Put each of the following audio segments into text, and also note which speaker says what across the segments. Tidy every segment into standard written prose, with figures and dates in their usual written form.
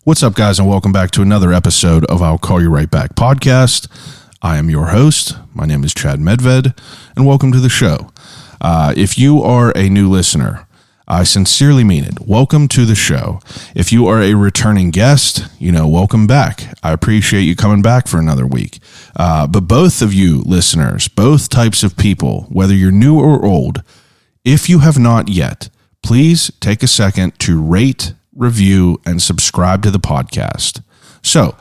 Speaker 1: What's up, guys, and welcome back to another episode of I'll Call You Right Back podcast. I am your host. My name is Chad Medved, and welcome to the show. If you are a new listener, I sincerely mean it. Welcome to the show. If you are a returning guest, welcome back. I appreciate you coming back for another week. But both of you listeners, both types of people, whether you're new or old, if you have not yet, please take a second to rate, review, and subscribe to the podcast. So,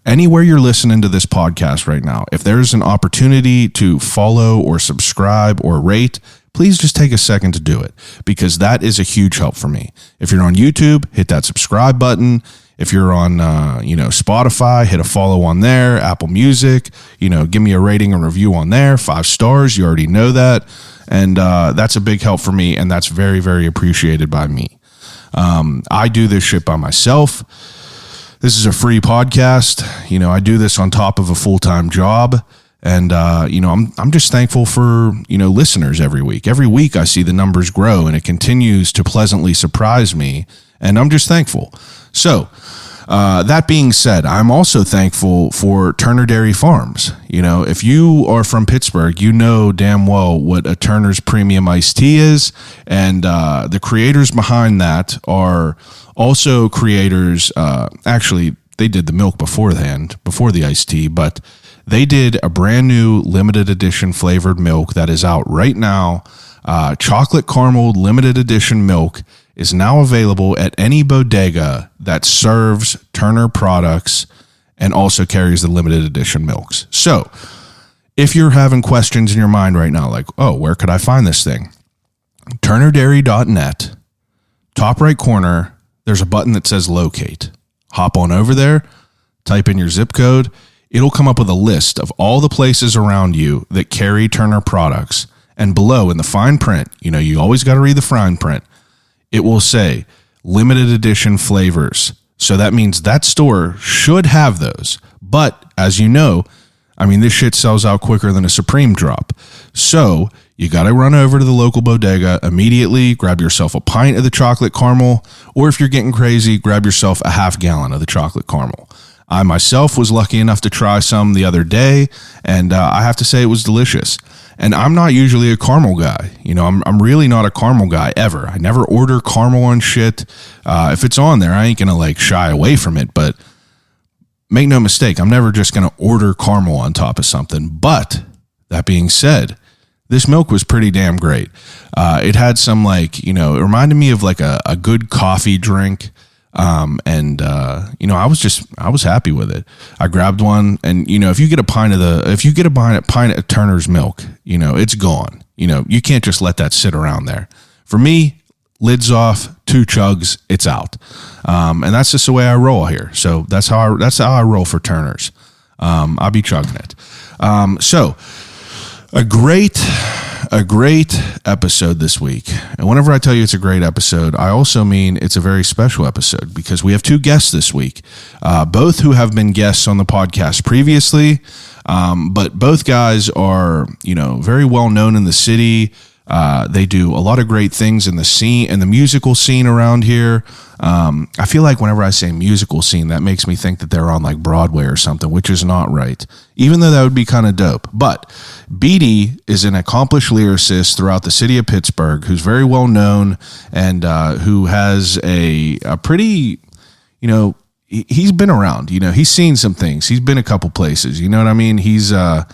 Speaker 1: anywhere you're listening to this podcast right now, if there's an opportunity to follow or subscribe or rate, please just take a second to do it, because that is a huge help for me. If you're on YouTube, hit that subscribe button. If you're on, Spotify, hit a follow on there. Apple Music, give me a rating and review on there. 5 stars, you already know that. And that's a big help for me, and that's very, very appreciated by me. I do this shit by myself. This is a free podcast. I do this on top of a full-time job. And, I'm just thankful for, listeners every week. Every week I see the numbers grow, and it continues to pleasantly surprise me. And I'm just thankful. So, that being said, I'm also thankful for Turner Dairy Farms. If you are from Pittsburgh, you know damn well what a Turner's Premium Iced Tea is. And the creators behind that are also creators. Actually, they did the milk beforehand, before the iced tea, but they did a brand new limited edition flavored milk that is out right now. Chocolate caramel limited edition milk is now available at any bodega that serves Turner products and also carries the limited edition milks. So if you're having questions in your mind right now, like, oh, where could I find this thing? TurnerDairy.net, top right corner, there's a button that says locate. Hop on over there, type in your zip code. It'll come up with a list of all the places around you that carry Turner products. And below in the fine print, you always got to read the fine print. It will say limited edition flavors. So that means that store should have those. But as you know, this shit sells out quicker than a Supreme drop. So you got to run over to the local bodega immediately, grab yourself a pint of the chocolate caramel, or if you're getting crazy, grab yourself a half gallon of the chocolate caramel. I myself was lucky enough to try some the other day, and I have to say it was delicious. And I'm not usually a caramel guy. I'm really not a caramel guy ever. I never order caramel on shit. If it's on there, I ain't going to shy away from it. But make no mistake, I'm never just going to order caramel on top of something. But that being said, this milk was pretty damn great. It had some it reminded me of a good coffee drink. I was happy with it. I grabbed one, and if you get a pint of Turner's milk, it's gone. You can't just let that sit around there. For me, lids off, 2 chugs, it's out. And that's just the way I roll here. So that's how I roll for Turner's. I'll be chugging it. So a great episode this week. And whenever I tell you it's a great episode, I also mean it's a very special episode, because we have 2 guests this week, both who have been guests on the podcast previously. But both guys are, very well known in the city. They do a lot of great things in the scene and the musical scene around here. I feel like whenever I say musical scene, that makes me think that they're on Broadway or something, which is not right, even though that would be kind of dope. But Beedie is an accomplished lyricist throughout the city of Pittsburgh, who's very well known, and who has a pretty, he's been around, he's seen some things. He's been a couple places, you know what I mean? He's a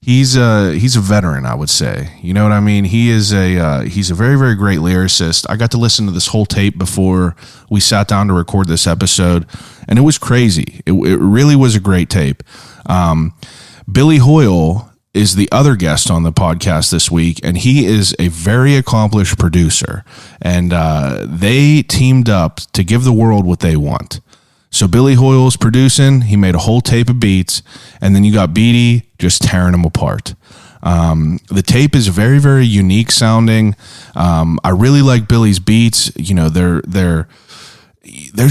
Speaker 1: veteran, I would say. You know what I mean? He's a very, very great lyricist. I got to listen to this whole tape before we sat down to record this episode, and it was crazy. It really was a great tape. Billy Hoyle is the other guest on the podcast this week, and he is a very accomplished producer, and they teamed up to give the world what they want. So Billy Hoyle's producing, he made a whole tape of beats, and then you got Beedie just tearing them apart. The tape is very, very unique sounding. I really like Billy's beats. There's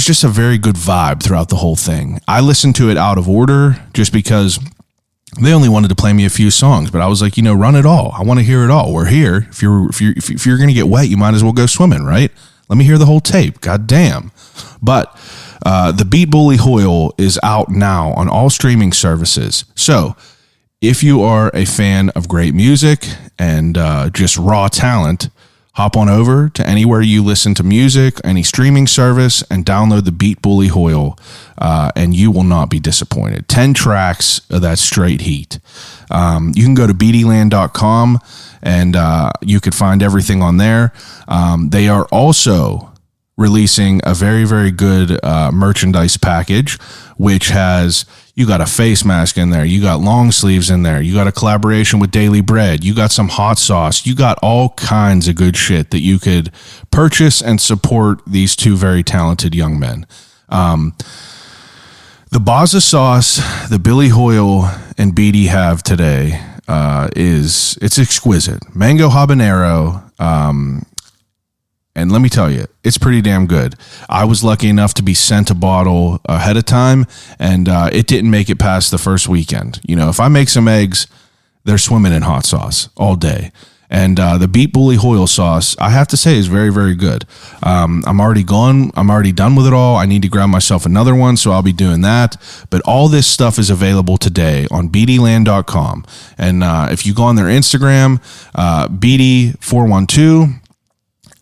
Speaker 1: just a very good vibe throughout the whole thing. I listened to it out of order just because they only wanted to play me a few songs, but I was like, run it all. I want to hear it all. We're here. If you're going to get wet, you might as well go swimming, right? Let me hear the whole tape. God damn. But The Beat Bully Hoyle is out now on all streaming services. So if you are a fan of great music and just raw talent, hop on over to anywhere you listen to music, any streaming service, and download the Beat Bully Hoyle, and you will not be disappointed. 10 tracks of that straight heat. You can go to beedieland.com, and you could find everything on there. They are also releasing a very, very good merchandise package, which has, you got a face mask in there, you got long sleeves in there, you got a collaboration with Daily Bread, you got some hot sauce, you got all kinds of good shit that you could purchase and support these two very talented young men. The Baza sauce that Billy Hoyle and Beedie have today it's exquisite. Mango habanero, and let me tell you, it's pretty damn good. I was lucky enough to be sent a bottle ahead of time, and it didn't make it past the first weekend. You know, if I make some eggs, they're swimming in hot sauce all day. And the Beat Bully Hoyle sauce, I have to say, is very, very good. I'm already done with it all. I need to grab myself another one, so I'll be doing that. But all this stuff is available today on beedieland.com. And if you go on their Instagram, Beedie412,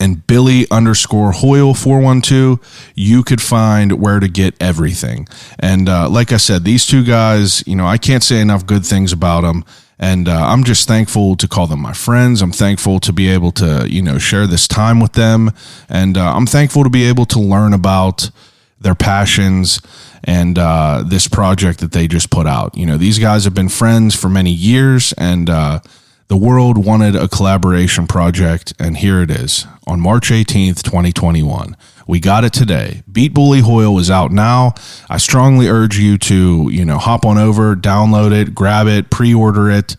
Speaker 1: and Billy_Hoyle 412, you could find where to get everything. And like I said, these two guys, you know, I can't say enough good things about them. And I'm just thankful to call them my friends. I'm thankful to be able to, you know, share this time with them. And I'm thankful to be able to learn about their passions and this project that they just put out. You know, these guys have been friends for many years, and the world wanted a collaboration project, and here it is on March 18th, 2021. We got it today. Beat Bully Hoyle is out now. I strongly urge you to, you know, hop on over, download it, grab it, pre-order it,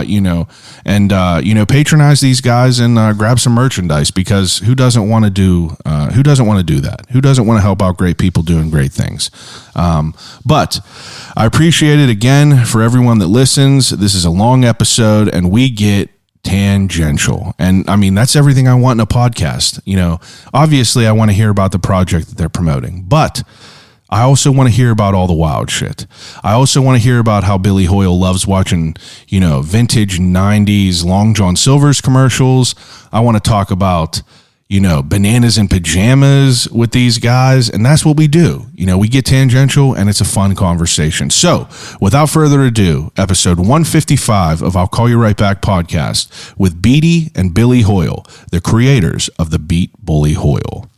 Speaker 1: you know, and, you know, patronize these guys and grab some merchandise, because who doesn't want to do that? Who doesn't want to help out great people doing great things? But I appreciate it again for everyone that listens. This is a long episode, and we get tangential. And I mean, that's everything I want in a podcast. You know, obviously I want to hear about the project that they're promoting, but I also want to hear about all the wild shit. I also want to hear about how Billy Hoyle loves watching, you know, vintage 90s Long John Silver's commercials. I want to talk about, you know, bananas in pajamas with these guys. And that's what we do. You know, we get tangential, and it's a fun conversation. So without further ado, episode 155 of I'll Call You Right Back podcast with Beedie and Billy Hoyle, the creators of the Beat Bully Hoyle.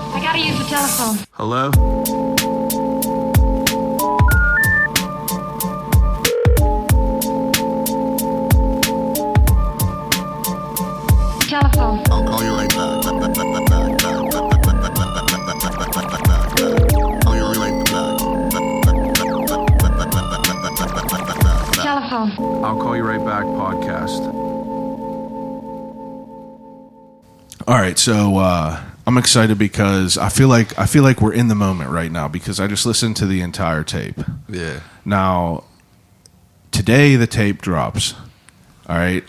Speaker 2: I gotta use the telephone.
Speaker 1: Hello?
Speaker 2: Telephone.
Speaker 3: I'll call you right back. Call you right back.
Speaker 2: Telephone.
Speaker 1: I'll Call You Right Back podcast. All right, so I'm excited because I feel like we're in the moment right now, because I just listened to the entire tape.
Speaker 4: Yeah.
Speaker 1: Now, today the tape drops. All right.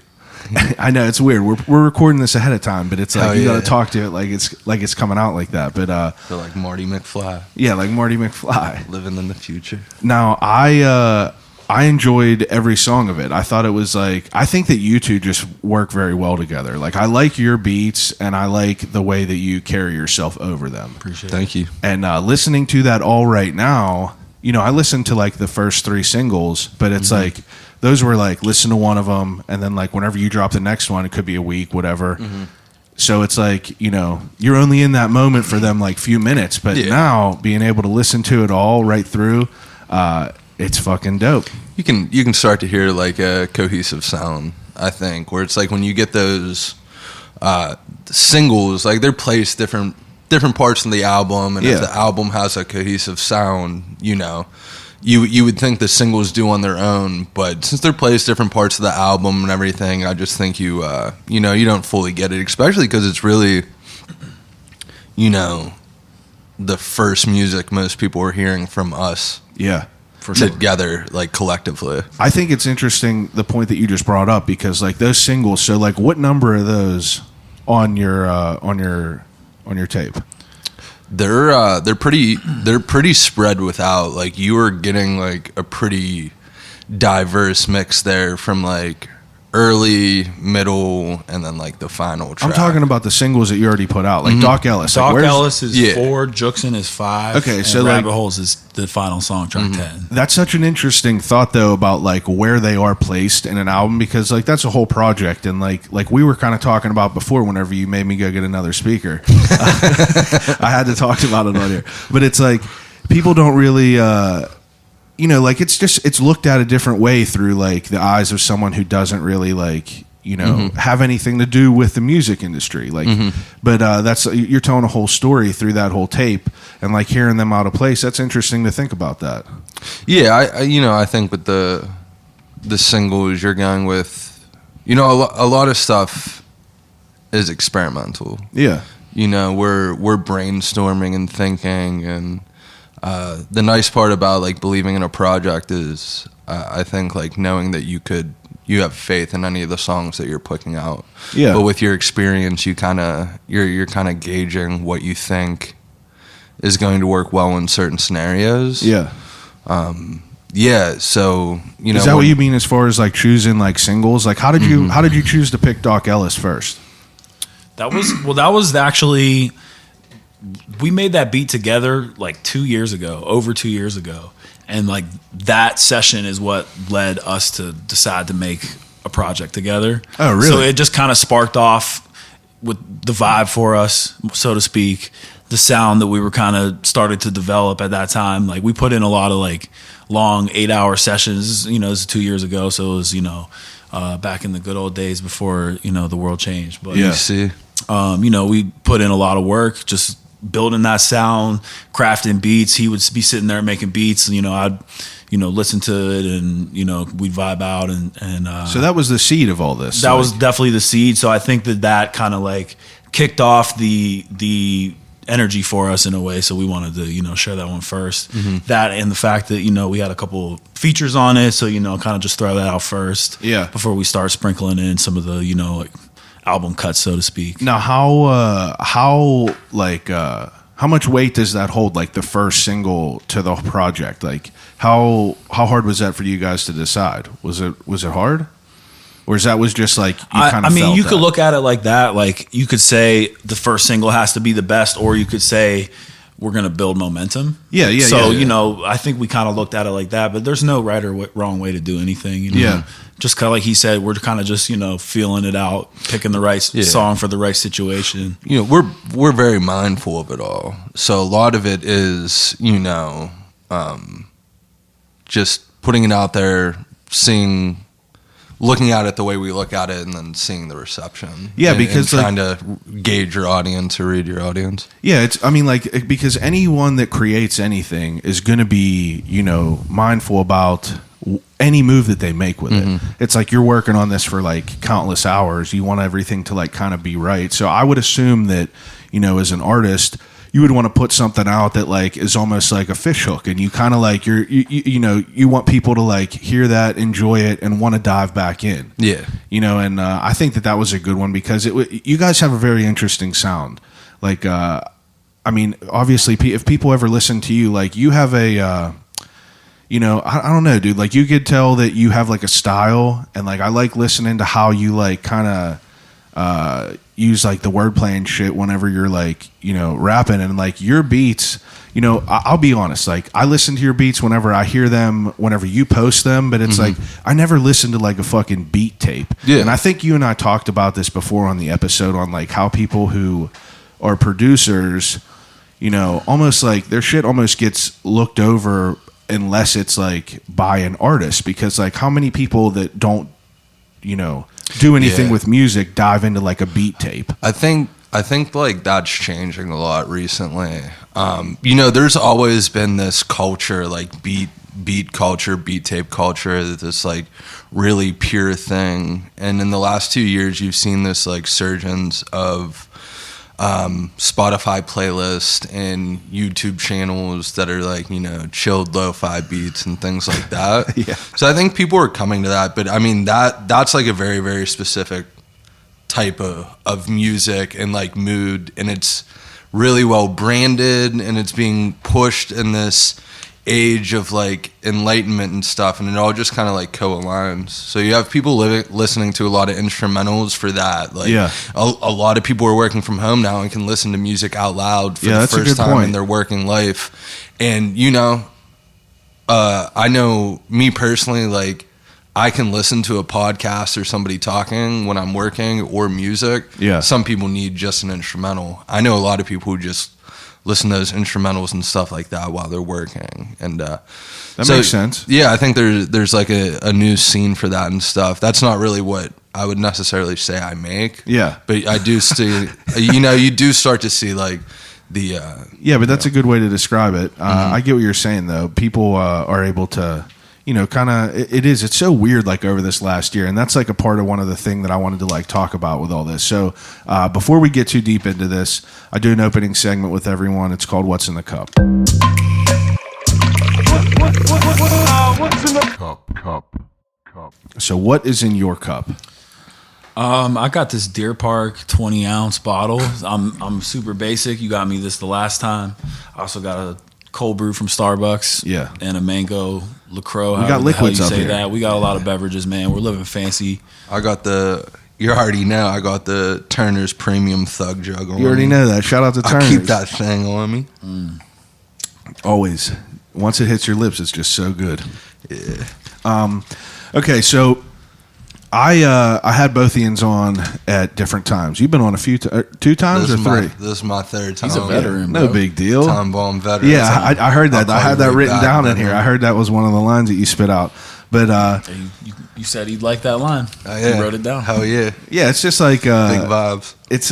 Speaker 1: I know it's weird. We're recording this ahead of time, but it's like you got to talk to it like it's coming out like that. But
Speaker 4: Feel like Marty McFly.
Speaker 1: Yeah, like Marty McFly
Speaker 4: Living in the future.
Speaker 1: Now, I enjoyed every song of it. I thought it was like, I think that you two just work very well together. Like, I like your beats, and I like the way that you carry yourself over them.
Speaker 4: Appreciate it. Thank you.
Speaker 1: And listening to that all right now, you know, I listened to like the first 3 singles, but it's like, those were like, listen to one of them, and then like whenever you drop the next one, it could be a week, whatever. So it's like, you know, you're only in that moment for them like few minutes, but now being able to listen to it all right through, it's fucking dope.
Speaker 4: You can start to hear like a cohesive sound, I think, where it's like when you get those singles, like they're placed different parts in the album, and if the album has a cohesive sound, you know, you would think the singles do on their own, but since they're placed different parts of the album and everything, I just think you know, you don't fully get it, especially because it's really, you know, the first music most people are hearing from us.
Speaker 1: Yeah.
Speaker 5: for sure.
Speaker 4: together, like collectively.
Speaker 1: I think it's interesting the point that you just brought up, because like those singles. So like, what number are those on your tape?
Speaker 4: They're pretty spread without, like, you are getting like a pretty diverse mix there from like early, middle, and then like the final track.
Speaker 1: I'm talking about the singles that you already put out, like Doc Ellis.
Speaker 5: Doc
Speaker 1: like,
Speaker 5: Ellis is
Speaker 4: Yeah.
Speaker 5: 4, Juxon is 5.
Speaker 1: Okay,
Speaker 5: and
Speaker 1: so, like-
Speaker 5: Rabbit Holes is the final song, track 10.
Speaker 1: That's such an interesting thought, though, about like where they are placed in an album, because like that's a whole project, and like we were kind of talking about before. Whenever you made me go get another speaker, I had to talk about it on here. But it's like people don't really, like it's looked at a different way through like the eyes of someone who doesn't really like have anything to do with the music industry. Like, but that's, you're telling a whole story through that whole tape, and like hearing them out of place. That's interesting to think about that.
Speaker 4: Yeah, I think with the singles, you're going with, a lot of stuff is experimental.
Speaker 1: Yeah.
Speaker 4: We're brainstorming and thinking, and the nice part about like believing in a project is I think like knowing that you have faith in any of the songs that you're putting out.
Speaker 1: Yeah.
Speaker 4: But with your experience, you're kind of gauging what you think is going to work well in certain scenarios.
Speaker 1: Yeah.
Speaker 4: Yeah. So
Speaker 1: is that what you mean as far as like choosing like singles? Like how did you choose to pick Doc Ellis first?
Speaker 5: That was actually, we made that beat together like over 2 years ago. And like that session is what led us to decide to make a project together.
Speaker 1: Oh, really?
Speaker 5: So it just kind of sparked off with the vibe for us, so to speak, the sound that we were kind of started to develop at that time. Like we put in a lot of like long 8-hour sessions, this is 2 years ago. So it was, back in the good old days before, the world changed. But
Speaker 1: Yeah.
Speaker 5: we put in a lot of work, just building that sound, crafting beats. He would be sitting there making beats, and I'd listen to it, and we'd vibe out, and
Speaker 1: So that was the seed of all this.
Speaker 5: that was definitely the seed. So I think that kind of like kicked off the energy for us in a way. So we wanted to share that one first. That, and the fact that we had a couple features on it, so kind of just throw that out first, before we start sprinkling in some of the like album cuts, so to speak.
Speaker 1: Now, how much weight does that hold? Like the first single to the project, like how hard was that for you guys to decide? Was it hard, or was just like you kind of?
Speaker 5: You could look at it like that. Like you could say the first single has to be the best, or you could say we're going to build momentum.
Speaker 1: Yeah.
Speaker 5: So
Speaker 1: yeah.
Speaker 5: I think we kind of looked at it like that. But there's no right or wrong way to do anything.
Speaker 1: Yeah.
Speaker 5: Just kind of like he said, we're kind of just feeling it out, picking the right song for the right situation.
Speaker 4: We're very mindful of it all. So a lot of it is just putting it out there, looking at it the way we look at it, and then seeing the reception.
Speaker 1: Yeah,
Speaker 4: and
Speaker 1: because
Speaker 4: trying to gauge your audience or read your audience.
Speaker 1: Yeah, because anyone that creates anything is going to be mindful about any move that they make with it. It's like you're working on this for like countless hours. You want everything to like kind of be right. So I would assume that as an artist, you would want to put something out that like is almost like a fish hook, and you kind of like you want people to like hear that, enjoy it, and want to dive back in.
Speaker 4: Yeah,
Speaker 1: and I think that was a good one, because you guys have a very interesting sound. Like, obviously, if people ever listen to you, like you have a. I don't know, dude. Like you could tell that you have like a style, and like I like listening to how you like kind of use like the wordplay and shit whenever you're like rapping, and like your beats. I'll be honest. Like I listen to your beats whenever I hear them, whenever you post them, but it's like I never listen to like a fucking beat tape.
Speaker 4: Yeah.
Speaker 1: And I think you and I talked about this before on the episode on like how people who are producers, almost like their shit almost gets looked over unless it's like by an artist, because like how many people that don't do anything with music dive into like a beat tape? I think like that's changing a lot recently.
Speaker 4: There's always been this culture, like beat culture, beat tape culture, this like really pure thing, and in the last 2 years you've seen this like surgence of Spotify playlist and YouTube channels that are like, you know, chilled lo-fi beats and things like that.
Speaker 1: Yeah.
Speaker 4: So I think people are coming to that, but I mean that's like a very, very specific type of music and like mood, and it's really well branded, and it's being pushed in this age of like enlightenment and stuff, and it all just kind of like co-aligns. So you have people listening to a lot of instrumentals for that. Like a lot of people are working from home now and can listen to music out loud for the first time in their working life. And you know, I know me personally, like I can listen to a podcast or somebody talking when I'm working or music. Yeah. Some people need just an instrumental. I know a lot of people who just listen to those instrumentals and stuff like that while they're working, and that
Speaker 1: makes sense. Yeah,
Speaker 4: I think there's like a new scene for that and stuff. That's not really what I would necessarily say I make. Yeah, but I do see, you know, you do start to see like the
Speaker 1: yeah, but that's a good way to describe it. I get what you're saying though. People are able to, you know, kind of, it's so weird like over this last year, and that's like a part of one of the thing that I wanted to like talk about with all this. So before we get too deep into this, I do an opening segment with everyone. It's called What's in the Cup. What's in the cup? So what is in your cup?
Speaker 5: I got this Deer Park 20-ounce bottle. I'm super basic. You got me this the last time. I also got a cold brew from Starbucks. Yeah. And a mango LaCroix. We got liquids up here. That. We got a lot of beverages, man. We're living fancy.
Speaker 4: I got you already know, I got the Turner's Premium Thug Jug on me.
Speaker 1: You already know that. Shout out to Turner's.
Speaker 4: I keep that thing on me.
Speaker 1: Always. Once it hits your lips, it's just so good. Yeah. Okay, so I had both Ians on at different times. You've been on a few, 2 times or 3?
Speaker 4: This is my 3rd time.
Speaker 5: He's a veteran,
Speaker 1: No big deal.
Speaker 4: Time bomb veteran.
Speaker 1: Yeah, I heard that. I had that written down in here. I heard that was one of the lines that you spit out. But
Speaker 5: you said he'd like that line.
Speaker 4: Yeah.
Speaker 5: You wrote it down.
Speaker 4: Hell yeah.
Speaker 1: Yeah, it's just like
Speaker 4: big vibes.
Speaker 1: It's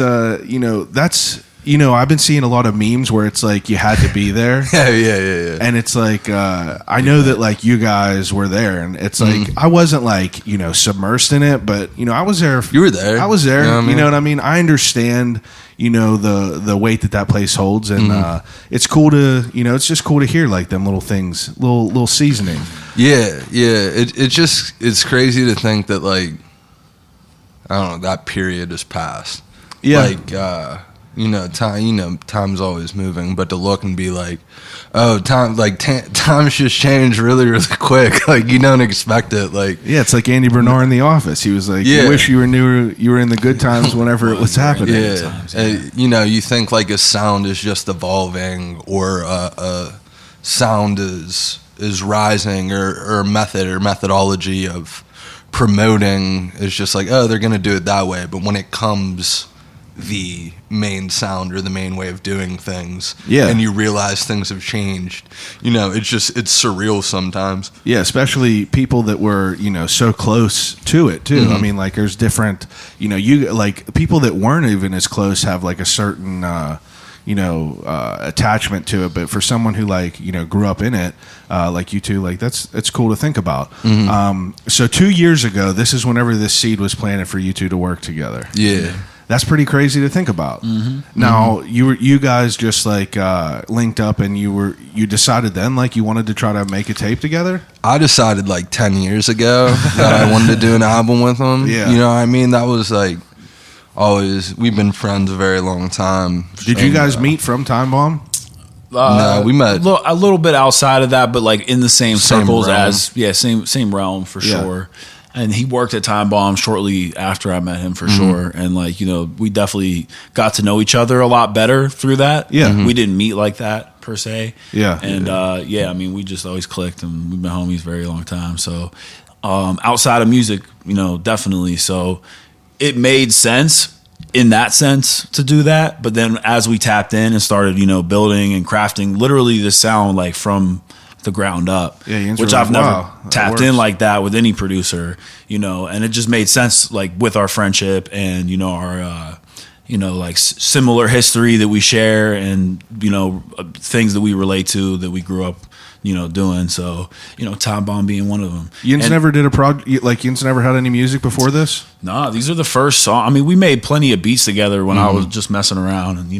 Speaker 1: you know, that's, you know, I've been seeing a lot of memes where it's like you had to be there.
Speaker 4: yeah.
Speaker 1: And it's like I know that like you guys were there, and it's like I wasn't like, you know, submersed in it, but you know, I was there.
Speaker 4: You were there.
Speaker 1: I was there.
Speaker 4: You know what I mean?
Speaker 1: You know what I mean? I understand, you know, the weight that place holds, and it's cool to, you know, it's just cool to hear like them little things, little seasoning.
Speaker 4: Yeah. It's crazy to think that like, I don't know, that period has passed. Yeah. Like you know, time's always moving, but to look and be like, oh, time's just changed really, really quick. Like you don't expect it. Like
Speaker 1: it's like Andy Bernard in The Office. He was like, you wish you were in the good times whenever it was happening.
Speaker 4: Yeah. You know, you think like a sound is just evolving, or a sound is rising, or method or methodology of promoting is just like, oh, they're gonna do it that way. But when it comes the main sound or the main way of doing things, and you realize things have changed, you know, it's surreal sometimes.
Speaker 1: Yeah, especially people that were, you know, so close to it too. I mean, like there's different, you know, you like people that weren't even as close have like a certain attachment to it, but for someone who like, you know, grew up in it, like you two, like it's cool to think about. So 2 years ago, this is whenever this seed was planted for you two to work together.
Speaker 4: Yeah.
Speaker 1: That's pretty crazy to think about. Now you guys just like linked up, and you decided then like you wanted to try to make a tape together.
Speaker 4: I decided like 10 years ago that I wanted to do an album with them. Yeah. You know what I mean? That was like always, we've been friends a very long time.
Speaker 1: Did you guys meet from Time Bomb?
Speaker 4: No, we met
Speaker 5: a little bit outside of that, but like in the same circles realm. Same realm for sure. And he worked at Time Bomb shortly after I met him for sure. And like, you know, we definitely got to know each other a lot better through that. Yeah. We didn't meet like that per se. Yeah. And I mean, we just always clicked, and we've been homies a very long time. So outside of music, you know, definitely. So it made sense in that sense to do that. But then as we tapped in and started, you know, building and crafting literally the sound like from the ground up, which I've never tapped in like that with any producer, you know, and it just made sense like with our friendship and, you know, our, you know, like similar history that we share, and, you know, things that we relate to, that we grew up doing. So, Time Bomb being one of them.
Speaker 1: Yinz never did a project, like Yinz never had any music before this?
Speaker 5: Nah, these are the first songs. I mean, we made plenty of beats together when I was just messing around, and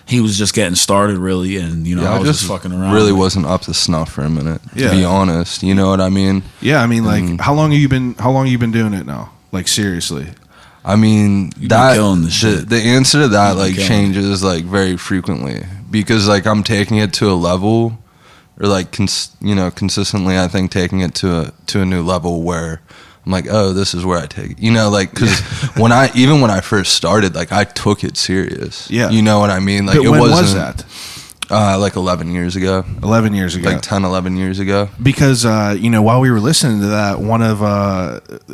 Speaker 5: he was just getting started really, and I was just fucking around.
Speaker 4: Really wasn't up to snuff for a minute, to be honest. You know what I mean?
Speaker 1: Yeah, I mean, like, how long have you been doing it now? Like, seriously?
Speaker 4: I mean,
Speaker 5: the
Speaker 4: answer to that changes like very frequently, because like I'm taking it to a level, or like consistently, I think taking it to a new level where I'm like, oh, this is where I take it. Like, because when I first started, like I took it serious.
Speaker 1: Yeah,
Speaker 4: you know what I mean? Like,
Speaker 1: but when was that?
Speaker 4: Like 11 years ago.
Speaker 1: 11 years ago.
Speaker 4: Like 10, 11 years ago.
Speaker 1: Because, while we were listening to that, one of,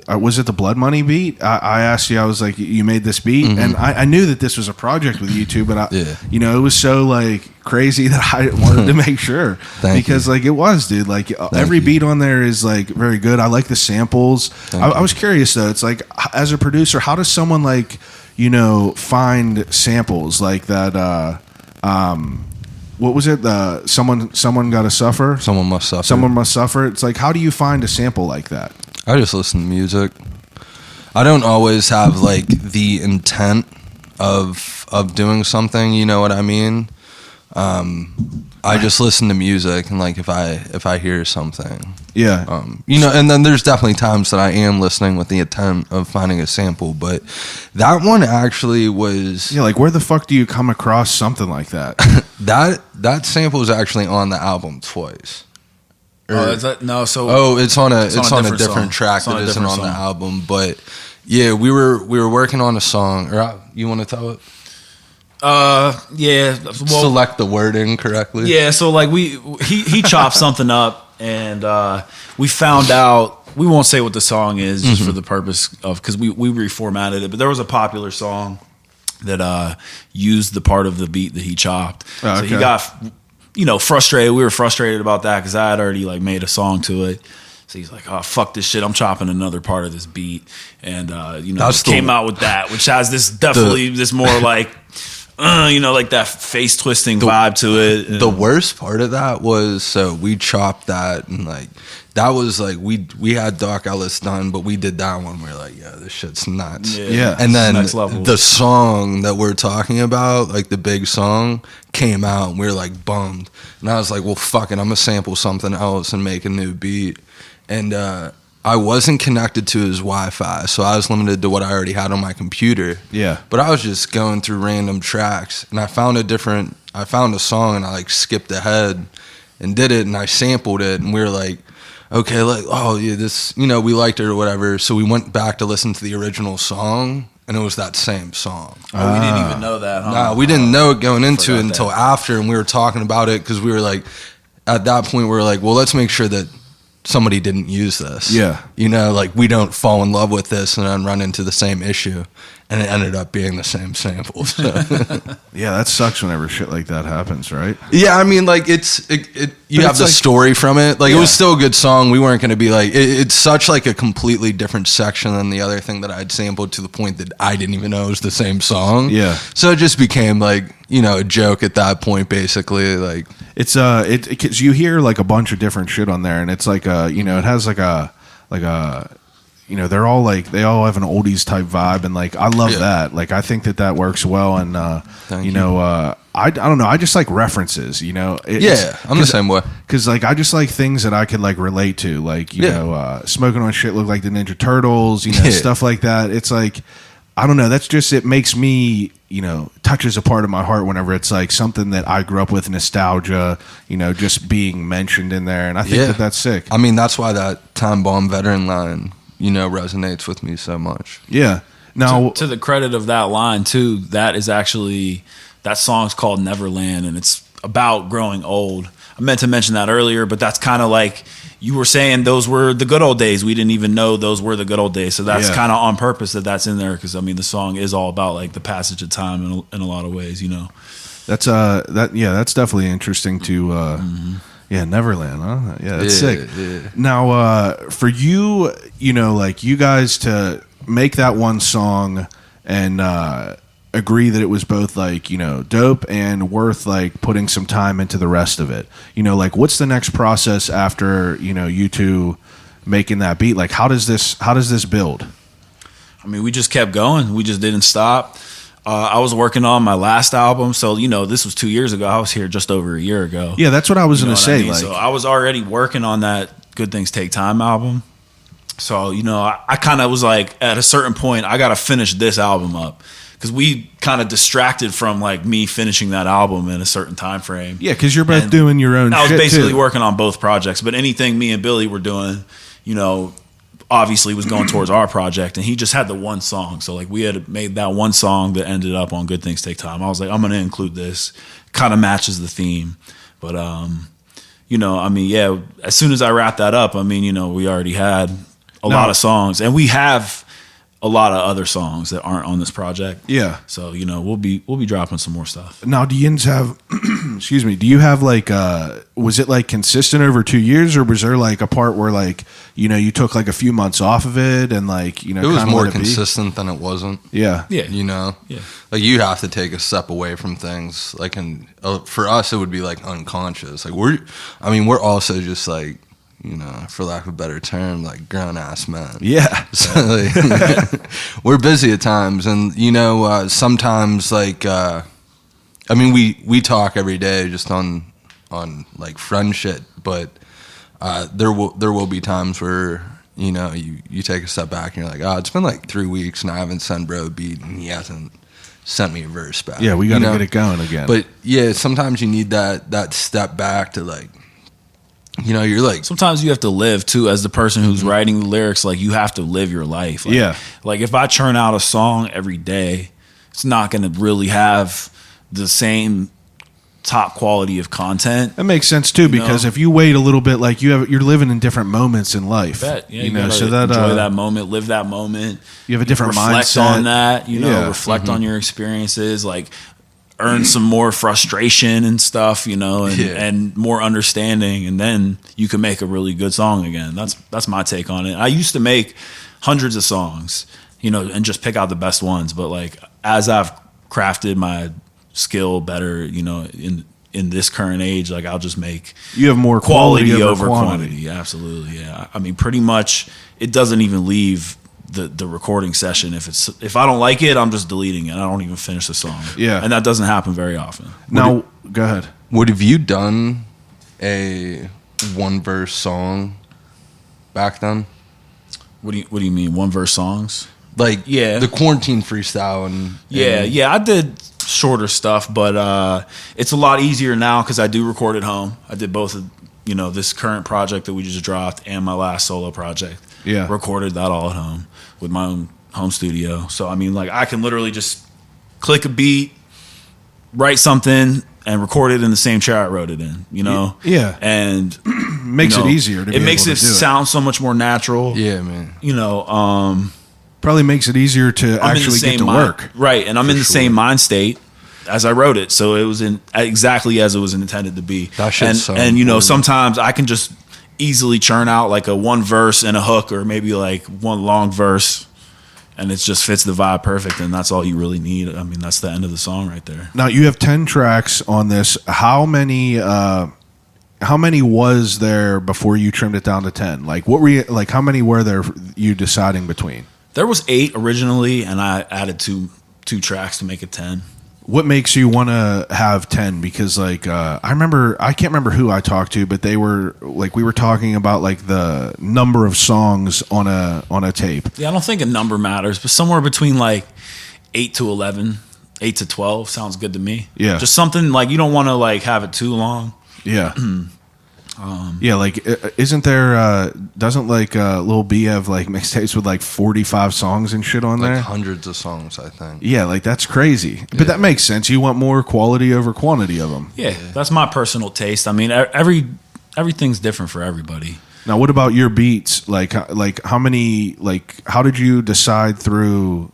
Speaker 1: was it the Blood Money beat? I asked you, I was like, you made this beat? Mm-hmm. And I knew that this was a project with you two, but, it was so, like, crazy that I wanted to make sure. Because, like, it was, dude. Like, every beat on there is, like, very good. I like the samples. I was curious, though. It's like, as a producer, how does someone, like, find samples like that, what was it? Someone got to suffer.
Speaker 4: Someone must suffer.
Speaker 1: Someone must suffer. It's like, how do you find a sample like that?
Speaker 4: I just listen to music. I don't always have like the intent of doing something. You know what I mean? I just listen to music, and like if I hear something, and then there's definitely times that I am listening with the intent of finding a sample, but that one actually was
Speaker 1: like, where the fuck do you come across something like that?
Speaker 4: that sample is actually on the album twice.
Speaker 5: It's on
Speaker 4: a different track that isn't on the album, but yeah, we were working on a song. Or you want to tell it?
Speaker 5: Yeah. Well,
Speaker 4: select the wording correctly.
Speaker 5: Yeah, so like he chopped something up, and we found out. We won't say what the song is just for the purpose of, because we reformatted it. But there was a popular song that used the part of the beat that he chopped. Oh, okay. So he got frustrated. We were frustrated about that because I had already like made a song to it. So he's like, oh, fuck this shit, I'm chopping another part of this beat. And came out with that, which has this more like like that face twisting vibe to it.
Speaker 4: The worst part of that was, so we chopped that, and like that was like we had Doc Ellis done, but we did that one. We were like, yeah, this shit's nuts.
Speaker 1: Yeah.
Speaker 4: And then the song that we're talking about, like the big song, came out, and we were like bummed. And I was like, well, fuck it, I'm gonna sample something else and make a new beat. And I wasn't connected to his Wi-Fi, so I was limited to what I already had on my computer.
Speaker 1: Yeah.
Speaker 4: But I was just going through random tracks, and I found a song, and I like skipped ahead and did it, and I sampled it, and we were like, okay, like, oh yeah, this, we liked it or whatever. So we went back to listen to the original song, and it was that same song.
Speaker 5: Oh, we didn't even know that, huh?
Speaker 4: No, we didn't know it going into it until after, and we were talking about it, because we were like, at that point, we were like, well, let's make sure that somebody didn't use this.
Speaker 1: Yeah.
Speaker 4: Like we don't fall in love with this and then run into the same issue. And it ended up being the same sample. So.
Speaker 1: Yeah, that sucks whenever shit like that happens, right?
Speaker 4: Yeah, I mean, like you have the story from it. Like it was still a good song. We weren't going to be like, it's such like a completely different section than the other thing that I'd sampled, to the point that I didn't even know it was the same song.
Speaker 1: Yeah.
Speaker 4: So it just became like, a joke at that point, basically. Like
Speaker 1: it's because you hear like a bunch of different shit on there, and it's like it has like a they're all like, they all have an oldies type vibe, and like I love that. Like I think that works well, and I don't know, I just like references, I'm
Speaker 4: the same way,
Speaker 1: because like I just like things that I could like relate to, like smoking on shit look like the Ninja Turtles, stuff like that. It's like, I don't know, that's just, it makes me, touches a part of my heart whenever it's like something that I grew up with, nostalgia, just being mentioned in there, and I think that's sick.
Speaker 4: I mean, that's why that Time Bomb veteran line resonates with me so much.
Speaker 1: Yeah. Now,
Speaker 5: to the credit of that line too, that song's called Neverland, and it's about growing old. I meant to mention that earlier, but that's kind of like you were saying, those were the good old days. We didn't even know those were the good old days. So that's kind of on purpose that's in there, because I mean the song is all about like the passage of time in a lot of ways.
Speaker 1: That's that's definitely interesting to. Yeah, Neverland, huh? Yeah, that's sick. Yeah. Now, for you, like you guys to make that one song and agree that it was both like, you know, dope and worth like putting some time into the rest of it? You know, like what's the next process after, you know, you two making that beat? Like how does this build?
Speaker 5: I mean, we just kept going. We just didn't stop. I was working on my last album, so you know this was 2 years ago. I was here just over a year ago.
Speaker 1: Yeah, that's what I was going to say.
Speaker 5: I mean? Like, so I was already working on that "Good Things Take Time" album. So you know, I kind of was like, at a certain point, I got to finish this album up because we kind of distracted from like me finishing that album in a certain time frame.
Speaker 1: Yeah, because you're both doing your own.
Speaker 5: I was
Speaker 1: shit
Speaker 5: basically
Speaker 1: too.
Speaker 5: working on both projects, but anything me and Billy were doing, you know, obviously was going towards our project, and he just had the one song. So like we had made that one song that ended up on Good Things Take Time. I was like, I'm going to include this. Kind of matches the theme. But, you know, I mean, yeah, as soon as I wrapped that up, I mean, you know, we already had a lot of songs, and we have a lot of other songs that aren't on this project.
Speaker 1: Yeah.
Speaker 5: So, you know, we'll be dropping some more stuff.
Speaker 1: Now, do you have, excuse me, do you have like, was it like consistent over 2 years, or was there like a part where like, you know, you took like a few months off of it and like, you know,
Speaker 4: it was more
Speaker 1: let it be?
Speaker 4: consistent than it wasn't.
Speaker 1: Yeah.
Speaker 5: Yeah.
Speaker 4: You know?
Speaker 5: Yeah.
Speaker 4: Like you have to take a step away from things. Like, and for us, it would be like unconscious. Like we're also just like, you know, for lack of a better term, like grown ass men.
Speaker 1: Yeah.
Speaker 4: So, like, we're busy at times, and you know, sometimes like, I mean, we talk every day just on like friend shit, but there will be times where, you know, you take a step back and you're like, oh, it's been like 3 weeks and I haven't sent bro a beat and he hasn't sent me a verse back.
Speaker 1: Yeah, we got to
Speaker 4: you know?
Speaker 1: get it going again.
Speaker 4: But yeah, sometimes you need that step back to like, you know, you're like,
Speaker 5: sometimes you have to live too, as the person who's writing the lyrics. Like you have to live your life. Like,
Speaker 1: yeah.
Speaker 5: Like if I churn out a song every day, it's not going to really have the same top quality of content.
Speaker 1: That makes sense too, because if you wait a little bit, like you're living in different moments in life.
Speaker 5: Yeah,
Speaker 1: you know, so that
Speaker 5: enjoy that moment, live that moment.
Speaker 1: You have a different
Speaker 5: reflect
Speaker 1: mindset
Speaker 5: on that. You know, reflect on your experiences. Like earn some more frustration and stuff, you know, and more understanding, and then you can make a really good song again. That's my take on it. I used to make hundreds of songs, you know, and just pick out the best ones. But like as I've crafted my skill better, you know, in this current age, like I'll just make
Speaker 1: you have more quality over quantity.
Speaker 5: Absolutely, yeah. I mean, pretty much it doesn't even leave the recording session. If I don't like it, I'm just deleting it. I don't even finish the song.
Speaker 1: Yeah.
Speaker 5: And that doesn't happen very often.
Speaker 1: Now, go ahead.
Speaker 4: Would have you done a one verse song back then?
Speaker 5: What do you mean, one verse songs?
Speaker 4: Like,
Speaker 5: yeah,
Speaker 4: the quarantine freestyle and
Speaker 5: yeah, I did shorter stuff, but it's a lot easier now because I do record at home. I did both of, you know, this current project that we just dropped and my last solo project.
Speaker 1: Yeah.
Speaker 5: Recorded that all at home with my own home studio. So, I mean, like, I can literally just click a beat, write something, and record it in the same chair I wrote it in, you know?
Speaker 1: Yeah.
Speaker 5: And
Speaker 1: makes it easier to be
Speaker 5: it makes
Speaker 1: able
Speaker 5: it
Speaker 1: to do
Speaker 5: sound so much more natural.
Speaker 4: Yeah, man.
Speaker 5: You know,
Speaker 1: probably makes it easier to actually get to work.
Speaker 5: Right. And I'm in the same mind state as I wrote it. So it was in exactly as it was intended to be.
Speaker 4: That shit's so
Speaker 5: and you know,
Speaker 4: important.
Speaker 5: sometimes I can just easily churn out like a one verse and a hook, or maybe like one long verse, and it just fits the vibe perfect, and that's all you really need. I mean, that's the end of the song right there.
Speaker 1: Now you have 10 tracks on this. How many was there before you trimmed it down to 10? Like what were you, like how many were there you deciding between?
Speaker 5: There was 8 originally, and I added two tracks to make it 10.
Speaker 1: What makes you want to have 10? Because like I can't remember who I talked to, but they were like, we were talking about like the number of songs on a tape.
Speaker 5: Yeah, I don't think a number matters, but somewhere between like 8 to 11, 8 to 12 sounds good to me.
Speaker 1: Yeah,
Speaker 5: just something like you don't want to like have it too long.
Speaker 1: Yeah. Yeah, like isn't there doesn't like Lil B have like mixtapes with like 45 songs and shit on
Speaker 4: like
Speaker 1: there?
Speaker 4: Hundreds of songs, I think.
Speaker 1: Yeah, like that's crazy. But that makes sense. You want more quality over quantity of them.
Speaker 5: Yeah, that's my personal taste. I mean, everything's different for everybody.
Speaker 1: Now, what about your beats? Like how many, like how did you decide through,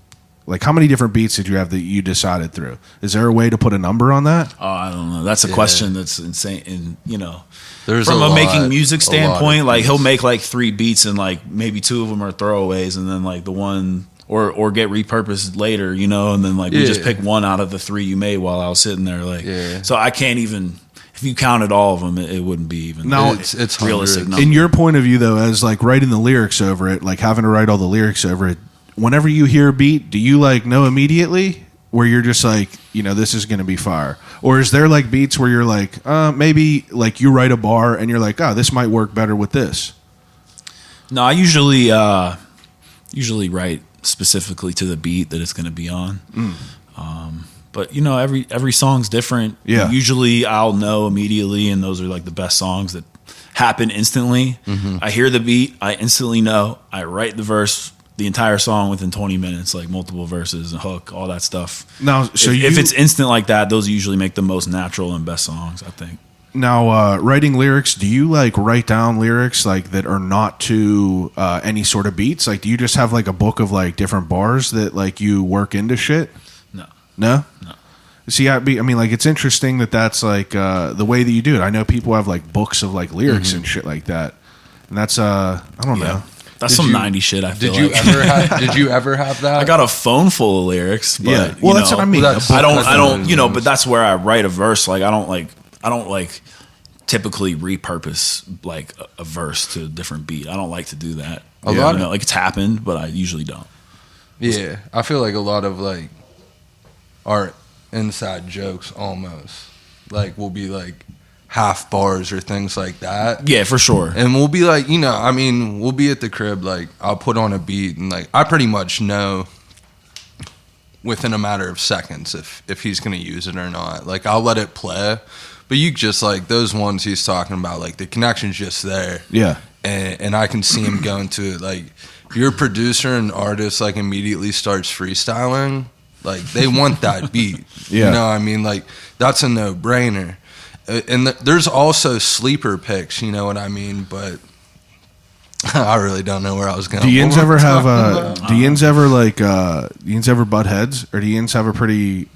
Speaker 1: like how many different beats did you have that you decided through? Is there a way to put a number on that?
Speaker 5: Oh, I don't know. That's a question that's insane. And you know,
Speaker 4: there's
Speaker 5: from
Speaker 4: a
Speaker 5: making
Speaker 4: lot-
Speaker 5: music
Speaker 4: a lot
Speaker 5: standpoint,
Speaker 4: of
Speaker 5: like
Speaker 4: beats.
Speaker 5: he'll make like 3 beats and like maybe 2 of them are throwaways, and then like the one or get repurposed later, you know, and then like we just pick one out of the 3 you made while I was sitting there, like. Yeah. So I can't even. If you counted all of them, it wouldn't be even.
Speaker 1: No,
Speaker 5: it's realistic.
Speaker 1: In your point of view, though, as like writing the lyrics over it, like having to write all the lyrics over it, whenever you hear a beat, do you like know immediately where you're just like, you know, this is going to be fire? Or is there like beats where you're like, maybe like you write a bar and you're like, oh, this might work better with this?
Speaker 5: No, I usually write specifically to the beat that it's going to be on. But you know, every song's different.
Speaker 1: Yeah.
Speaker 5: Usually I'll know immediately, and those are like the best songs that happen instantly. I hear the beat, I instantly know. I write the verse, the entire song within 20 minutes, like multiple verses, a hook, all that stuff.
Speaker 1: Now, so
Speaker 5: if it's instant like that, those usually make the most natural and best songs, I think.
Speaker 1: Now, writing lyrics, do you like write down lyrics like that are not to any sort of beats? Like, do you just have like a book of like different bars that like you work into shit? No? No. See, I mean, like, it's interesting that's like the way that you do it. I know people have like books of like lyrics and shit like that, and that's I don't know.
Speaker 5: That's some 90s shit. I feel
Speaker 4: Did you ever have that?
Speaker 5: I got a phone full of lyrics. But,
Speaker 1: yeah. Well, that's what I mean.
Speaker 5: I don't. You know, but that's where I write a verse. Like, I don't like typically repurpose like a verse to a different beat. I don't like to do that. A lot of like it's happened, but I usually don't.
Speaker 4: Yeah, I feel like a lot of like our inside jokes almost like will be like half bars or things like that.
Speaker 5: Yeah, for sure.
Speaker 4: And we'll be like, you know, I mean, we'll be at the crib, like I'll put on a beat and like I pretty much know within a matter of seconds if he's gonna use it or not. Like I'll let it play, but you just like those ones he's talking about, like the connection's just there.
Speaker 1: Yeah.
Speaker 4: And I can see him going to it. Like if you're a producer and artist like immediately starts freestyling, like they want that beat.
Speaker 1: Yeah.
Speaker 4: You know what I mean? Like that's a no-brainer. And there's also sleeper picks, you know what I mean? But I really don't know where I was going.
Speaker 1: Do Yins ever have do Yins ever like Yins ever butt heads, or do Yins have a pretty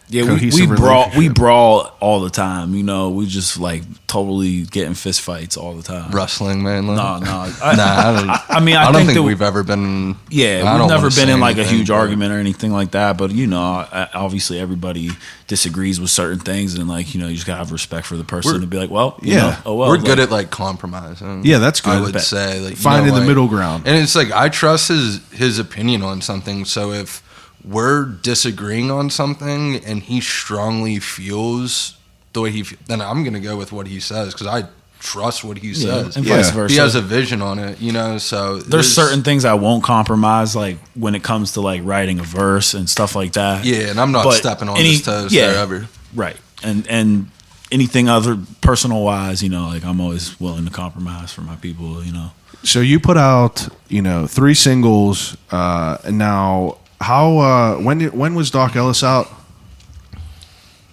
Speaker 5: we brawl all the time. You know, we just like totally get in fist fights all the time.
Speaker 4: Wrestling, man.
Speaker 5: No.
Speaker 4: I
Speaker 5: mean,
Speaker 4: I don't think we've ever been.
Speaker 5: Yeah, we've never been in like a huge argument or anything like that. But you know, obviously everybody disagrees with certain things, and like you know, you just gotta have respect for the person and be like, well, you know, oh well.
Speaker 4: We're good at like compromising.
Speaker 1: Yeah, that's good.
Speaker 4: I would say like
Speaker 1: finding the middle ground.
Speaker 4: And it's like I trust his opinion on something. So if we're disagreeing on something and he strongly feels the way then I'm going to go with what he says because I trust what he says.
Speaker 5: And vice versa.
Speaker 4: He has a vision on it, you know, so
Speaker 5: there's certain things I won't compromise, like when it comes to like writing a verse and stuff like that.
Speaker 4: Yeah, and I'm not stepping on his toes there ever.
Speaker 5: Right. And anything other personal wise, you know, like I'm always willing to compromise for my people, you know.
Speaker 1: So you put out, you know, 3 singles, and now how when was Doc Ellis out?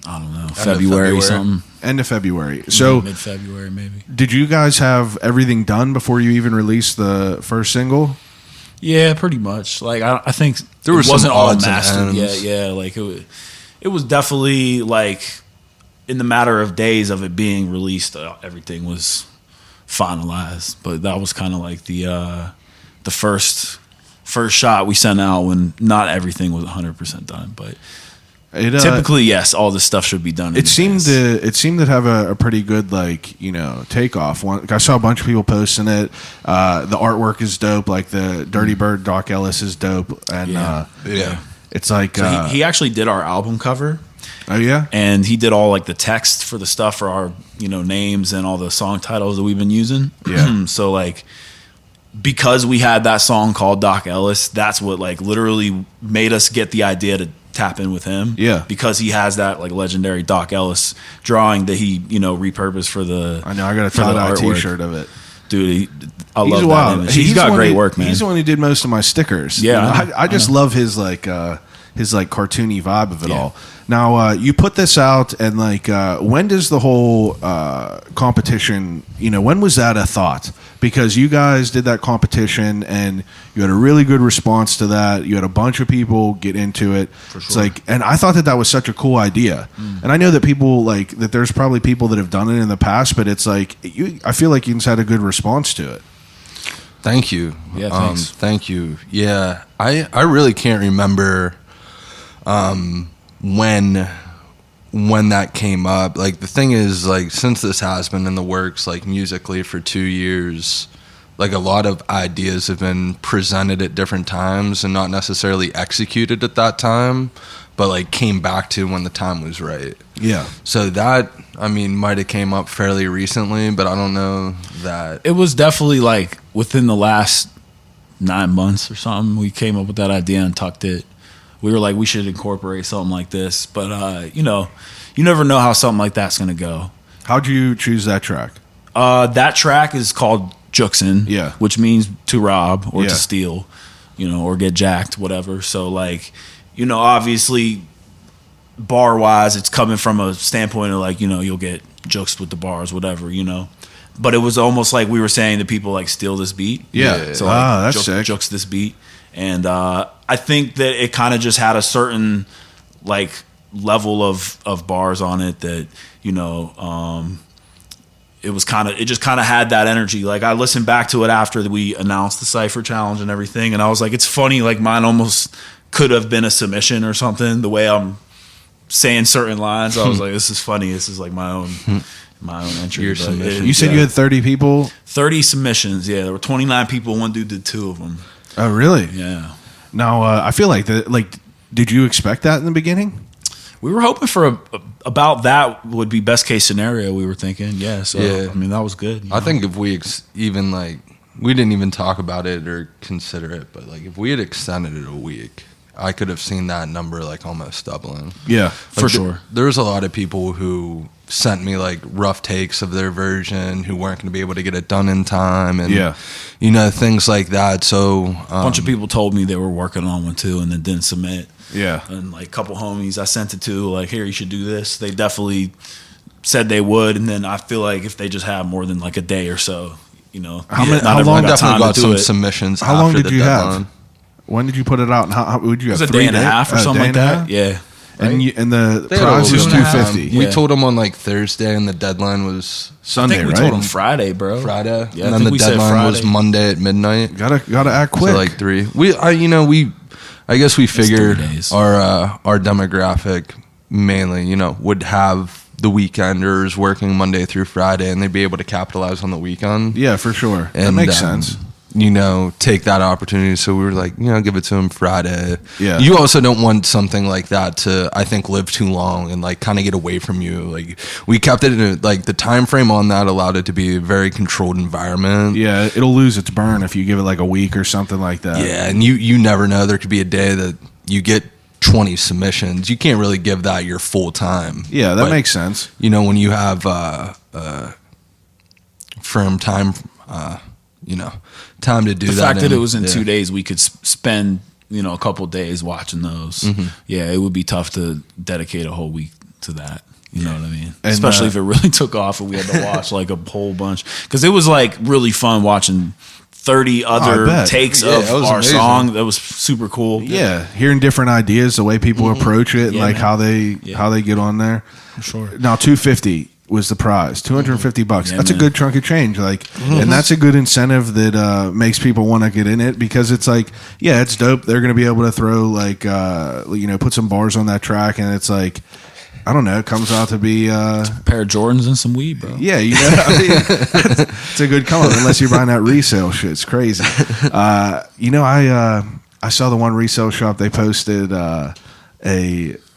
Speaker 5: I don't know, February something.
Speaker 1: End of February. So
Speaker 5: mid-February maybe.
Speaker 1: Did you guys have everything done before you even released the first single?
Speaker 5: Yeah, pretty much. Like I think
Speaker 4: there
Speaker 5: wasn't all mastered
Speaker 4: yet.
Speaker 5: Yeah, like it was definitely like in the matter of days of it being released, everything was finalized. But that was kind of like the first shot we sent out when not everything was 100% done, but typically yes, all this stuff should be done.
Speaker 1: It seemed to have a pretty good like you know takeoff. I saw a bunch of people posting it. The artwork is dope. Like the Dirty Bird Doc Ellis is dope, and it's like
Speaker 5: so he actually did our album cover.
Speaker 1: Oh yeah,
Speaker 5: and he did all like the text for the stuff for our you know names and all the song titles that we've been using.
Speaker 1: Yeah,
Speaker 5: so like. Because we had that song called Doc Ellis, that's what like literally made us get the idea to tap in with him.
Speaker 1: Yeah,
Speaker 5: because he has that like legendary Doc Ellis drawing that he you know repurposed for the.
Speaker 1: I know I got a tie-dye T-shirt of it,
Speaker 5: dude. I love that image. He's got great work, man.
Speaker 1: He's the one who did most of my stickers.
Speaker 5: Yeah,
Speaker 1: you know, I just love his like cartoony vibe of it all. Now you put this out, and like when does the whole competition? You know, when was that a thought? Because you guys did that competition, and you had a really good response to that. You had a bunch of people get into it. For sure. It's like, and I thought that was such a cool idea. And I know that people like that. There's probably people that have done it in the past, but it's like I feel like you had a good response to it.
Speaker 4: Thank you.
Speaker 5: Yeah, thanks.
Speaker 4: Thank you. Yeah, I really can't remember when that came up. Like, the thing is, like, since this has been in the works, like, musically for 2 years, like, a lot of ideas have been presented at different times and not necessarily executed at that time, but, like, came back to when the time was right.
Speaker 1: Yeah.
Speaker 4: So that, I mean, might have came up fairly recently, but I don't know that.
Speaker 5: It was definitely, like, within the last 9 months or something, we came up with that idea and tucked it. We were like, we should incorporate something like this. But, you know, you never know how something like that's going to go.
Speaker 1: How'd you choose that track?
Speaker 5: That track is called Juxin,
Speaker 1: Yeah.
Speaker 5: which means to rob or
Speaker 1: Yeah.
Speaker 5: to steal, you know, or get jacked, whatever. So, like, you know, obviously, bar-wise, it's coming from a standpoint of, like, you know, you'll get juxed with the bars, whatever, you know. But it was almost like we were saying to people, like, steal this beat.
Speaker 1: Yeah.
Speaker 5: So, like,
Speaker 1: that's sick.
Speaker 5: jux this beat. And I think that it kind of just had a certain, like, level of bars on it that, you know, it just kind of had that energy. Like, I listened back to it after we announced the Cypher Challenge and everything, and I was like, it's funny, like, mine almost could have been a submission or something, the way I'm saying certain lines. I was like, this is funny. This is like my own entry.
Speaker 4: Your
Speaker 5: But
Speaker 4: submission.
Speaker 1: You said you had 30 people?
Speaker 5: 30 submissions. Yeah, there were 29 people. One dude did 2 of them.
Speaker 1: Oh, really?
Speaker 5: Yeah.
Speaker 1: Now, I feel like did you expect that in the beginning?
Speaker 5: We were hoping for about that would be best case scenario. We were thinking, yeah. So
Speaker 4: Yeah.
Speaker 5: I mean, that was good.
Speaker 4: I think if we even, like, we didn't even talk about it or consider it, but, like, if we had extended it a week, I could have seen that number, like, almost doubling.
Speaker 1: Yeah,
Speaker 5: for sure.
Speaker 4: There was a lot of people who sent me, like, rough takes of their version who weren't going to be able to get it done in time, and you know, things like that. So
Speaker 5: a bunch of people told me they were working on one too, and then didn't submit.
Speaker 1: Yeah.
Speaker 5: And, like, a couple homies I sent it to, like, here, you should do this. They definitely said they would, and then I feel like if they just have more than, like, a day or so, you know,
Speaker 1: How
Speaker 5: not
Speaker 1: long
Speaker 5: everyone got time
Speaker 4: definitely got
Speaker 5: to do
Speaker 4: some
Speaker 5: it.
Speaker 4: submissions.
Speaker 1: How long
Speaker 4: after
Speaker 1: did
Speaker 4: the
Speaker 1: you
Speaker 4: deadline.
Speaker 1: have? When did you put it out? And how would you
Speaker 5: It was
Speaker 1: have
Speaker 5: a
Speaker 1: 3
Speaker 5: day and a half or
Speaker 1: days?
Speaker 5: something
Speaker 1: Day
Speaker 5: like
Speaker 1: and a
Speaker 5: that.
Speaker 1: half?
Speaker 5: Yeah.
Speaker 1: And the
Speaker 4: They had a
Speaker 1: prize
Speaker 4: little
Speaker 1: was
Speaker 4: bit of time.
Speaker 1: $250
Speaker 4: We
Speaker 5: Yeah.
Speaker 4: told them on, like, Thursday, and the deadline was
Speaker 5: I
Speaker 1: Sunday,
Speaker 5: think we
Speaker 1: right?
Speaker 5: told them Friday, bro.
Speaker 4: Friday,
Speaker 5: Yeah, I
Speaker 4: and then
Speaker 5: think
Speaker 4: the
Speaker 5: we said
Speaker 4: deadline was
Speaker 5: Friday.
Speaker 4: Monday at midnight.
Speaker 1: Gotta act quick.
Speaker 4: So, like, 3. I guess we
Speaker 5: 3
Speaker 4: figured
Speaker 5: days.
Speaker 4: our demographic mainly, you know, would have the weekenders working Monday through Friday, and they'd be able to capitalize on the weekend.
Speaker 1: Yeah, for sure. That
Speaker 4: And,
Speaker 1: makes sense.
Speaker 4: You know, take that opportunity. So we were like, you know, give it to them Friday.
Speaker 1: Yeah.
Speaker 4: You also don't want something like that to, I think, live too long and, like, kind of get away from you. Like, we kept it in like, the time frame on that allowed it to be a very controlled environment.
Speaker 1: Yeah, it'll lose its burn if you give it like a week or something like that.
Speaker 4: Yeah, and you never know. There could be a day that you get 20 submissions. You can't really give that your full time.
Speaker 1: Yeah, that
Speaker 4: But,
Speaker 1: makes sense.
Speaker 4: You know, when you have firm time, you know, time to do
Speaker 5: The
Speaker 4: that.
Speaker 5: fact that
Speaker 4: in,
Speaker 5: it was in
Speaker 4: yeah.
Speaker 5: 2 days, we could spend, you know, a couple days watching those.
Speaker 4: Mm-hmm.
Speaker 5: Yeah, it would be tough to dedicate a whole week to that. You know what I mean?
Speaker 1: And,
Speaker 5: Especially if it really took off and we had to watch like a whole bunch. Because it was like really fun watching 30 other
Speaker 1: bet.
Speaker 5: takes
Speaker 4: Yeah,
Speaker 5: of
Speaker 4: that was
Speaker 5: our
Speaker 4: amazing.
Speaker 5: song. That was super cool.
Speaker 1: Yeah, hearing different ideas, the way people approach it, and
Speaker 5: Yeah,
Speaker 1: like
Speaker 5: man.
Speaker 1: how they get on there.
Speaker 5: Sure.
Speaker 1: Now, $250 was the prize. $250.
Speaker 5: Yeah,
Speaker 1: That's a
Speaker 5: man.
Speaker 1: good chunk of change. Like, and that's a good incentive that makes people want to get in it, because it's like, yeah, it's dope. They're going to be able to throw like, you know, put some bars on that track, and it's like, I don't know, it comes out to be
Speaker 5: Pair of Jordans and some weed, bro.
Speaker 1: yeah, you know, I mean, it's a good come up, unless you're buying that resale shit. It's crazy. You know, I saw the one resale shop, they posted a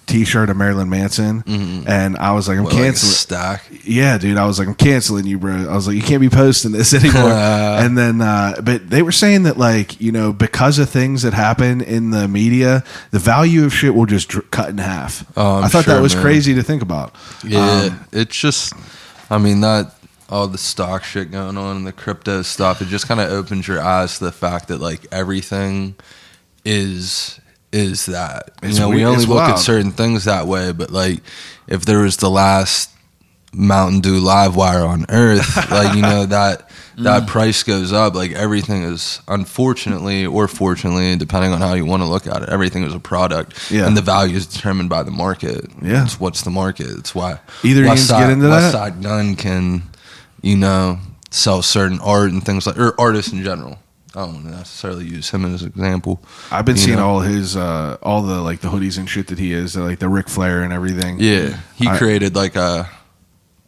Speaker 1: T-shirt of Marilyn Manson, and I was like, I'm
Speaker 4: What, like a
Speaker 1: canceling.
Speaker 4: stack.
Speaker 1: Yeah, dude, I was like, I'm canceling you, bro. I was like, you can't be posting this anymore. And then, but they were saying that, like, you know, because of things that happen in the media, the value of shit will just cut in half.
Speaker 4: Oh, I'm
Speaker 1: I thought
Speaker 4: sure,
Speaker 1: that was
Speaker 4: man.
Speaker 1: crazy to think about.
Speaker 4: Yeah, it's just, I mean, that all the stock shit going on and the crypto stuff, it just kind of opens your eyes to the fact that, like, everything is that.
Speaker 1: It's
Speaker 4: You know, we
Speaker 1: weird.
Speaker 4: only
Speaker 1: It's
Speaker 4: look at
Speaker 1: wild.
Speaker 4: certain things that way, but, like, if there was the last Mountain Dew live wire on Earth, like, you know, that price goes up. Like, everything is, unfortunately or fortunately, depending on how you want to look at it, everything is a product.
Speaker 1: Yeah.
Speaker 4: And the value is determined by the market.
Speaker 1: Yeah.
Speaker 4: It's what's the market. It's why
Speaker 1: Either
Speaker 4: West
Speaker 1: Ian's get into
Speaker 4: West
Speaker 1: that?
Speaker 4: Side Gun can, you know, sell certain art and things like, or artists in general. I don't necessarily use him as an example.
Speaker 1: I've been seeing all his all the like the hoodies and shit that he is, like the Ric Flair and everything.
Speaker 4: Yeah, he created like a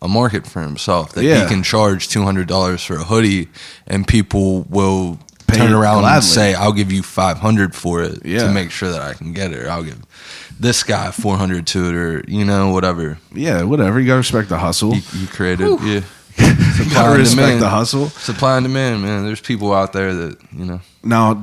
Speaker 4: market for himself that he can charge $200 for a hoodie, and people will turn around and say, "I'll give you $500 for it to make sure that I can get it." Or I'll give this guy $400 to it, or whatever.
Speaker 1: Yeah, whatever. You gotta respect the hustle.
Speaker 4: He created. Whew. Yeah.
Speaker 1: Supply and respect the hustle.
Speaker 4: Supply and demand, man. There's people out there that,
Speaker 1: Now,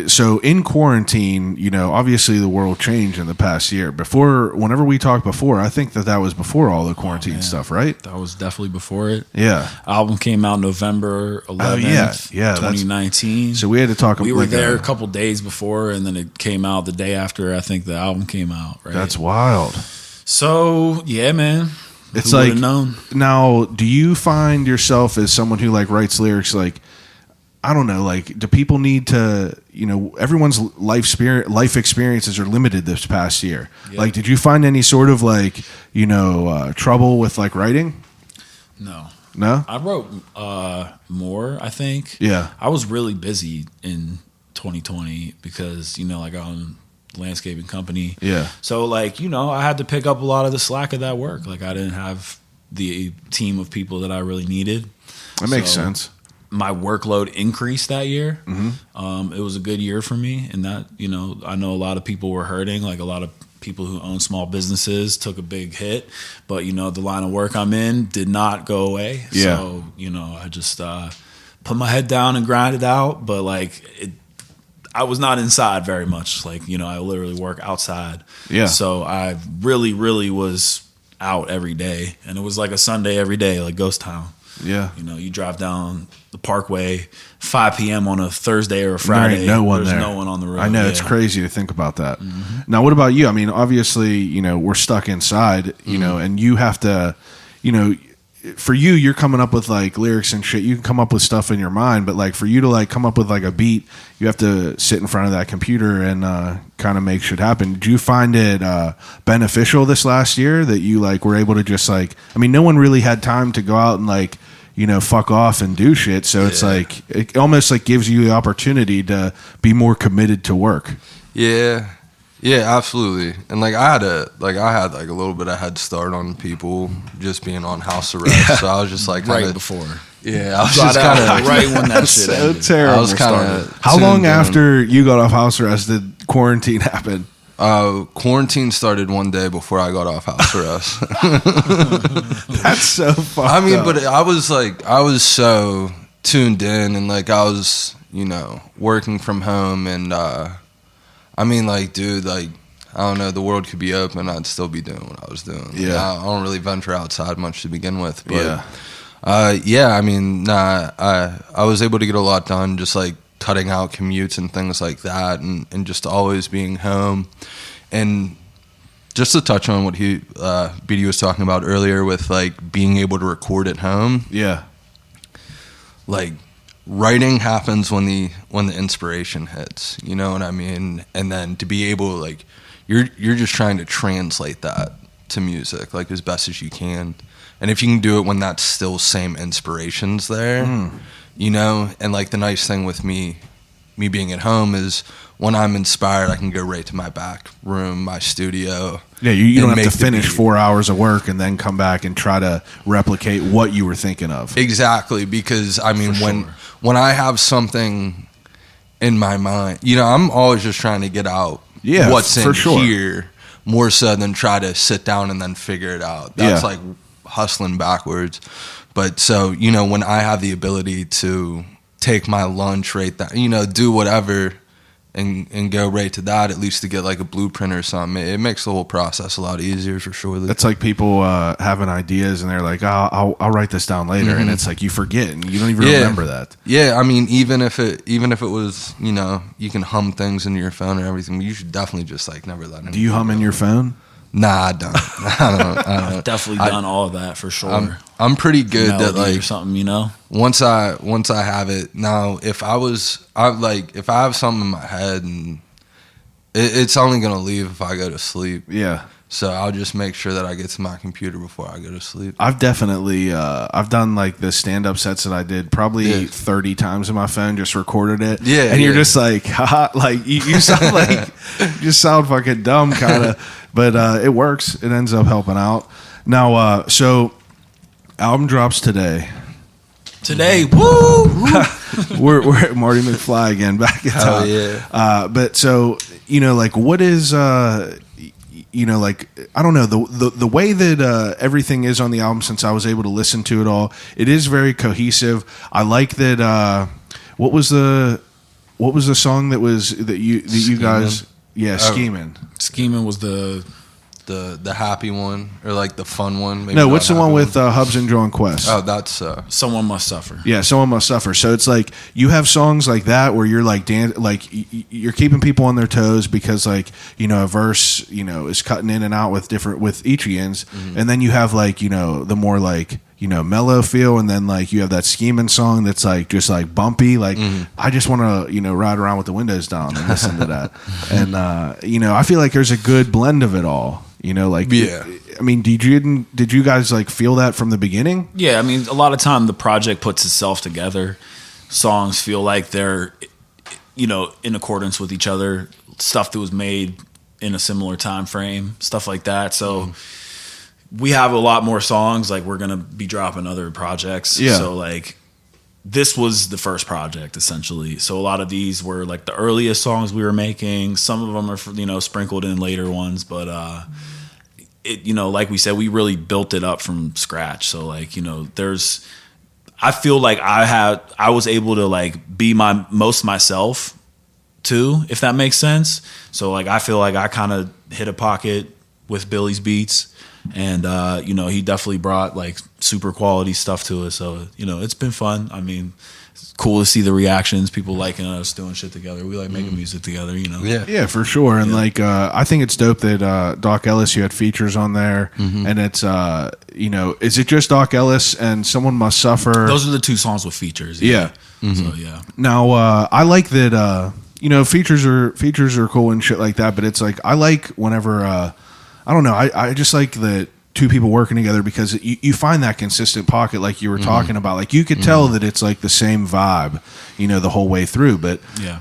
Speaker 1: so in quarantine, obviously the world changed in the past year. Whenever we talked before, I think that was before all the quarantine stuff, right?
Speaker 5: That was definitely before it.
Speaker 1: Yeah.
Speaker 5: Album came out November 11th, 2019.
Speaker 1: So we had to talk.
Speaker 5: We were there a couple days before, and then it came out the day after I think the album came out, right?
Speaker 1: That's wild.
Speaker 5: So, yeah, man.
Speaker 1: It's
Speaker 5: Who
Speaker 1: like,
Speaker 5: would've known?
Speaker 1: Now, do you find yourself as someone who like writes lyrics, like, I don't know, like, do people need to, everyone's life experiences are limited this past year. Yeah. Like, did you find any sort of like, trouble with like writing?
Speaker 5: No.
Speaker 1: I
Speaker 5: wrote more, I think.
Speaker 1: Yeah.
Speaker 5: I was really busy in 2020 because, like on landscaping company.
Speaker 1: Yeah.
Speaker 5: So like, I had to pick up a lot of the slack of that work. Like I didn't have the team of people that I really needed.
Speaker 1: That makes sense.
Speaker 5: My workload increased that year.
Speaker 1: Mm-hmm.
Speaker 5: It was a good year for me, and that, I know a lot of people were hurting. Like a lot of people who own small businesses took a big hit, but the line of work I'm in did not go away.
Speaker 1: Yeah.
Speaker 5: So, I just put my head down and grind it out, but like I was not inside very much. Like, I literally work outside.
Speaker 1: Yeah.
Speaker 5: So I really, really was out every day. And it was like a Sunday every day, like ghost town.
Speaker 1: Yeah.
Speaker 5: You drive down the Parkway 5 p.m. on a Thursday or a Friday.
Speaker 1: There's no one
Speaker 5: on the road.
Speaker 1: I know. It's crazy to think about that. Mm-hmm. Now, what about you? I mean, obviously, we're stuck inside, and you have to, for you, you're coming up with like lyrics and shit. You can come up with stuff in your mind, but like for you to like come up with like a beat, you have to sit in front of that computer and kind of make shit happen. Did you find it beneficial this last year that you like were able to just like? I mean, no one really had time to go out and like fuck off and do shit. So it's like it almost like gives you the opportunity to be more committed to work.
Speaker 4: Yeah. Yeah, absolutely. And like I had like a little bit of head start on people just being on house arrest. So I was just like
Speaker 5: right before.
Speaker 4: Yeah, I was just kind of
Speaker 5: right when that shit
Speaker 1: so
Speaker 5: ended.
Speaker 1: Terrible.
Speaker 4: I was kind of.
Speaker 1: How long after you got off house arrest did quarantine happen?
Speaker 4: Quarantine started one day before I got off house arrest.
Speaker 1: That's so fucked
Speaker 4: I mean,
Speaker 1: up.
Speaker 4: but I was so tuned in, and like I was, working from home, and I mean, like, dude, like, I don't know, the world could be open, I'd still be doing what I was doing.
Speaker 1: Yeah.
Speaker 4: I don't really venture outside much to begin with, but
Speaker 1: yeah.
Speaker 4: I mean, I was able to get a lot done, just like cutting out commutes and things like that, and just always being home. And just to touch on what Beedie was talking about earlier with like being able to record at home.
Speaker 1: Yeah.
Speaker 4: Like writing happens when the inspiration hits, you know what I mean? And then to be able like you're just trying to translate that to music like as best as you can. And if you can do it when that's still same inspirations there, and like the nice thing with me being at home is when I'm inspired, I can go right to my back room, my studio.
Speaker 1: Yeah, you don't have to finish 4 hours of work and then come back and try to replicate what you were thinking of.
Speaker 4: Exactly, because I mean, when I have something in my mind, I'm always just trying to get out what's in here more so than try to sit down and then figure it out. That's like hustling backwards. But so, when I have the ability to take my lunch right there, do whatever and go right to that, at least to get like a blueprint or something, it makes the whole process a lot easier for sure.
Speaker 1: That's like people having ideas and they're like, I'll write this down later. And it's like you forget and you don't even remember that.
Speaker 4: Yeah, I mean, even if it was, you can hum things into your phone and everything, but you should definitely just like never let it.
Speaker 1: Do you hum in your phone?
Speaker 4: Nah, I don't.
Speaker 5: I've definitely done all of that for sure.
Speaker 4: I'm pretty good
Speaker 5: Melody
Speaker 4: that like
Speaker 5: or something,
Speaker 4: Once I have it now, if I have something in my head and it's only gonna leave if I go to sleep.
Speaker 1: Yeah.
Speaker 4: So I'll just make sure that I get to my computer before I go to sleep.
Speaker 1: I've definitely I've done like the stand-up sets that I did probably 30 times in my phone, just recorded it.
Speaker 4: Yeah,
Speaker 1: and you're just like, haha, like you sound like you just sound fucking dumb, kind of, but it works. It ends up helping out. Now, so album drops today.
Speaker 5: Today, woo!
Speaker 1: we're at Marty McFly again, back at
Speaker 4: Hell
Speaker 1: top.
Speaker 4: yeah.
Speaker 1: But so like, what is like, I don't know, the way that everything is on the album, since I was able to listen to it all, it is very cohesive. I like that. What was the song that you guys? Yeah, Scheming.
Speaker 5: Scheming was the
Speaker 4: happy one, or like the fun one. Maybe
Speaker 1: no, what's the one with Hubs and John Quest?
Speaker 4: Oh, that's
Speaker 5: Someone Must Suffer.
Speaker 1: Yeah, Someone Must Suffer. So it's like you have songs like that where you're like you're keeping people on their toes, because like, a verse, is cutting in and out with each ends, and then you have like, the more like, mellow feel, and then like you have that Scheming song that's like just like bumpy, like I just want to ride around with the windows down and listen to that. And I feel like there's a good blend of it all.
Speaker 4: Yeah.
Speaker 1: I mean, did you guys like feel that from the beginning?
Speaker 5: Yeah, I mean, a lot of time the project puts itself together. Songs feel like they're, in accordance with each other. Stuff that was made in a similar time frame, stuff like that. So we have a lot more songs. Like, we're gonna be dropping other projects.
Speaker 1: Yeah.
Speaker 5: So like, this was the first project essentially. So a lot of these were like the earliest songs we were making. Some of them are sprinkled in later ones, but like we said, we really built it up from scratch. So like, I feel like I was able to like be my most myself too, if that makes sense. So like, I feel like I kind of hit a pocket with Billy's beats, and he definitely brought like super quality stuff to it. So it's been fun. I mean, it's cool to see the reactions, people liking us doing shit together. We like making music together,
Speaker 1: Yeah, for sure. And like I think it's dope that Doc Ellis, you had features on there, and it's is it just Doc Ellis and Someone Must Suffer?
Speaker 5: Those are the two songs with features.
Speaker 1: Yeah.
Speaker 5: So yeah.
Speaker 1: Now I like that features are cool and shit like that, but it's like I like whenever I don't know, I just like that two people working together, because you find that consistent pocket, like you were talking about. Like you could tell that it's like the same vibe, the whole way through. But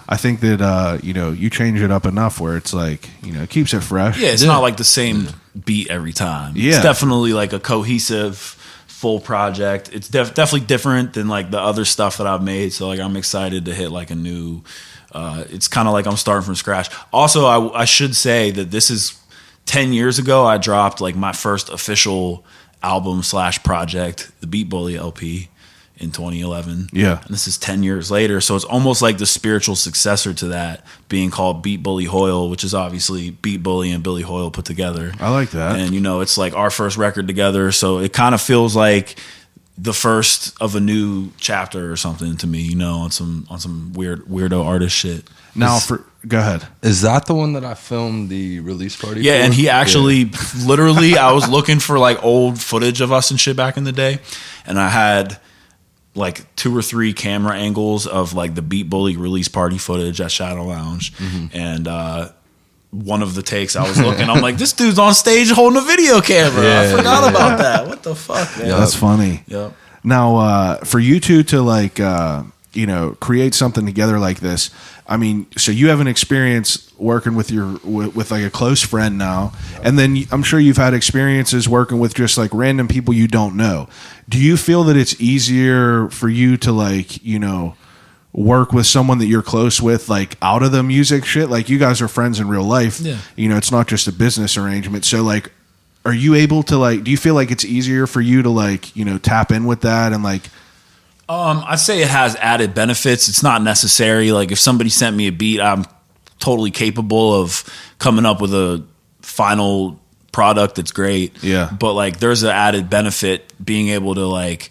Speaker 1: I think that you change it up enough where it's like it keeps it fresh.
Speaker 5: Yeah, it's not like the same beat every time.
Speaker 1: Yeah.
Speaker 5: It's definitely like a cohesive full project. It's definitely different than like the other stuff that I've made. So like, I'm excited to hit like a new. It's kind of like I'm starting from scratch. Also, I should say that this is 10 years ago, I dropped like my first official album / project, the Beat Bully LP, in 2011.
Speaker 1: Yeah.
Speaker 5: And this is 10 years later. So it's almost like the spiritual successor to that, being called Beat Bully Hoyle, which is obviously Beat Bully and Billy Hoyle put together.
Speaker 1: I like that.
Speaker 5: And, it's like our first record together. So it kind of feels like the first of a new chapter or something to me, on some weirdo artist shit.
Speaker 1: Now, go ahead.
Speaker 4: Is that the one that I filmed the release party?
Speaker 5: Yeah,
Speaker 4: for?
Speaker 5: and he actually, literally, I was looking for like old footage of us and shit back in the day, and I had like 2 or 3 camera angles of like the Beat Bully release party footage at Shadow Lounge, and one of the takes I was looking, I'm like, this dude's on stage holding a video camera. I forgot about that. What the fuck, man?
Speaker 1: Yeah, that's funny.
Speaker 5: Yep.
Speaker 1: Now, for you two to like, create something together like this, I mean, so you have an experience working with with like a close friend now, and then I'm sure you've had experiences working with just like random people you don't know. Do you feel that it's easier for you to like, work with someone that you're close with, like out of the music shit? Like you guys are friends in real life.
Speaker 5: Yeah.
Speaker 1: It's not just a business arrangement. So like, are you able to like, do you feel like it's easier for you to like, tap in with that and like,
Speaker 5: I'd say it has added benefits. It's not necessary. Like if somebody sent me a beat, I'm totally capable of coming up with a final product that's great.
Speaker 1: Yeah.
Speaker 5: But like there's an added benefit being able to like,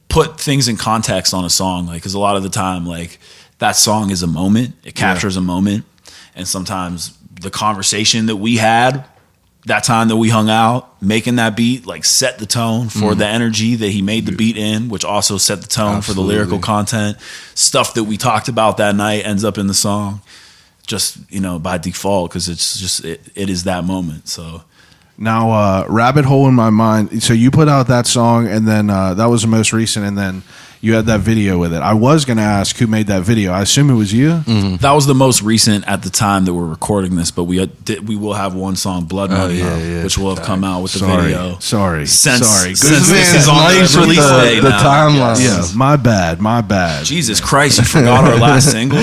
Speaker 5: put things in context on a song. Like, cause a lot of the time, like that song is a moment. It captures a moment. And sometimes the conversation that we had that time that we hung out making that beat like set the tone for the energy that he made the beat in, which also set the tone for the lyrical content. Stuff that we talked about that night ends up in the song. just, you know, by default, because it's just it is that moment. So
Speaker 1: Now, Rabbit Hole in My Mind. So you put out that song, and then that was the most recent, and then you had that video with it. I was going to ask who made that video. I assume it was you.
Speaker 5: that was the most recent at the time that we're recording this. But we will have one song, Blood Money, which will have come out with the video.
Speaker 1: Sorry.
Speaker 5: Since
Speaker 1: Good
Speaker 5: this
Speaker 1: man.
Speaker 5: is on
Speaker 4: Nice
Speaker 5: the
Speaker 4: with
Speaker 5: release day
Speaker 4: the
Speaker 5: now.
Speaker 4: timeline.
Speaker 1: Yeah, my bad.
Speaker 5: Jesus Christ, you forgot our last single.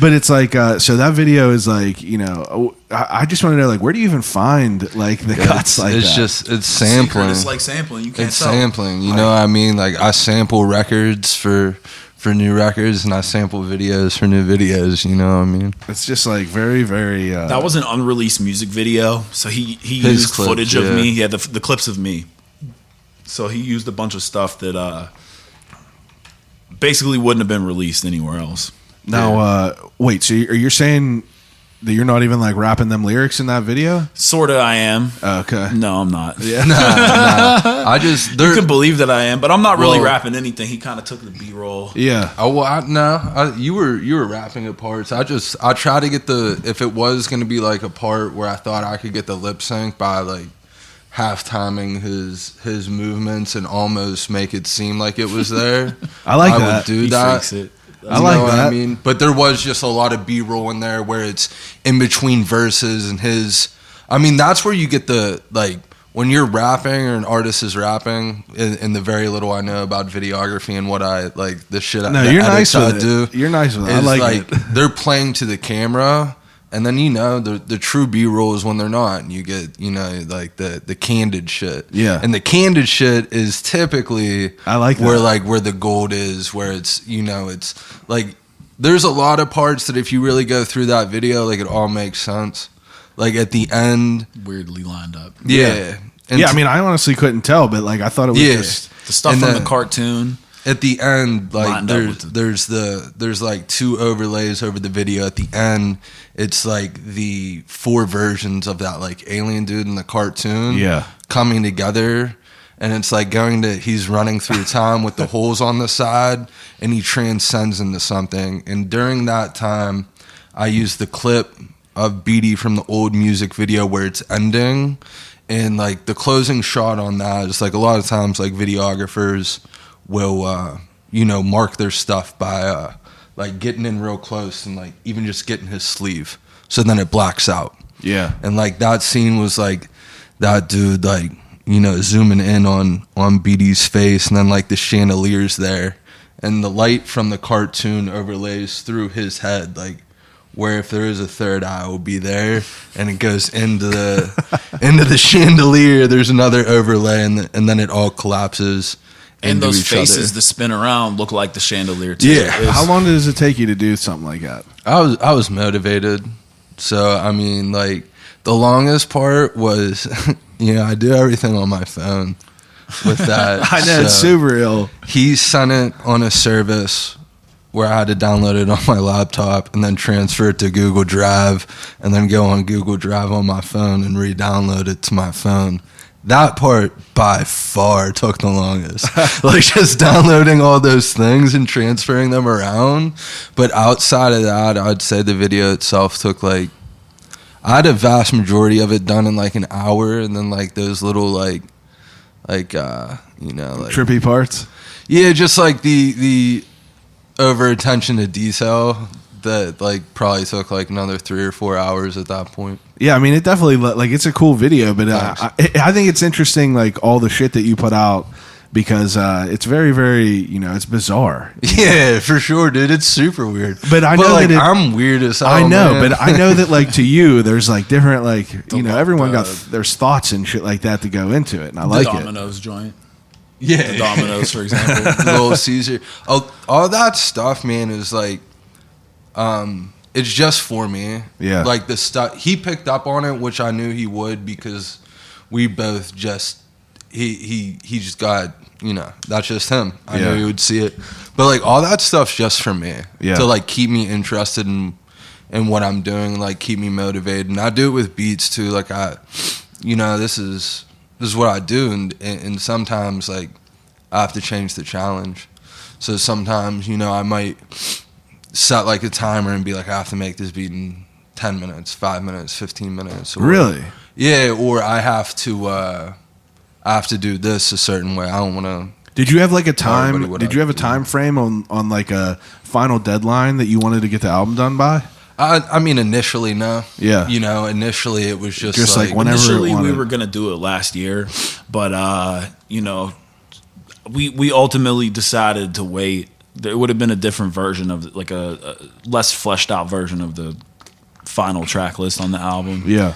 Speaker 1: But it's like, so that video is like, you know, I just want to know, like, where do you even find like the cuts like
Speaker 4: it's
Speaker 1: that?
Speaker 4: It's sampling.
Speaker 5: It's like sampling. You can't
Speaker 4: It's
Speaker 5: tell.
Speaker 4: sampling. You know what I mean? Like, I sample records for new records, and I sample videos for new videos. You know what I mean?
Speaker 1: It's just like very, very.
Speaker 5: That was an unreleased music video, so he
Speaker 4: His
Speaker 5: used
Speaker 4: clips,
Speaker 5: footage of
Speaker 4: yeah.
Speaker 5: me. He had the clips of me. So he used a bunch of stuff that basically wouldn't have been released anywhere else.
Speaker 1: Now, wait. So you're saying that you're not even like rapping them lyrics in that video?
Speaker 5: Sorta, I am.
Speaker 1: Okay.
Speaker 5: No, I'm not.
Speaker 1: Yeah.
Speaker 4: Nah. I just
Speaker 5: You can believe that I am, but I'm not really
Speaker 4: Well-
Speaker 5: rapping anything. He kind of took the B-roll.
Speaker 1: Yeah.
Speaker 4: Oh well, you were rapping at parts. I try to get if it was going to be like a part where I thought I could get the lip sync by like half timing his movements and almost make it seem like it was there.
Speaker 1: I
Speaker 4: I
Speaker 1: that.
Speaker 4: would do
Speaker 5: He
Speaker 4: that.
Speaker 5: fakes it.
Speaker 1: I like
Speaker 4: what
Speaker 1: that.
Speaker 4: I mean, but there was just a lot of B-roll in there where it's in between verses and his. I mean, that's where you get the like when you're rapping or an artist is rapping. In the very little I know about videography and what I like, the shit.
Speaker 1: No,
Speaker 4: the
Speaker 1: you're nice
Speaker 4: edits
Speaker 1: with
Speaker 4: I
Speaker 1: it.
Speaker 4: do.
Speaker 1: You're nice with it. I
Speaker 4: is
Speaker 1: like it.
Speaker 4: they're playing to the camera, and then you know the true B-roll is when they're not, and you get like the candid shit.
Speaker 1: Yeah.
Speaker 4: and the candid shit is typically
Speaker 1: I like
Speaker 4: where
Speaker 1: that.
Speaker 4: like where the gold is, where it's it's like there's a lot of parts that if you really go through that video, like it all makes sense. Like at the end,
Speaker 5: Weirdly lined up.
Speaker 4: yeah, and
Speaker 1: Yeah, I mean, I honestly couldn't tell, but like I thought it was
Speaker 4: Yeah.
Speaker 1: just.
Speaker 5: The stuff
Speaker 4: And
Speaker 5: from
Speaker 4: then-
Speaker 5: the cartoon.
Speaker 4: at the end, like
Speaker 5: Lined up with
Speaker 4: there's like two overlays over the video. At the end, it's like the four versions of that like alien dude in the cartoon,
Speaker 1: Yeah.
Speaker 4: coming together, and it's like he's running through time with the holes on the side, and he transcends into something. And during that time, I used the clip of Beedie from the old music video where it's ending, and like the closing shot on that is like a lot of times like videographers will mark their stuff by like getting in real close and like even just getting his sleeve, so then it blacks out.
Speaker 1: Yeah.
Speaker 4: And like that scene was like that dude like zooming in on Beedie's face, and then like the chandeliers there, and the light from the cartoon overlays through his head, like where if there is a third eye will be there, and it goes into the chandelier. There's another overlay, and then it all collapses.
Speaker 5: And
Speaker 4: into
Speaker 5: those
Speaker 4: each
Speaker 5: faces
Speaker 4: other.
Speaker 5: that spin around look like the chandelier too.
Speaker 4: Yeah.
Speaker 5: It was-
Speaker 1: How long does it take you to do something like that?
Speaker 4: I was motivated. So I mean, like the longest part was, I do everything on my phone with that.
Speaker 1: I know, it's
Speaker 4: So
Speaker 1: super ill.
Speaker 4: he sent it on a service where I had to download it on my laptop and then transfer it to Google Drive, and then go on Google Drive on my phone and re-download it to my phone. That part by far took the longest. Like just downloading all those things and transferring them around. But outside of that, I'd say the video itself took like, I had a vast majority of it done in like an hour, and then like those little like
Speaker 1: Trippy parts.
Speaker 4: yeah, just like the over attention to detail that like probably took like another 3 or 4 hours at that point.
Speaker 1: Yeah, I mean, it definitely like it's a cool video, but I think it's interesting, like all the shit that you put out, because it's very, very, it's bizarre.
Speaker 4: Yeah, for sure, dude. It's super weird.
Speaker 1: But I know
Speaker 4: like,
Speaker 1: that
Speaker 4: I'm weird as hell.
Speaker 1: I know,
Speaker 4: man.
Speaker 1: but I know that like to you, there's like different everyone got there's thoughts and shit like that to go into it, and I
Speaker 5: the
Speaker 1: like it.
Speaker 5: Domino's joint.
Speaker 4: yeah,
Speaker 5: The Domino's, for example.
Speaker 4: Little Caesar. All that stuff, man, is like, it's just for me.
Speaker 1: Yeah.
Speaker 4: Like the stuff he picked up on it, which I knew he would, because we both just he just got, that's just him. I
Speaker 1: Yeah.
Speaker 4: knew he would see it. But like all that stuff's just for me.
Speaker 1: Yeah.
Speaker 4: To like keep me interested in what I'm doing, like keep me motivated. And I do it with beats too. Like this is what I do, and sometimes like I have to change the challenge. So sometimes, I might set like a timer and be like, I have to make this beat in 10 minutes, 5 minutes, 15 minutes. Or,
Speaker 1: Really?
Speaker 4: Yeah, or I have to do this a certain way. I don't want to.
Speaker 1: Did you have like a time? Did you have a time frame on like a final deadline that you wanted to get the album done by?
Speaker 4: I mean, initially, no.
Speaker 1: Yeah.
Speaker 4: You know, initially it was just
Speaker 1: like whenever
Speaker 5: initially we were gonna do it last year, but you know, we ultimately decided to wait. There would have been a different version of like a less fleshed out version of the final track list on the album.
Speaker 1: Yeah.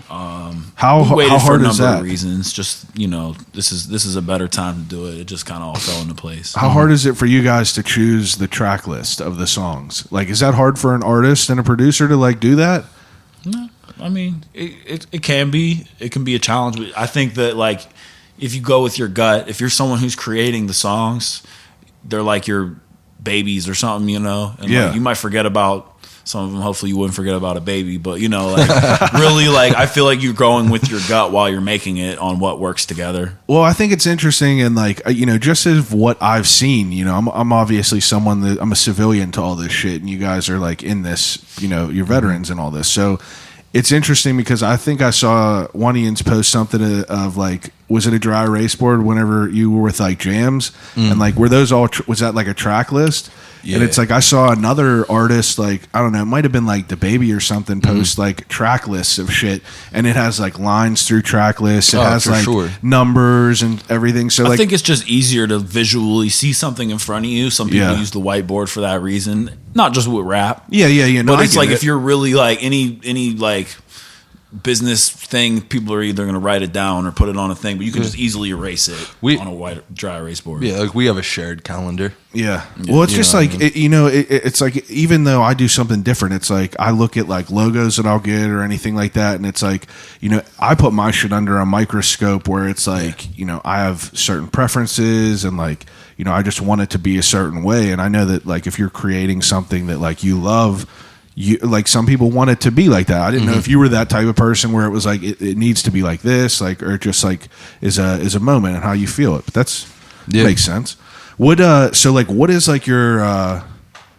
Speaker 5: We waited
Speaker 1: how
Speaker 5: for
Speaker 1: hard
Speaker 5: a
Speaker 1: is
Speaker 5: number
Speaker 1: that?
Speaker 5: of reasons. Just, you know, this is a better time to do it. It just kind of all fell into place.
Speaker 1: How hard is it for you guys to choose the track list of the songs? Like, is that hard for an artist and a producer to like do that?
Speaker 5: No, I mean, it can be. It can be a challenge. But I think that like if you go with your gut, if you're someone who's creating the songs, they're like your babies or something, you know. And
Speaker 1: Yeah.
Speaker 5: like, you might forget about some of them. Hopefully, you wouldn't forget about a baby. But you know, like really, like I feel like you're going with your gut while you're making it on what works together.
Speaker 1: Well, I think it's interesting, and like you know, just as what I've seen, you know, I'm obviously someone that I'm a civilian to all this shit, and you guys are like in this, you know, you're veterans and all this, so it's interesting because I think I saw one of Ian's post something of like, was it a dry erase board whenever you were with like jams, and like were those all was that like a track list? Yeah. And it's like I saw another artist, like I don't know, it might have been like the Baby or something, post like track lists of shit, and it has like lines through track lists. It has like numbers and everything. So
Speaker 5: I
Speaker 1: like,
Speaker 5: think it's just easier to visually see something in front of you. Some people use the whiteboard for that reason, not just with rap.
Speaker 1: Yeah. No,
Speaker 5: but it's like if you're really like any like business thing, people are either going to write it down or put it on a thing, but you can just easily erase it on a white dry erase board.
Speaker 4: Yeah, like we have a shared calendar.
Speaker 1: Yeah. Well, it's just like, it's like, even though I do something different, it's like I look at like logos that I'll get or anything like that. And it's like, you know, I put my shit under a microscope where it's like, you know, I have certain preferences and like, you know, I just want it to be a certain way. And I know that like if you're creating something that like you love, you like some people want it to be like that. I didn't know if you were that type of person where it was like it needs to be like this, like, or just like is a moment and how you feel it. But that's makes sense. What so like what is like your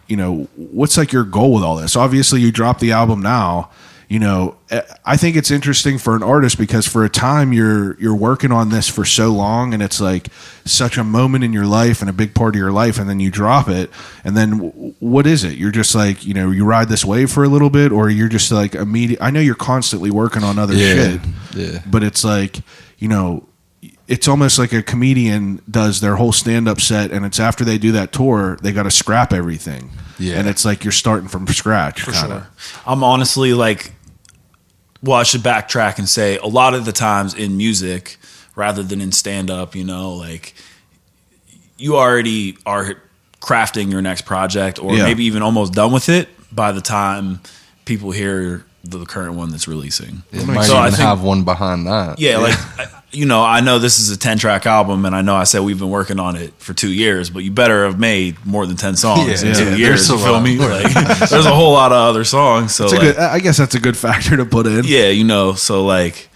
Speaker 1: you know, what's like your goal with all this? Obviously you dropped the album now. You know, I think it's interesting for an artist because for a time you're working on this for so long and it's like such a moment in your life and a big part of your life, and then you drop it, and then what is it? You're just like, you know, you ride this wave for a little bit, or you're just like immediate. I know you're constantly working on other shit, but it's like, you know, it's almost like a comedian does their whole stand-up set, and it's after they do that tour, they got to scrap everything, and it's like you're starting from scratch.
Speaker 5: For sure. I'm honestly like, well, I should backtrack and say a lot of the times in music, rather than in stand-up, you know, like you already are crafting your next project or maybe even almost done with it by the time people hear the current one that's releasing.
Speaker 4: It might even have one behind that.
Speaker 5: Yeah, like, you know, I know this is a 10-track album, and I know I said we've been working on it for 2 years, but you better have made more than 10 songs in 2 years. You feel me? Like, there's a whole lot of other songs. So like,
Speaker 1: I guess that's a good factor to put in.
Speaker 5: Yeah, you know, so like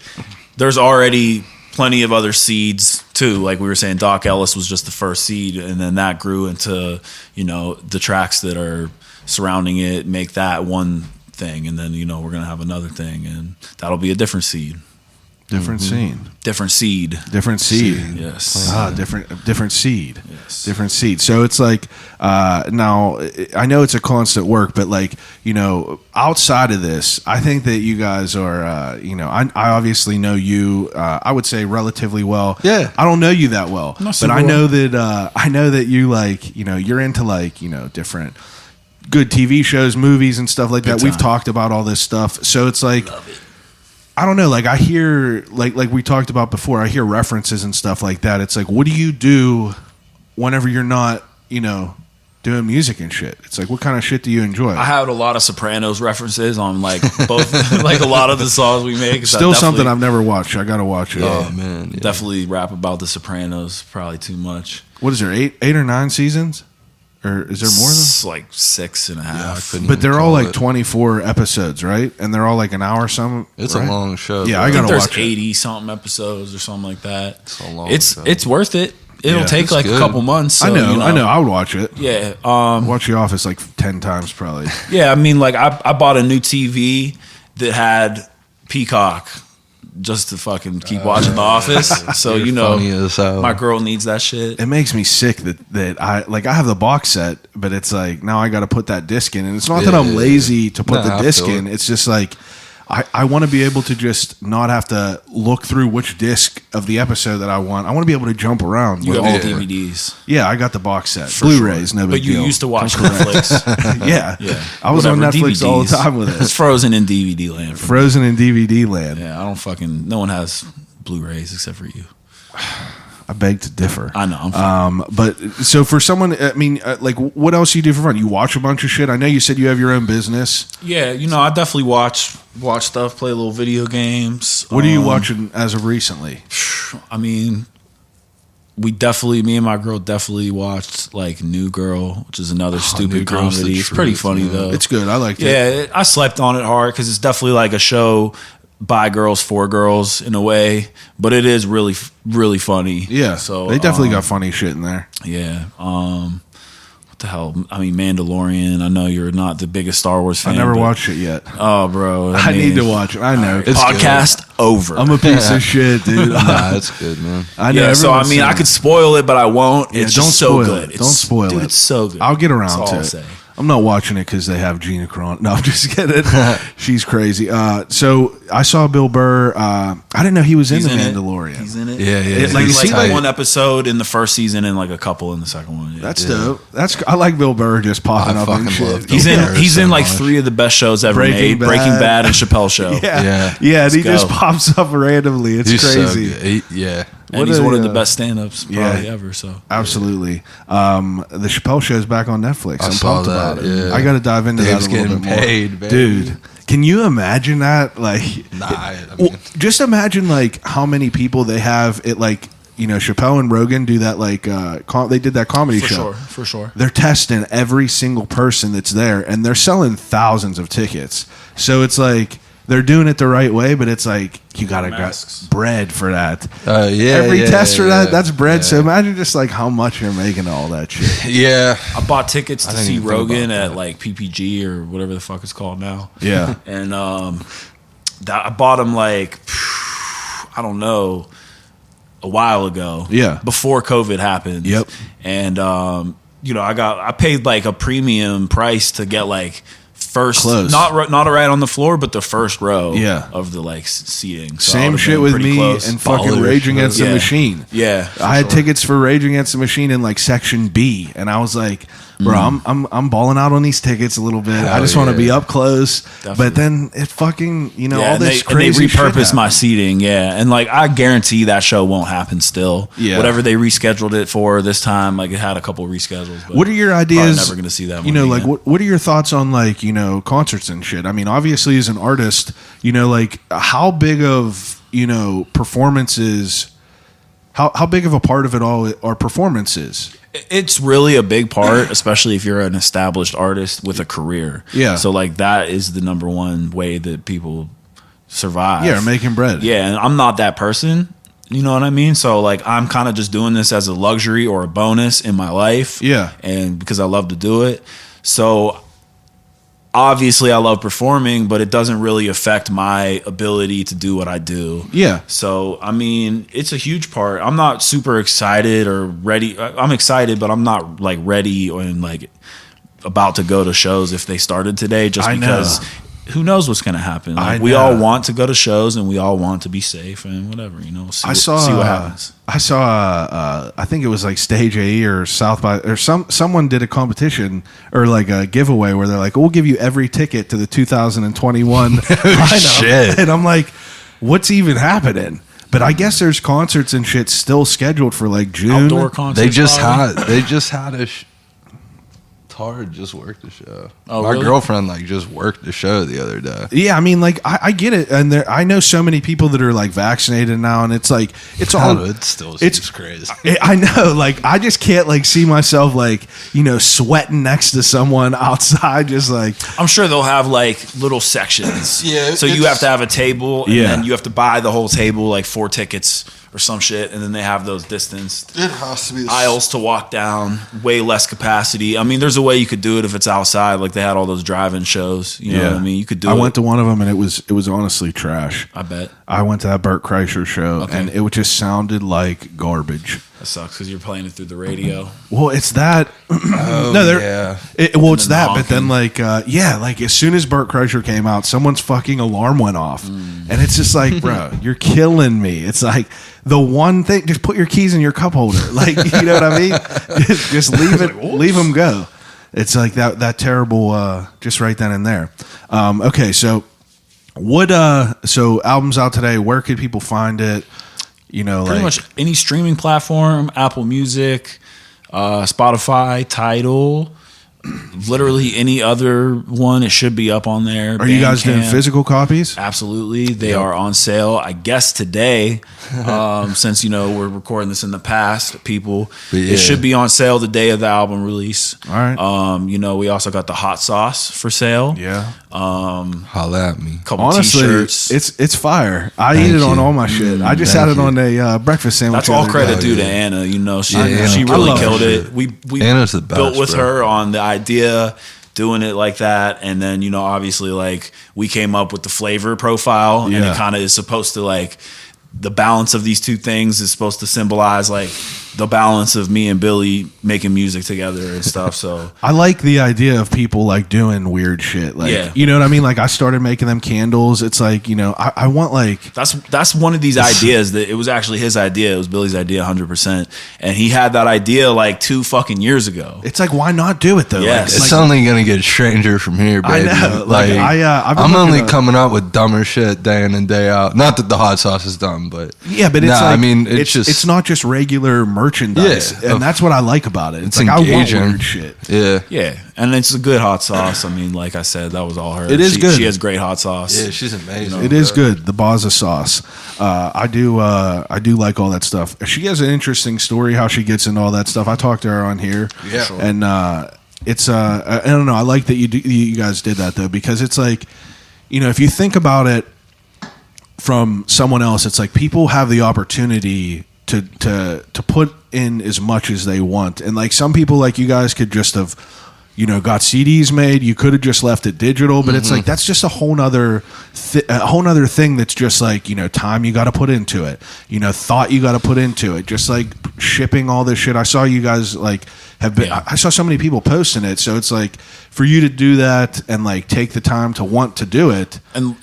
Speaker 5: there's already plenty of other seeds too. Like we were saying, Doc Ellis was just the first seed, and then that grew into, you know, the tracks that are surrounding it make that one thing, and then, you know, we're gonna have another thing, and that'll be a different seed.
Speaker 1: Different scene.
Speaker 5: Different seed.
Speaker 1: Different seed.
Speaker 5: Yes.
Speaker 1: Different seed.
Speaker 5: Yes.
Speaker 1: Different seed. So it's like, now I know it's a constant work, but like, you know, outside of this, I think that you guys are, you know, I obviously know you, I would say relatively well.
Speaker 4: Yeah.
Speaker 1: I don't know you that well, but I know that you like, you know, you're into like, you know, different good TV shows, movies and stuff like that. We've talked about all this stuff. So it's like, I don't know, like I hear, like we talked about before, I hear references and stuff like that. It's like, what do you do whenever you're not, you know, doing music and shit? It's like, what kind of shit do you enjoy?
Speaker 5: I have a lot of Sopranos references on like both, like a lot of the songs we make.
Speaker 1: Still something I've never watched. I got to watch it.
Speaker 4: Oh, man. Yeah.
Speaker 5: Definitely rap about the Sopranos, probably too much.
Speaker 1: What is there, eight or nine seasons? Or is there more than?
Speaker 5: It's like 6.5.
Speaker 4: Yeah,
Speaker 1: but they're all like 24 episodes, right? And they're all like an hour some.
Speaker 4: It's
Speaker 1: right?
Speaker 4: a long show.
Speaker 1: Yeah,
Speaker 4: bro.
Speaker 1: I gotta
Speaker 5: there's
Speaker 1: watch
Speaker 5: 80 something episodes or something like that.
Speaker 4: It's a long
Speaker 5: It's
Speaker 4: show.
Speaker 5: it's worth it. It'll take like
Speaker 4: good.
Speaker 5: a couple months. So,
Speaker 1: I know. I would watch it.
Speaker 5: Yeah.
Speaker 1: Watch The Office like 10 times probably.
Speaker 5: Yeah, I mean, like I bought a new TV that had Peacock just to fucking keep watching The Office. So
Speaker 4: You're
Speaker 5: you know,
Speaker 4: funny as hell.
Speaker 5: my girl needs that shit.
Speaker 1: It makes me sick that I have the box set, but it's like now I got to put that disc in, and it's not that I'm lazy to put the disc in. It's just like I want to be able to just not have to look through which disc of the episode that I want. I want to be able to jump around.
Speaker 5: You
Speaker 1: with
Speaker 5: have
Speaker 1: all
Speaker 5: the
Speaker 1: of it.
Speaker 5: DVDs.
Speaker 1: Yeah, I got the box set.
Speaker 5: For
Speaker 1: Blu-rays,
Speaker 5: sure.
Speaker 1: no big
Speaker 5: But you
Speaker 1: deal.
Speaker 5: used to watch Netflix.
Speaker 1: Yeah.
Speaker 5: Yeah.
Speaker 1: I was on
Speaker 5: Whatever,
Speaker 1: Netflix all the
Speaker 5: DVDs.
Speaker 1: time with
Speaker 5: It's
Speaker 1: it.
Speaker 5: frozen in DVD land.
Speaker 1: Frozen in DVD land.
Speaker 5: Yeah, I don't fucking. No one has Blu-rays except for you.
Speaker 1: I beg to differ.
Speaker 5: I know. I'm fine.
Speaker 1: But so for someone, I mean, like, what else do you do for fun? You watch a bunch of shit. I know you said you have your own business.
Speaker 5: Yeah, you know, I definitely watch stuff, play little video games.
Speaker 1: What are you watching as of recently?
Speaker 5: I mean, me and my girl definitely watched like New Girl, which is another
Speaker 4: New
Speaker 5: stupid
Speaker 4: Girl's the
Speaker 5: comedy. It's pretty
Speaker 4: truth,
Speaker 5: funny
Speaker 4: man.
Speaker 5: though.
Speaker 1: It's good. I liked it.
Speaker 5: Yeah, I slept on it hard because it's definitely like a show by girls for girls in a way, but it is really, really funny.
Speaker 1: Yeah.
Speaker 5: So
Speaker 1: they definitely got funny shit in there.
Speaker 5: Yeah. What the hell? I mean, Mandalorian. I know you're not the biggest Star Wars fan.
Speaker 1: I never
Speaker 5: but-
Speaker 1: watched it yet.
Speaker 5: Oh, bro.
Speaker 1: I need to watch it. I know.
Speaker 4: It's
Speaker 5: podcast over.
Speaker 1: I'm a piece of shit, dude.
Speaker 4: Nah, it's good, man.
Speaker 1: I know.
Speaker 5: Yeah, so I
Speaker 1: everyone's
Speaker 5: mean, I
Speaker 1: saying
Speaker 5: could spoil it, but I won't.
Speaker 1: Yeah,
Speaker 5: It's
Speaker 1: don't
Speaker 5: just so
Speaker 1: spoil
Speaker 5: good.
Speaker 1: it. Don't spoil
Speaker 5: dude,
Speaker 1: it.
Speaker 5: It's so good.
Speaker 1: I'll get
Speaker 5: That's
Speaker 1: around
Speaker 5: all
Speaker 1: to
Speaker 5: I'll
Speaker 1: it.
Speaker 5: say.
Speaker 1: I'm not watching it because they have Gina Carano. No, I'm just kidding. She's crazy. So I saw Bill Burr. I didn't know he was in
Speaker 5: He's
Speaker 1: The
Speaker 5: in it.
Speaker 1: Mandalorian.
Speaker 5: He's in it.
Speaker 4: Yeah, yeah.
Speaker 5: It's
Speaker 1: like,
Speaker 5: like,
Speaker 1: he's
Speaker 5: like
Speaker 1: tight.
Speaker 5: one episode in the first season and like a couple in the second one. Yeah.
Speaker 1: That's dope. I like Bill Burr just popping
Speaker 4: I
Speaker 1: up and
Speaker 4: fucking
Speaker 1: shit.
Speaker 4: love
Speaker 5: He's
Speaker 4: Bill
Speaker 5: in.
Speaker 4: Burr
Speaker 5: He's
Speaker 4: so
Speaker 5: in like
Speaker 4: much.
Speaker 5: 3 of the best shows ever
Speaker 1: Breaking
Speaker 5: made:
Speaker 1: Bad.
Speaker 5: Breaking Bad and Chappelle Show.
Speaker 1: Yeah,
Speaker 4: Yeah.
Speaker 1: and he
Speaker 5: go.
Speaker 1: just pops up randomly. It's
Speaker 4: He's
Speaker 1: crazy.
Speaker 4: so good. Yeah.
Speaker 5: And
Speaker 1: What
Speaker 5: he's
Speaker 1: a,
Speaker 5: one of the best stand-ups
Speaker 1: yeah.
Speaker 5: probably ever. So
Speaker 1: Absolutely. The Chappelle Show's back on Netflix. I'm
Speaker 4: saw
Speaker 1: pumped
Speaker 4: that,
Speaker 1: about it.
Speaker 4: yeah.
Speaker 1: I got to dive into
Speaker 4: Dave's
Speaker 1: that a little
Speaker 4: getting
Speaker 1: bit more.
Speaker 4: paid, baby.
Speaker 1: Dude, can you imagine that? Like,
Speaker 4: Nah, I
Speaker 1: well,
Speaker 4: mean,
Speaker 1: just imagine like how many people they have. It like Chappelle and Rogan do that. Like, they did that comedy show.
Speaker 5: for sure.
Speaker 1: They're testing every single person that's there, and they're selling thousands of tickets. So it's like they're doing it the right way, but it's like you gotta
Speaker 5: Masks.
Speaker 1: get bread for that.
Speaker 4: yeah.
Speaker 1: Every
Speaker 4: yeah,
Speaker 1: test for
Speaker 4: yeah,
Speaker 1: that's bread.
Speaker 4: yeah.
Speaker 1: So imagine just like how much you're making all that shit.
Speaker 4: Yeah.
Speaker 5: I bought tickets to
Speaker 4: didn't
Speaker 5: see
Speaker 4: even think
Speaker 5: Rogan
Speaker 4: about
Speaker 5: at
Speaker 4: that.
Speaker 5: like PPG or whatever the fuck it's called now.
Speaker 1: Yeah.
Speaker 5: And I bought them like I don't know, a while ago.
Speaker 1: Yeah.
Speaker 5: Before COVID happened.
Speaker 1: Yep.
Speaker 5: And I paid like a premium price to get like first,
Speaker 1: Close.
Speaker 5: not right on the floor, but the first row.
Speaker 1: Yeah.
Speaker 5: Of the like seating. So I
Speaker 1: Same
Speaker 5: would've
Speaker 1: shit
Speaker 5: been
Speaker 1: with
Speaker 5: pretty
Speaker 1: me
Speaker 5: close.
Speaker 1: and fucking
Speaker 4: Baller.
Speaker 1: Rage Against the
Speaker 5: Yeah.
Speaker 1: Machine.
Speaker 5: Yeah.
Speaker 1: I had tickets for Rage Against the Machine in like section B, and I was like, bro, I'm balling out on these tickets a little bit. I just want to
Speaker 4: yeah.
Speaker 1: be up close.
Speaker 5: Definitely.
Speaker 1: But then it fucking all
Speaker 5: and
Speaker 1: this
Speaker 5: they
Speaker 1: crazy shit
Speaker 5: repurposed my
Speaker 1: happened.
Speaker 5: seating, and like I guarantee that show won't happen still.
Speaker 1: Yeah.
Speaker 5: Whatever they rescheduled it for this time, like it had a couple reschedules. But
Speaker 1: What are your
Speaker 5: probably
Speaker 1: ideas?
Speaker 5: never going to see that.
Speaker 1: You
Speaker 5: one
Speaker 1: know,
Speaker 5: again.
Speaker 1: like what are your thoughts on like concerts and shit? I mean, obviously as an artist, like how big of performances. How big of a part of it all are performances?
Speaker 5: It's really a big part, especially if you're an established artist with a career.
Speaker 1: Yeah.
Speaker 5: So like that is the number one way that people survive.
Speaker 1: Yeah, making bread.
Speaker 5: Yeah, and I'm not that person. You know what I mean? So like I'm kind of just doing this as a luxury or a bonus in my life.
Speaker 1: Yeah.
Speaker 5: And because I love to do it. So obviously I love performing, but it doesn't really affect my ability to do what I do.
Speaker 1: Yeah.
Speaker 5: So, I mean, it's a huge part. I'm not super excited or ready. I'm excited, but I'm not like ready or like about to go to shows if they started today just
Speaker 1: I know.
Speaker 5: because who knows what's going to happen. Like, we
Speaker 1: know.
Speaker 5: all want to go to shows and we all want to be safe and whatever, see what happens.
Speaker 1: I saw. I think it was like Stage AE or South by or someone did a competition or like a giveaway where they're like, "We'll give you every ticket to the 2021 lineup."
Speaker 4: shit.
Speaker 1: And I'm like, "What's even happening?" But I guess there's concerts and shit still scheduled for like June.
Speaker 5: Outdoor concerts.
Speaker 4: They just
Speaker 5: probably.
Speaker 4: had a Tard just worked the show.
Speaker 5: Oh,
Speaker 4: My
Speaker 5: really?
Speaker 4: girlfriend just worked the show the other day.
Speaker 1: Yeah, I mean, like I get it, and I know so many people that are like vaccinated now, and it's like it's all
Speaker 4: It still
Speaker 1: it's
Speaker 4: seems crazy.
Speaker 1: I know, like I just can't like see myself like sweating next to someone outside, just like
Speaker 5: I'm sure they'll have like little sections.
Speaker 4: Yeah,
Speaker 5: So you
Speaker 4: it's-
Speaker 5: have to have a table and
Speaker 1: Yeah.
Speaker 5: then you have to buy the whole table, like 4 tickets or some shit, and then they have those distanced
Speaker 4: It has to be
Speaker 5: aisles to walk down, way less capacity. I mean, there's a way you could do it if it's outside. Like they had all those drive-in shows. You know what I mean? You could do it.
Speaker 1: I went to one of them, and it was honestly trash.
Speaker 5: I bet.
Speaker 1: I went to that Burt Kreischer show, and it just sounded like garbage.
Speaker 5: That sucks because you're playing it through the radio.
Speaker 1: Well, it's that. It's that. But then, like as soon as Burt Kreischer came out, someone's fucking alarm went off, and it's just like, bro, you're killing me. It's like the one thing. Just put your keys in your cup holder. Like, you know what I mean? Just leave it. Leave them go. It's like that terrible. Just right then and there. Okay, so what? So album's out today. Where could people find it? You know,
Speaker 5: pretty much any streaming platform, Apple Music, Spotify, Tidal, literally any other one. It should be up on there.
Speaker 1: Are you guys doing physical copies?
Speaker 5: Absolutely. They are on sale, I guess, today. Since, we're recording this in the past, people. It should be on sale the day of the album release.
Speaker 1: All right.
Speaker 5: We also got the hot sauce for sale.
Speaker 1: Yeah.
Speaker 4: Holla at me.
Speaker 5: Couple
Speaker 1: Honestly,
Speaker 5: t-shirts.
Speaker 1: it's fire. I eat it on all my shit. I just had it on a breakfast sandwich.
Speaker 5: That's all credit due to Anna. She really killed it. We
Speaker 4: Anna's the best,
Speaker 5: built with her on the idea, doing it like that, and then obviously like we came up with the flavor profile, and it kind of is supposed to like the balance of these two things is supposed to symbolize like the balance of me and Billy making music together and stuff. So
Speaker 1: I like the idea of people like doing weird shit. Like, you know what I mean? Like I started making them candles. It's like, I want like,
Speaker 5: that's one of these ideas that it was actually his idea. It was Billy's idea 100%. And he had that idea like 2 fucking years ago.
Speaker 1: It's like, why not do it though?
Speaker 5: Yes.
Speaker 4: It's only going to get stranger from here, baby.
Speaker 1: I know.
Speaker 4: I'm only coming up with dumber shit day in and day out. Not that the hot sauce is dumb, but
Speaker 1: yeah, but it's not just regular merchandise, and that's what I like about it. It's like
Speaker 4: engaging.
Speaker 1: I want weird shit.
Speaker 5: Yeah, and it's a good hot sauce. I mean, like I said, that was all her.
Speaker 1: It is good.
Speaker 5: She has great hot sauce.
Speaker 4: Yeah, she's amazing.
Speaker 1: It is good. The Baza sauce. I do like all that stuff. She has an interesting story how she gets into all that stuff. I talked to her on here.
Speaker 4: Yeah, sure.
Speaker 1: And it's I don't know. I like that you guys did that though, because it's like, if you think about it from someone else, it's like people have the opportunity to put in as much as they want, and like some people like you guys could just have got CDs made. You could have just left it digital, but it's like that's just a whole nother thing that's just like time you got to put into it, thought you got to put into it, just like shipping all this shit. I saw you guys like have been. I saw so many people posting it, so it's like for you to do that and like take the time to want to do it,
Speaker 5: and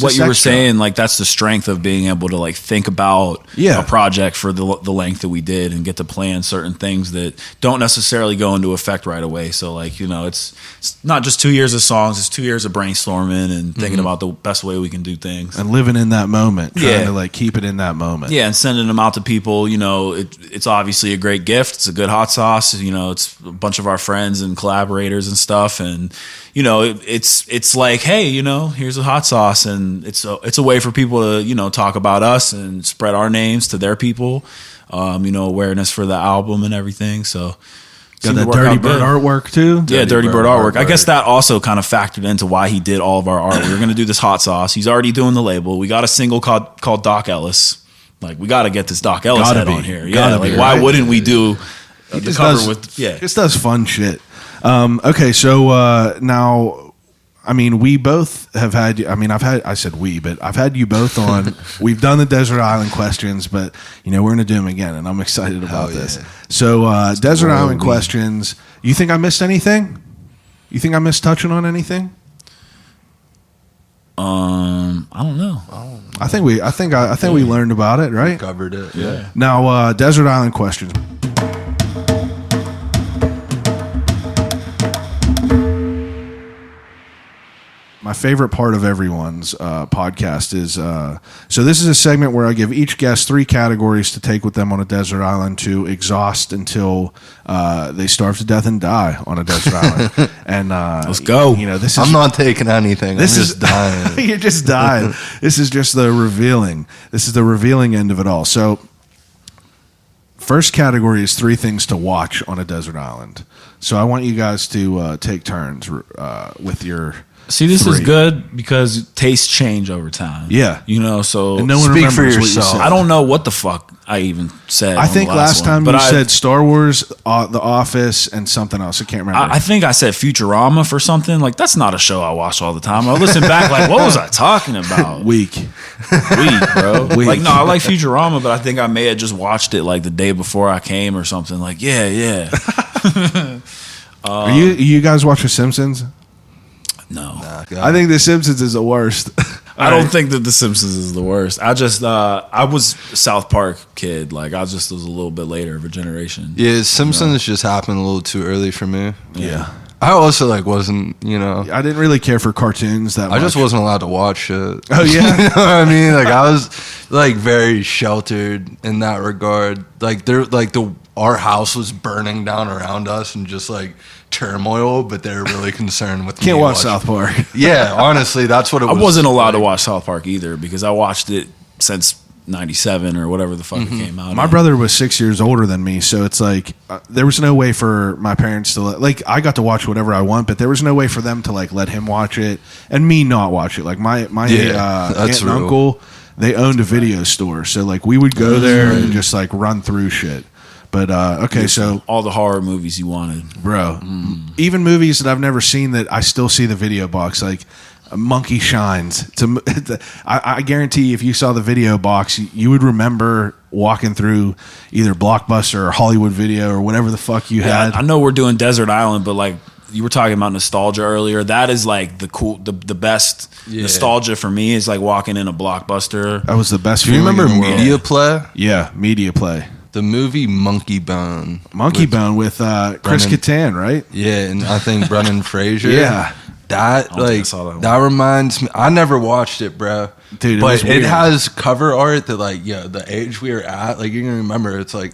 Speaker 5: what you were saying, like that's the strength of being able to like think about a project for the length that we did and get to plan certain things that don't necessarily go into effect right away. So like it's not just 2 years of songs; it's 2 years of brainstorming and thinking about the best way we can do things
Speaker 1: and living in that moment, trying to like keep it in that moment.
Speaker 5: Yeah, and sending them out to people. It's obviously a great gift. It's a good hot sauce. It's a bunch of our friends and collaborators and stuff, and it's like, hey, here's a hot sauce, and it's a way for people to talk about us and spread our names to their people. Awareness for the album and everything. So
Speaker 1: got that Dirty Bird artwork too.
Speaker 5: Yeah, Dirty Bird artwork. I guess that also kind of factored into why he did all of our art. We were going to do this hot sauce. He's already doing the label. We got a single called Doc Ellis. Like, we got to get this Doc Ellis head on here. Yeah, like why wouldn't we do the cover with? Yeah,
Speaker 1: just does fun shit. Okay, so now, I mean, we both have had. I mean, I said we, but I've had you both on. We've done the Desert Island questions, but we're going to do them again, and I'm excited about this. So, Desert Island questions. You think I missed anything? You think I missed touching on anything?
Speaker 5: I don't know.
Speaker 1: I think we learned about it, right?
Speaker 4: Covered it. Yeah.
Speaker 1: Now, Desert Island questions. My favorite part of everyone's podcast is so this is a segment where I give each guest 3 categories to take with them on a desert island to exhaust until they starve to death and die on a desert island. And
Speaker 5: let's go.
Speaker 1: This is,
Speaker 4: I'm not taking anything. I'm just dying.
Speaker 1: You're just dying. This is just the revealing. This is the revealing end of it all. So first category is 3 things to watch on a desert island. So I want you guys to take turns with your
Speaker 5: See, this is
Speaker 1: 3.
Speaker 5: good because tastes change over time.
Speaker 1: Yeah.
Speaker 5: You know, so
Speaker 1: And no one
Speaker 4: Speak for
Speaker 1: remembers what you
Speaker 4: yourself.
Speaker 1: said.
Speaker 5: I don't know what the fuck I even said.
Speaker 1: I
Speaker 5: on
Speaker 1: think
Speaker 5: the
Speaker 1: last time
Speaker 5: one,
Speaker 1: you
Speaker 5: but
Speaker 1: said Star Wars, The Office, and something else. I can't remember.
Speaker 5: I think I said Futurama for something. Like, that's not a show I watch all the time. I listen back like, what was I talking about?
Speaker 1: Weak.
Speaker 5: Weak, bro.
Speaker 1: Weak.
Speaker 5: Like, no, I like Futurama, but I think I may have just watched it like the day before I came or something. Like, yeah.
Speaker 1: Are you guys watch The Simpsons?
Speaker 5: No.
Speaker 1: I think The Simpsons is the worst.
Speaker 5: I don't think that The Simpsons is the worst. I just, I was a South Park kid. Like, I just was a little bit later of a generation.
Speaker 4: Yeah, Simpsons just happened a little too early for me.
Speaker 1: Yeah.
Speaker 4: I also like wasn't, you know,
Speaker 1: I didn't really care for cartoons that much.
Speaker 4: I just wasn't allowed to watch it.
Speaker 1: Oh, yeah?
Speaker 4: You know what I mean? Like I was like very sheltered in that regard. Like our house was burning down around us and just like turmoil, but they're really concerned with
Speaker 1: Can't
Speaker 4: me
Speaker 1: watch
Speaker 4: watching-
Speaker 1: South Park.
Speaker 4: Yeah, honestly, that's what it
Speaker 5: I
Speaker 4: was.
Speaker 5: wasn't allowed to
Speaker 4: like.
Speaker 5: watch South Park either because I watched it since 97 or whatever the fuck it came out.
Speaker 1: My
Speaker 5: in.
Speaker 1: brother was 6 years older than me, so it's like there was no way for my parents to like. I got to watch whatever I want, but there was no way for them to like let him watch it and me not watch it. Like my
Speaker 4: Yeah,
Speaker 1: aunt
Speaker 4: that's
Speaker 1: and
Speaker 4: real.
Speaker 1: uncle, they owned a video store, so like we would go there and just like run through shit. But okay, so
Speaker 5: all the horror movies you wanted.
Speaker 1: bro, even movies that I've never seen that I still see the video box, like Monkey Shines. I guarantee if you saw the video box, you would remember walking through either Blockbuster or Hollywood Video or whatever the fuck you
Speaker 5: Yeah,
Speaker 1: had.
Speaker 5: I know we're doing Desert Island, but like you were talking about nostalgia earlier. That is like the best nostalgia for me is like walking in a Blockbuster.
Speaker 1: That was the best
Speaker 4: Do you
Speaker 1: feeling
Speaker 4: remember
Speaker 1: in the world.
Speaker 4: Media Play?
Speaker 1: Yeah, Media Play.
Speaker 4: The movie Monkey Bone.
Speaker 1: Monkey Bone with Chris
Speaker 4: Brennan-
Speaker 1: Kattan, right?
Speaker 4: Yeah, and I think Brendan Fraser.
Speaker 1: Yeah.
Speaker 4: That
Speaker 5: don't think I
Speaker 4: like
Speaker 5: saw that one.
Speaker 4: that reminds me. I never watched it, bro.
Speaker 1: Dude, it
Speaker 4: but
Speaker 1: was
Speaker 4: it
Speaker 1: weird.
Speaker 4: has cover art that like the age we were at. Like you can remember, it's like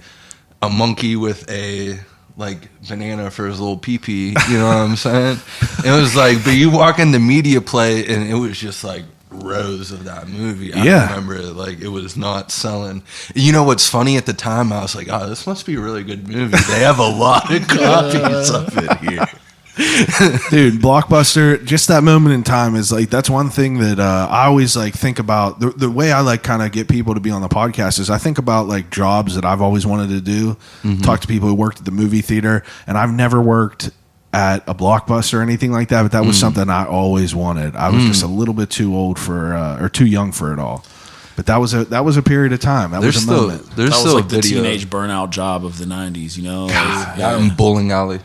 Speaker 4: a monkey with a like banana for his little pee pee. You know what I'm saying? It was like, but you walk into Media Play and it was just like rows of that movie. I
Speaker 1: Yeah.
Speaker 4: remember it like it was not selling. You know what's funny at the time? I was like, oh, this must be a really good movie. They have a lot of copies of it here.
Speaker 1: Dude, Blockbuster, just that moment in time is like, that's one thing that I always like think about. The way I like kind of get people to be on the podcast is I think about like jobs that I've always wanted to do, talk to people who worked at the movie theater, and I've never worked at a Blockbuster or anything like that, but that was something I always wanted. I was just a little bit too old for, or too young for it all. But that was a period of time. That was a moment.
Speaker 4: There's
Speaker 5: That was
Speaker 4: still
Speaker 5: like the
Speaker 4: video.
Speaker 5: teenage burnout job of the 90s, you know?
Speaker 4: Yeah, in bowling alley.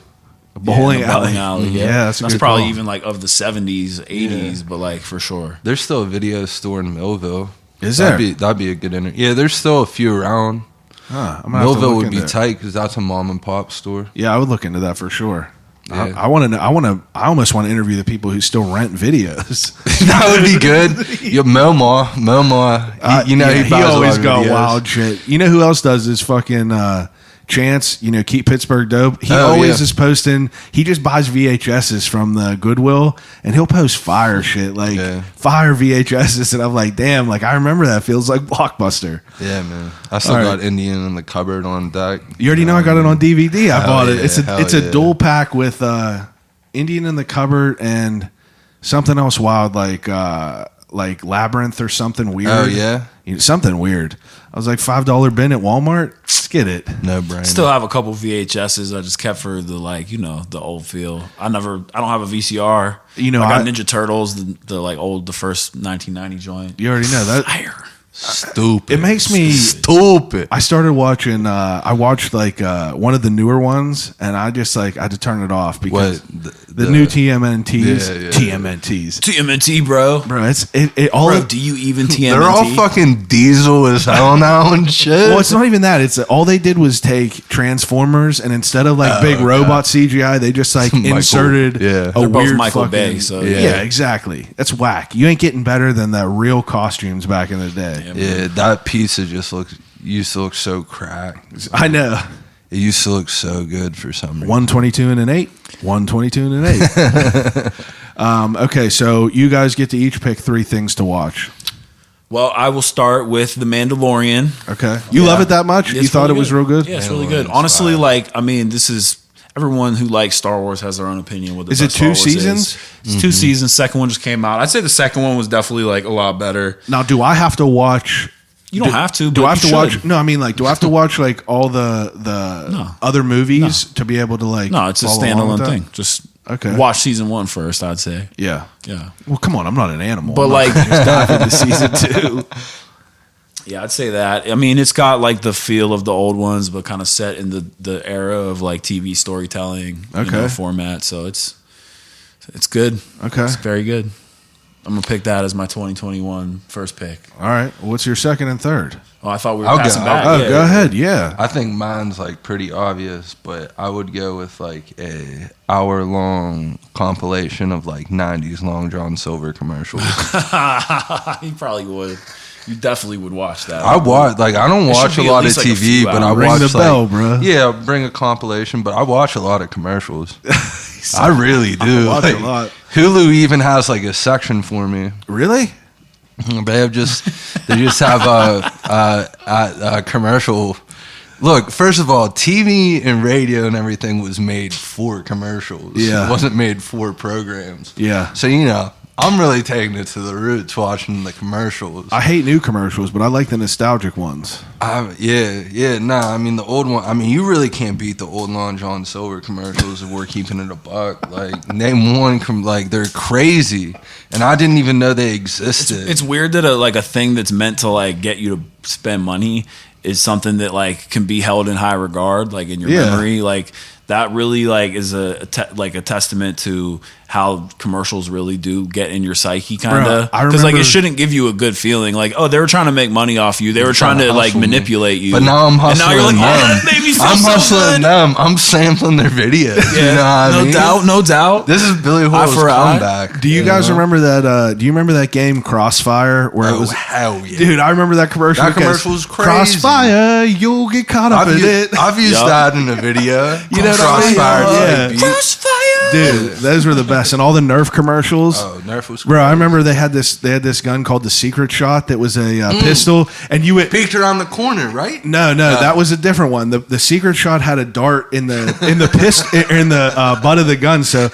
Speaker 1: Bowling
Speaker 5: the
Speaker 1: alley. Yeah, that's a good
Speaker 5: probably
Speaker 1: call.
Speaker 5: even like of the 70s, 80s, but like for sure.
Speaker 4: There's still a video store in Millville.
Speaker 1: Is there?
Speaker 4: That'd be a good interview. Yeah, there's still a few around.
Speaker 1: Huh, I'm gonna have to
Speaker 4: Millville
Speaker 1: look
Speaker 4: would be
Speaker 1: into it.
Speaker 4: tight because that's a mom and pop store.
Speaker 1: Yeah, I would look into that for sure.
Speaker 4: Yeah.
Speaker 1: I want to. I almost want to interview the people who still rent videos.
Speaker 4: That would be good. Yeah, Melma, you know,
Speaker 1: yeah,
Speaker 4: he, buys a lot
Speaker 1: always
Speaker 4: of
Speaker 1: got
Speaker 4: videos.
Speaker 1: wild shit. You know who else does this? Fucking Chance. You know, keep Pittsburgh dope. He
Speaker 4: Oh,
Speaker 1: always
Speaker 4: yeah.
Speaker 1: is posting. He just buys VHSs from the Goodwill, and he'll post fire shit like fire VHSs, and I'm like, damn, like I remember that. Feels like Blockbuster.
Speaker 4: Yeah, man. I still
Speaker 1: All
Speaker 4: got
Speaker 1: right.
Speaker 4: Indian in the cupboard on deck.
Speaker 1: You already know I got it on DVD. I bought it.
Speaker 4: yeah,
Speaker 1: It's
Speaker 4: hell
Speaker 1: a
Speaker 4: yeah.
Speaker 1: dual pack with Indian in the Cupboard and something else wild like Labyrinth or something weird.
Speaker 4: Oh, yeah?
Speaker 1: Something weird. I was like $5 bin at Walmart. Let's get it.
Speaker 4: No brain.
Speaker 5: Still have a couple VHSs I just kept for the like, you know, the old feel. I don't have a VCR.
Speaker 1: You know,
Speaker 5: I got
Speaker 1: I-
Speaker 5: Ninja Turtles, the first 1990 joint.
Speaker 1: You already know that.
Speaker 5: Fire.
Speaker 4: Stupid.
Speaker 1: It makes me
Speaker 4: stupid.
Speaker 1: I started watching I watched like one of the newer ones and I just like I had to turn it off because the new TMNTs TMNTs.
Speaker 5: TMNT, bro.
Speaker 1: Bro, it all
Speaker 5: Bro, do you even TMNT?
Speaker 4: They're all fucking diesel as hell now and shit.
Speaker 1: Well, it's not even that. It's all they did was take Transformers and instead of like big robot CGI, they just like
Speaker 4: Michael,
Speaker 1: inserted
Speaker 4: yeah.
Speaker 1: a
Speaker 5: They're both
Speaker 1: weird
Speaker 5: Michael
Speaker 1: fucking,
Speaker 5: Bay, so
Speaker 1: yeah, exactly. That's whack. You ain't getting better than the real costumes back in the day.
Speaker 4: Yeah, that pizza just used to look so cracked.
Speaker 1: I know.
Speaker 4: It used to look so good for some reason.
Speaker 1: 122 and an 8. 122 and an 8. Okay, so you guys get to each pick 3 things to watch.
Speaker 5: Well, I will start with The Mandalorian.
Speaker 1: Okay. You love it that much?
Speaker 5: It's
Speaker 1: You thought
Speaker 5: really
Speaker 1: it was real good?
Speaker 5: Yeah, it's really
Speaker 4: Mandalorian's
Speaker 5: good. Honestly,
Speaker 4: fire.
Speaker 5: like, I mean, this is everyone who likes Star Wars has their own opinion. What the
Speaker 1: Is it
Speaker 5: best Star
Speaker 1: 2
Speaker 5: Wars
Speaker 1: seasons?
Speaker 5: is. It's 2 seasons. Second one just came out. I'd say the second one was definitely like a lot better.
Speaker 1: Now, do I have to watch?
Speaker 5: You don't have to.
Speaker 1: Do
Speaker 5: but
Speaker 1: I have
Speaker 5: you
Speaker 1: to watch?
Speaker 5: should.
Speaker 1: No, I mean, like, do I have to watch like all the
Speaker 5: No.
Speaker 1: other movies to be able to like?
Speaker 5: No, it's a
Speaker 1: follow along with
Speaker 5: standalone
Speaker 1: that?
Speaker 5: thing. Just
Speaker 1: Okay.
Speaker 5: watch season 1 first. I'd say.
Speaker 1: Yeah.
Speaker 5: Yeah.
Speaker 1: Well, come on, I'm not an animal.
Speaker 5: But
Speaker 1: I'm not
Speaker 5: like,
Speaker 1: gonna just dive into season 2.
Speaker 5: yeah, I'd say that. I mean, it's got like the feel of the old ones, but kind of set in the era of like TV storytelling,
Speaker 1: Okay.
Speaker 5: format. So it's good.
Speaker 1: Okay.
Speaker 5: It's very good. I'm gonna pick that as my 2021 first pick.
Speaker 1: All right. What's your second and third?
Speaker 5: Oh, I thought we were
Speaker 4: I'll go.
Speaker 5: passing back.
Speaker 1: Oh,
Speaker 5: Yeah.
Speaker 1: go ahead. Yeah.
Speaker 4: I think mine's like pretty obvious, but I would go with like a hour-long compilation of like 90s Long John Silver commercials.
Speaker 5: You probably would. You definitely would watch that.
Speaker 4: I watch like I don't
Speaker 5: It should
Speaker 4: watch a
Speaker 5: be at
Speaker 4: lot of
Speaker 5: least, like, a
Speaker 4: TV,
Speaker 5: few
Speaker 4: but I
Speaker 5: hours.
Speaker 1: Ring
Speaker 4: watch
Speaker 1: the
Speaker 4: like,
Speaker 1: bell, bro.
Speaker 4: Yeah, bring a compilation, but I watch a lot of commercials. I really do.
Speaker 1: watch
Speaker 4: Like,
Speaker 1: a lot.
Speaker 4: Hulu even has like a section for me.
Speaker 1: Really?
Speaker 4: They just have a commercial. Look, first of all, TV and radio and everything was made for commercials.
Speaker 1: Yeah.
Speaker 4: It wasn't made for programs.
Speaker 1: Yeah.
Speaker 4: So, I'm really taking it to the roots watching the commercials.
Speaker 1: I hate new commercials, but I like the nostalgic ones.
Speaker 4: The old one. I mean, you really can't beat the old Long John Silver commercials if we're keeping it a buck. Like, name one, like, they're crazy. And I didn't even know they existed.
Speaker 5: It's weird that a thing that's meant to like get you to spend money is something that like can be held in high regard, like in your memory. Like that really like is a testament to how commercials really do get in your psyche, kind
Speaker 1: Bro,
Speaker 5: of.
Speaker 1: I
Speaker 5: Because like
Speaker 1: remember-
Speaker 5: it shouldn't give you a good feeling. Like, oh, they were trying to make money off you. They were trying to like
Speaker 4: hustle me.
Speaker 5: manipulate you.
Speaker 4: But now I'm
Speaker 5: And
Speaker 4: hustling
Speaker 5: now you're like,
Speaker 4: them.
Speaker 5: oh, that made me feel
Speaker 4: I'm
Speaker 5: so
Speaker 4: hustling
Speaker 5: good.
Speaker 4: them. I'm sampling their videos. You know what I mean?
Speaker 5: No doubt.
Speaker 4: This is Billy Hoyle's
Speaker 5: for eye.
Speaker 4: comeback.
Speaker 1: Do you guys remember that? Do you remember that game Crossfire where it
Speaker 4: Oh,
Speaker 1: was?
Speaker 4: hell yeah.
Speaker 1: Dude, I remember that commercial.
Speaker 4: That
Speaker 1: because
Speaker 4: commercial was crazy.
Speaker 1: Crossfire, you'll get caught up in it.
Speaker 4: I've used that in a video.
Speaker 1: You know what I mean?
Speaker 4: Crossfire.
Speaker 1: Yeah.
Speaker 4: Beat.
Speaker 5: Crossfire.
Speaker 1: Dude, those were the best. And all the Nerf commercials.
Speaker 4: Oh, Nerf was
Speaker 1: Bro, I
Speaker 4: crazy.
Speaker 1: remember they had this gun called the Secret Shot that was a pistol, and you would
Speaker 4: Peeked around the corner, right?
Speaker 1: no, that was a different one. The Secret Shot had a dart in the butt of the gun. So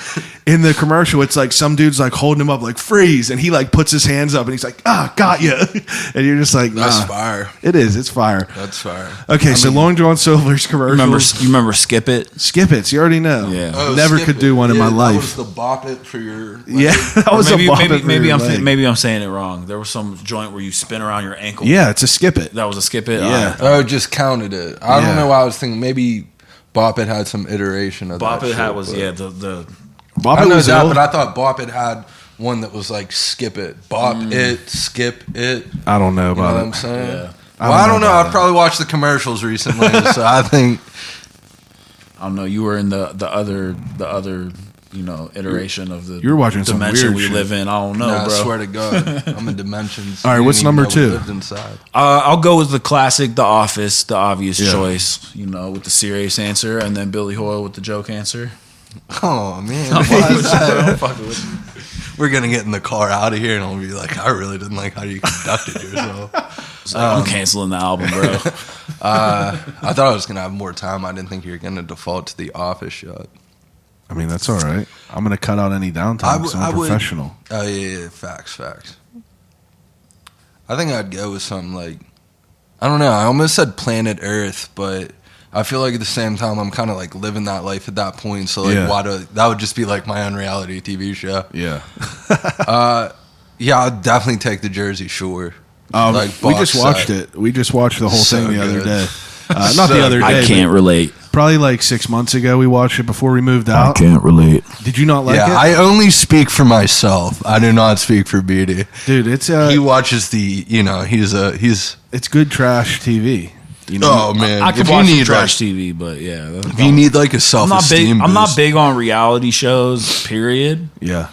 Speaker 1: in the commercial, it's like some dude's like holding him up, like freeze, and he like puts his hands up, and he's like, got you, and you're just like,
Speaker 4: That's
Speaker 1: nah.
Speaker 4: fire.
Speaker 1: It is. It's fire.
Speaker 4: That's fire.
Speaker 1: Okay, so Long John Silver's commercials.
Speaker 5: You remember Skip It?
Speaker 1: Skip It. You already know.
Speaker 5: Yeah.
Speaker 4: Oh,
Speaker 1: Never
Speaker 4: skip
Speaker 1: could
Speaker 4: it.
Speaker 1: do one in my
Speaker 4: That
Speaker 1: life.
Speaker 4: was the bop it for your.
Speaker 1: Yeah, that was
Speaker 5: maybe
Speaker 1: a bop it for
Speaker 5: maybe
Speaker 1: your
Speaker 5: I'm
Speaker 1: leg.
Speaker 5: maybe I'm saying it wrong. There was some joint where you spin around your ankle.
Speaker 1: Yeah, it's a Skip It.
Speaker 5: That was a Skip It.
Speaker 1: Yeah.
Speaker 4: Oh, just counted it. I
Speaker 1: Yeah.
Speaker 4: don't know why I was thinking maybe Bop It had some iteration of
Speaker 5: Bop
Speaker 4: that.
Speaker 5: It had
Speaker 4: shit,
Speaker 5: was
Speaker 4: but-
Speaker 5: the
Speaker 1: Bop
Speaker 4: I
Speaker 1: It
Speaker 4: know
Speaker 1: was
Speaker 4: that,
Speaker 1: ill.
Speaker 4: but I thought Bop It had one that was like skip it, bop it, skip it. You
Speaker 1: I don't know
Speaker 4: know
Speaker 1: about
Speaker 4: what
Speaker 1: it.
Speaker 4: I'm saying?
Speaker 5: Yeah.
Speaker 4: Well, I don't know.
Speaker 1: about
Speaker 4: I've probably watched the commercials recently, so I think
Speaker 5: I don't know. You were in the other iteration of the
Speaker 1: You were watching some
Speaker 5: dimension
Speaker 1: weird
Speaker 5: we
Speaker 1: shit.
Speaker 5: live in. I don't know,
Speaker 4: I
Speaker 5: bro.
Speaker 4: swear to God, I'm in dimensions.
Speaker 1: All right,
Speaker 4: you
Speaker 1: what's
Speaker 4: didn't even
Speaker 1: number
Speaker 4: know we
Speaker 1: 2?
Speaker 4: lived inside.
Speaker 5: I'll go with the classic, The Office, the obvious
Speaker 1: Yeah.
Speaker 5: choice. With the serious answer, and then Billy Hoyle with the joke answer.
Speaker 4: Oh man,
Speaker 5: I'm
Speaker 4: why
Speaker 5: fucking
Speaker 4: is
Speaker 5: with you,
Speaker 4: that?
Speaker 5: bro. I'm fucking with you.
Speaker 4: We're gonna get in the car out of here, and I'll be like, I really didn't like how you conducted yourself.
Speaker 5: It's like, I'm canceling the album, bro.
Speaker 4: I thought I was gonna have more time. I didn't think you were gonna default to the Office shot.
Speaker 1: I mean, that's all right. I'm going to cut out any downtime because I'm a professional.
Speaker 4: Oh yeah, facts. I think I'd go with something like, I don't know. I almost said Planet Earth, but I feel like at the same time I'm kind of like living that life at that point. So like,
Speaker 1: Yeah.
Speaker 4: that would just be like my own reality TV show.
Speaker 1: Yeah.
Speaker 4: Yeah, I'd definitely take the Jersey Shore.
Speaker 1: We just
Speaker 4: box
Speaker 1: watched
Speaker 4: set.
Speaker 1: it. We just watched the whole
Speaker 4: So
Speaker 1: thing the other
Speaker 4: good.
Speaker 1: day. Not
Speaker 4: So
Speaker 1: the other day.
Speaker 5: I can't relate.
Speaker 1: but probably like 6 months ago we watched it before we moved out.
Speaker 5: can't relate.
Speaker 1: Did you not like
Speaker 4: Yeah,
Speaker 1: it?
Speaker 4: I only speak for myself. I do not speak for Beedie.
Speaker 1: Dude, it's
Speaker 4: He watches he's.
Speaker 1: it's good trash TV.
Speaker 4: Oh man,
Speaker 5: I could
Speaker 4: if
Speaker 5: watch
Speaker 4: you
Speaker 5: some
Speaker 4: need
Speaker 5: trash
Speaker 4: like,
Speaker 5: TV, but yeah.
Speaker 4: if you need like a
Speaker 5: I'm
Speaker 4: self-esteem,
Speaker 5: I'm not
Speaker 4: boost.
Speaker 5: big on reality shows. Period.
Speaker 1: Yeah.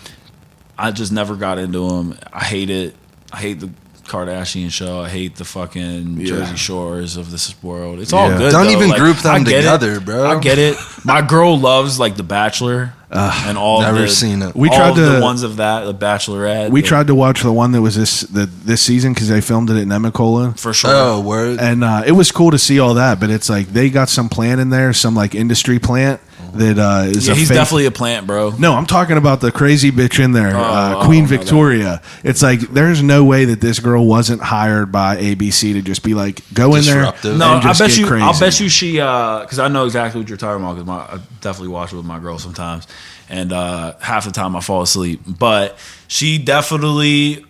Speaker 5: I just never got into them. I hate it. I hate the Kardashian show. I hate the fucking Jersey Shores of this world. It's all
Speaker 1: Yeah.
Speaker 5: good.
Speaker 4: Don't
Speaker 5: though.
Speaker 4: even
Speaker 5: Like,
Speaker 4: group them
Speaker 5: I get
Speaker 4: together,
Speaker 5: it.
Speaker 4: bro.
Speaker 5: I get it. My girl loves like The Bachelor and all.
Speaker 4: Never seen it.
Speaker 1: We
Speaker 5: all
Speaker 1: tried
Speaker 5: of
Speaker 1: to-
Speaker 5: the ones of that, The Bachelorette.
Speaker 1: We tried to watch the one that was this season because they filmed it at Nemacolin.
Speaker 5: for sure.
Speaker 4: Oh, word.
Speaker 1: And it was cool to see all that, but it's like they got some plant in there, some like industry plant that is
Speaker 5: Yeah,
Speaker 1: a
Speaker 5: he's
Speaker 1: fake.
Speaker 5: definitely a plant, bro.
Speaker 1: No, I'm talking about the crazy bitch in there, Queen Victoria. It's like there's no way that this girl wasn't hired by ABC to just be like, go in there.
Speaker 4: Disruptive.
Speaker 5: No,
Speaker 1: and just
Speaker 5: I bet
Speaker 1: get
Speaker 5: you.
Speaker 1: crazy.
Speaker 5: I'll bet you she. Because I know exactly what you're talking about. Because I definitely watch it with my girl sometimes, and half the time I fall asleep. But she definitely.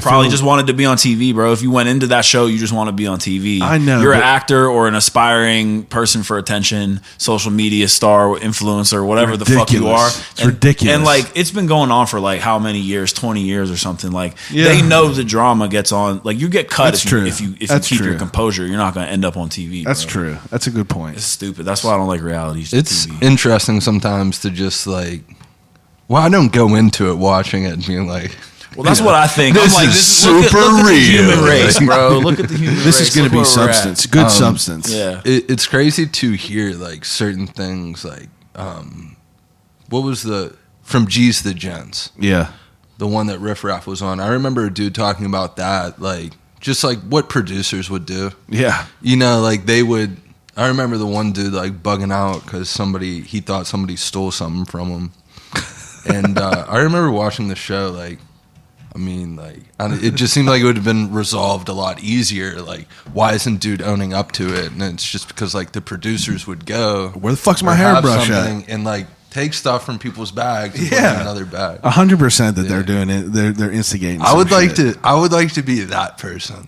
Speaker 5: Probably just wanted to be on TV, bro. If you went into that show, you just want to be on TV.
Speaker 1: I know,
Speaker 5: you're an
Speaker 1: but-
Speaker 5: actor or an aspiring person for attention, social media star, influencer, whatever the fuck you are.
Speaker 1: Ridiculous. It's ridiculous.
Speaker 5: And like it's been going on for like how many years? 20 years or something. Like
Speaker 1: Yeah.
Speaker 5: they know the drama gets on. Like you get cut
Speaker 1: That's
Speaker 5: if
Speaker 1: true.
Speaker 5: you
Speaker 1: That's
Speaker 5: keep
Speaker 1: true.
Speaker 5: your composure. You're not going to end up on TV.
Speaker 1: That's
Speaker 5: bro.
Speaker 1: true. That's a good point.
Speaker 5: It's stupid. That's why I don't like reality
Speaker 4: It's
Speaker 5: TV.
Speaker 4: interesting sometimes to just like. Well, I don't go into it watching it and being like.
Speaker 5: Well, that's what I think.
Speaker 4: This
Speaker 5: I'm like,
Speaker 4: is
Speaker 5: this look at
Speaker 4: super
Speaker 5: the
Speaker 4: real.
Speaker 5: human race, bro. Look at the human race.
Speaker 1: This is going to
Speaker 5: Look
Speaker 1: be
Speaker 5: where we're at.
Speaker 1: substance. Good substance.
Speaker 5: Yeah.
Speaker 4: It's crazy to hear like certain things like what was the from G's to Gents,
Speaker 1: Yeah.
Speaker 4: the one that Riff Raff was on. I remember a dude talking about that, like just like what producers would do.
Speaker 1: Yeah.
Speaker 4: You know, like they would. I remember the one dude like bugging out because he thought somebody stole something from him, and I remember watching the show like. I mean, like, it just seemed like it would have been resolved a lot easier. Like, why isn't dude owning up to it? And it's just because, like, the producers would go,
Speaker 1: Where the fuck's my
Speaker 4: or have
Speaker 1: hairbrush at?
Speaker 4: something and, like, take stuff from people's bags and put
Speaker 1: Yeah.
Speaker 4: it in another bag.
Speaker 1: 100% that they're doing it. They're instigating.
Speaker 4: I would
Speaker 1: some
Speaker 4: like
Speaker 1: shit.
Speaker 4: to be that person.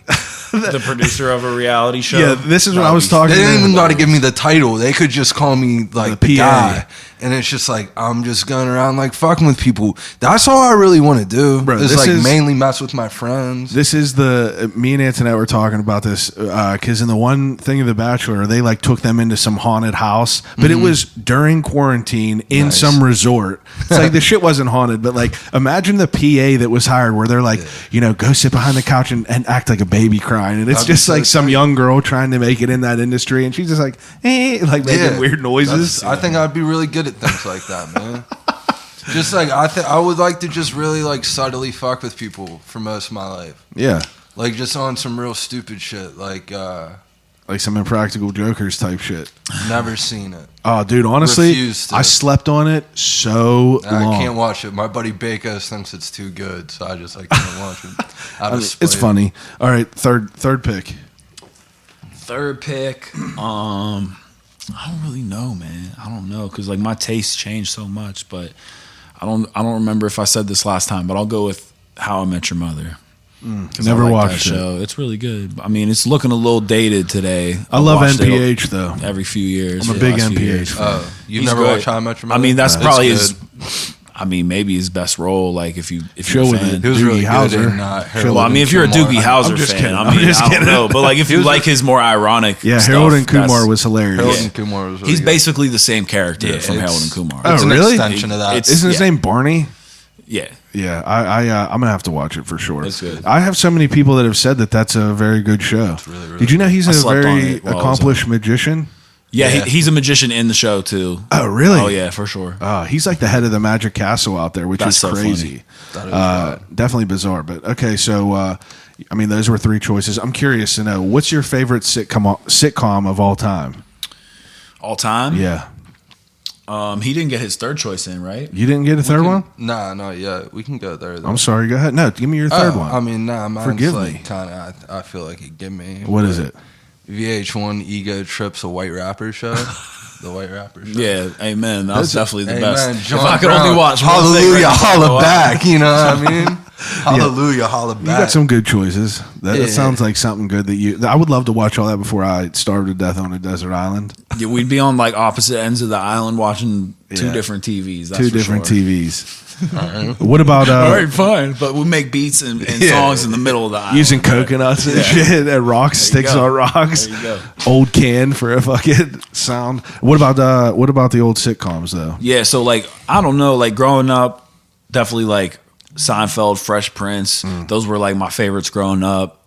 Speaker 5: The producer of a reality show.
Speaker 1: Yeah, this is what I was talking.
Speaker 4: They didn't even
Speaker 1: to.
Speaker 4: got to give me the title. They could just call me like
Speaker 1: The
Speaker 4: the
Speaker 1: PA.
Speaker 4: guy, and it's just like I'm just going around like fucking with people. That's all I really want to do.
Speaker 1: Bro,
Speaker 4: is
Speaker 1: this
Speaker 4: like
Speaker 1: is-
Speaker 4: mainly mess with my friends.
Speaker 1: This is me and Antoinette were talking about this because in the one thing of The Bachelor, they like took them into some haunted house, but it was during quarantine in
Speaker 4: Nice.
Speaker 1: some resort. It's like the shit wasn't haunted, but like imagine the PA that was hired where they're like, go sit behind the couch and act like a baby crying, and it's
Speaker 4: That'd be
Speaker 1: just
Speaker 4: so
Speaker 1: like some
Speaker 4: tight.
Speaker 1: young girl trying to make it in that industry, and she's just like, like making weird noises.
Speaker 4: I think I'd be really good at things like that, man. Just like I would like to just really like subtly fuck with people for most of my life.
Speaker 1: Yeah,
Speaker 4: Like just on some real stupid shit. Like
Speaker 1: like some Impractical Jokers type shit.
Speaker 4: never seen it.
Speaker 1: Oh, dude, honestly,
Speaker 4: Refuse to.
Speaker 1: I slept on it so long.
Speaker 4: I can't watch it. My buddy Bakos thinks it's too good, so I just like can't watch it. Out of
Speaker 1: It's
Speaker 4: spite.
Speaker 1: funny. All right, third pick.
Speaker 5: Third pick. I don't really know, man. I don't know because like my tastes changed so much, but I don't remember if I said this last time, but I'll go with How I Met Your Mother. 'Cause
Speaker 1: Never
Speaker 5: I like
Speaker 1: watched
Speaker 5: that
Speaker 1: it.
Speaker 5: show. It's really good. I mean, it's looking a little dated today.
Speaker 1: I love
Speaker 5: watched it
Speaker 1: NPH though.
Speaker 5: every few years.
Speaker 1: I'm a
Speaker 5: for the
Speaker 1: big
Speaker 5: last few
Speaker 1: NPH
Speaker 5: years.
Speaker 1: fan.
Speaker 4: You've
Speaker 5: He's
Speaker 4: never
Speaker 5: great.
Speaker 4: watched How I Met Your
Speaker 5: I
Speaker 4: Mother?
Speaker 5: mean, that's
Speaker 4: It's
Speaker 5: probably
Speaker 4: good.
Speaker 5: his. I mean, maybe his best role. Like if you're
Speaker 1: Show
Speaker 5: a
Speaker 1: with
Speaker 5: fan.
Speaker 1: it.
Speaker 4: He was
Speaker 1: Doogie
Speaker 4: really
Speaker 1: Howser.
Speaker 4: good in Harold
Speaker 5: Well, I mean, if you're a
Speaker 4: and
Speaker 5: Doogie
Speaker 4: Kumar.
Speaker 5: Howser
Speaker 1: I'm just
Speaker 5: fan,
Speaker 1: kidding.
Speaker 5: I
Speaker 1: I'm
Speaker 5: mean,
Speaker 1: just
Speaker 5: I don't
Speaker 1: kidding.
Speaker 5: know. But like, if you like his more ironic,
Speaker 1: Yeah,
Speaker 5: stuff,
Speaker 1: Harold and Kumar
Speaker 5: that's-
Speaker 1: was hilarious.
Speaker 4: Harold and Kumar was really
Speaker 5: He's
Speaker 4: good.
Speaker 5: basically the same character
Speaker 4: Yeah,
Speaker 5: from
Speaker 4: it's-
Speaker 5: Harold and Kumar.
Speaker 1: Oh,
Speaker 4: It's an
Speaker 1: really?
Speaker 4: extension of that.
Speaker 5: It's-
Speaker 1: Isn't his
Speaker 5: yeah.
Speaker 1: name Barney?
Speaker 5: Yeah,
Speaker 1: Yeah, I'm gonna have to watch it for sure.
Speaker 5: It's good.
Speaker 1: I have so many people that have said that that's a very good show.
Speaker 4: really, really
Speaker 1: Did you know he's
Speaker 5: I
Speaker 1: a
Speaker 5: slept on
Speaker 1: very
Speaker 5: it while I was
Speaker 1: accomplished magician?
Speaker 5: yeah.
Speaker 4: Yeah.
Speaker 5: He's a magician in the show too.
Speaker 1: Oh, really?
Speaker 5: Oh yeah, for sure.
Speaker 1: He's like the head of the Magic Castle out there, which
Speaker 5: That's
Speaker 1: is
Speaker 5: so
Speaker 1: crazy.
Speaker 4: That is right.
Speaker 1: Definitely bizarre, but okay. So, I mean, those were three choices. I'm curious to know what's your favorite sitcom of all time?
Speaker 5: All time.
Speaker 1: Yeah,
Speaker 5: He didn't get his third choice in, right?
Speaker 1: you didn't get a third one.
Speaker 4: Nah, not yet. We can go there. Though.
Speaker 1: I'm sorry. Go ahead. No, give me your third one.
Speaker 4: I mean, nah, mine's
Speaker 1: Forgive
Speaker 4: like
Speaker 1: me.
Speaker 4: kind of. I feel like it give me.
Speaker 1: What is it?
Speaker 4: VH1 Ego Trips, a White Rapper show. The White Rapper show.
Speaker 5: Yeah, amen. That was definitely the
Speaker 4: Amen.
Speaker 5: best.
Speaker 4: John
Speaker 5: if I could
Speaker 4: Brown,
Speaker 5: only watch one thing
Speaker 4: Hallelujah,
Speaker 5: right now,
Speaker 4: holla
Speaker 5: wow.
Speaker 4: back. You know what I mean? Hallelujah, holla
Speaker 1: You
Speaker 4: back.
Speaker 1: got some good choices. That
Speaker 4: Yeah.
Speaker 1: sounds like something good that I would love to watch all that before I starve to death on a desert island.
Speaker 5: Yeah, we'd be on like opposite ends of the island watching two
Speaker 1: Yeah.
Speaker 5: different TVs. That's
Speaker 1: Two
Speaker 5: for
Speaker 1: different
Speaker 5: sure.
Speaker 1: TVs. What about
Speaker 5: All right, fine. But we make beats and songs in the middle of the island.
Speaker 1: using coconuts and shit and rocks, sticks
Speaker 5: go.
Speaker 1: on rocks?
Speaker 5: There you go.
Speaker 1: Old can for a fucking sound. What about the old sitcoms though?
Speaker 5: Yeah, so like I don't know, like growing up, definitely like Seinfeld, Fresh Prince. Those were like my favorites growing up.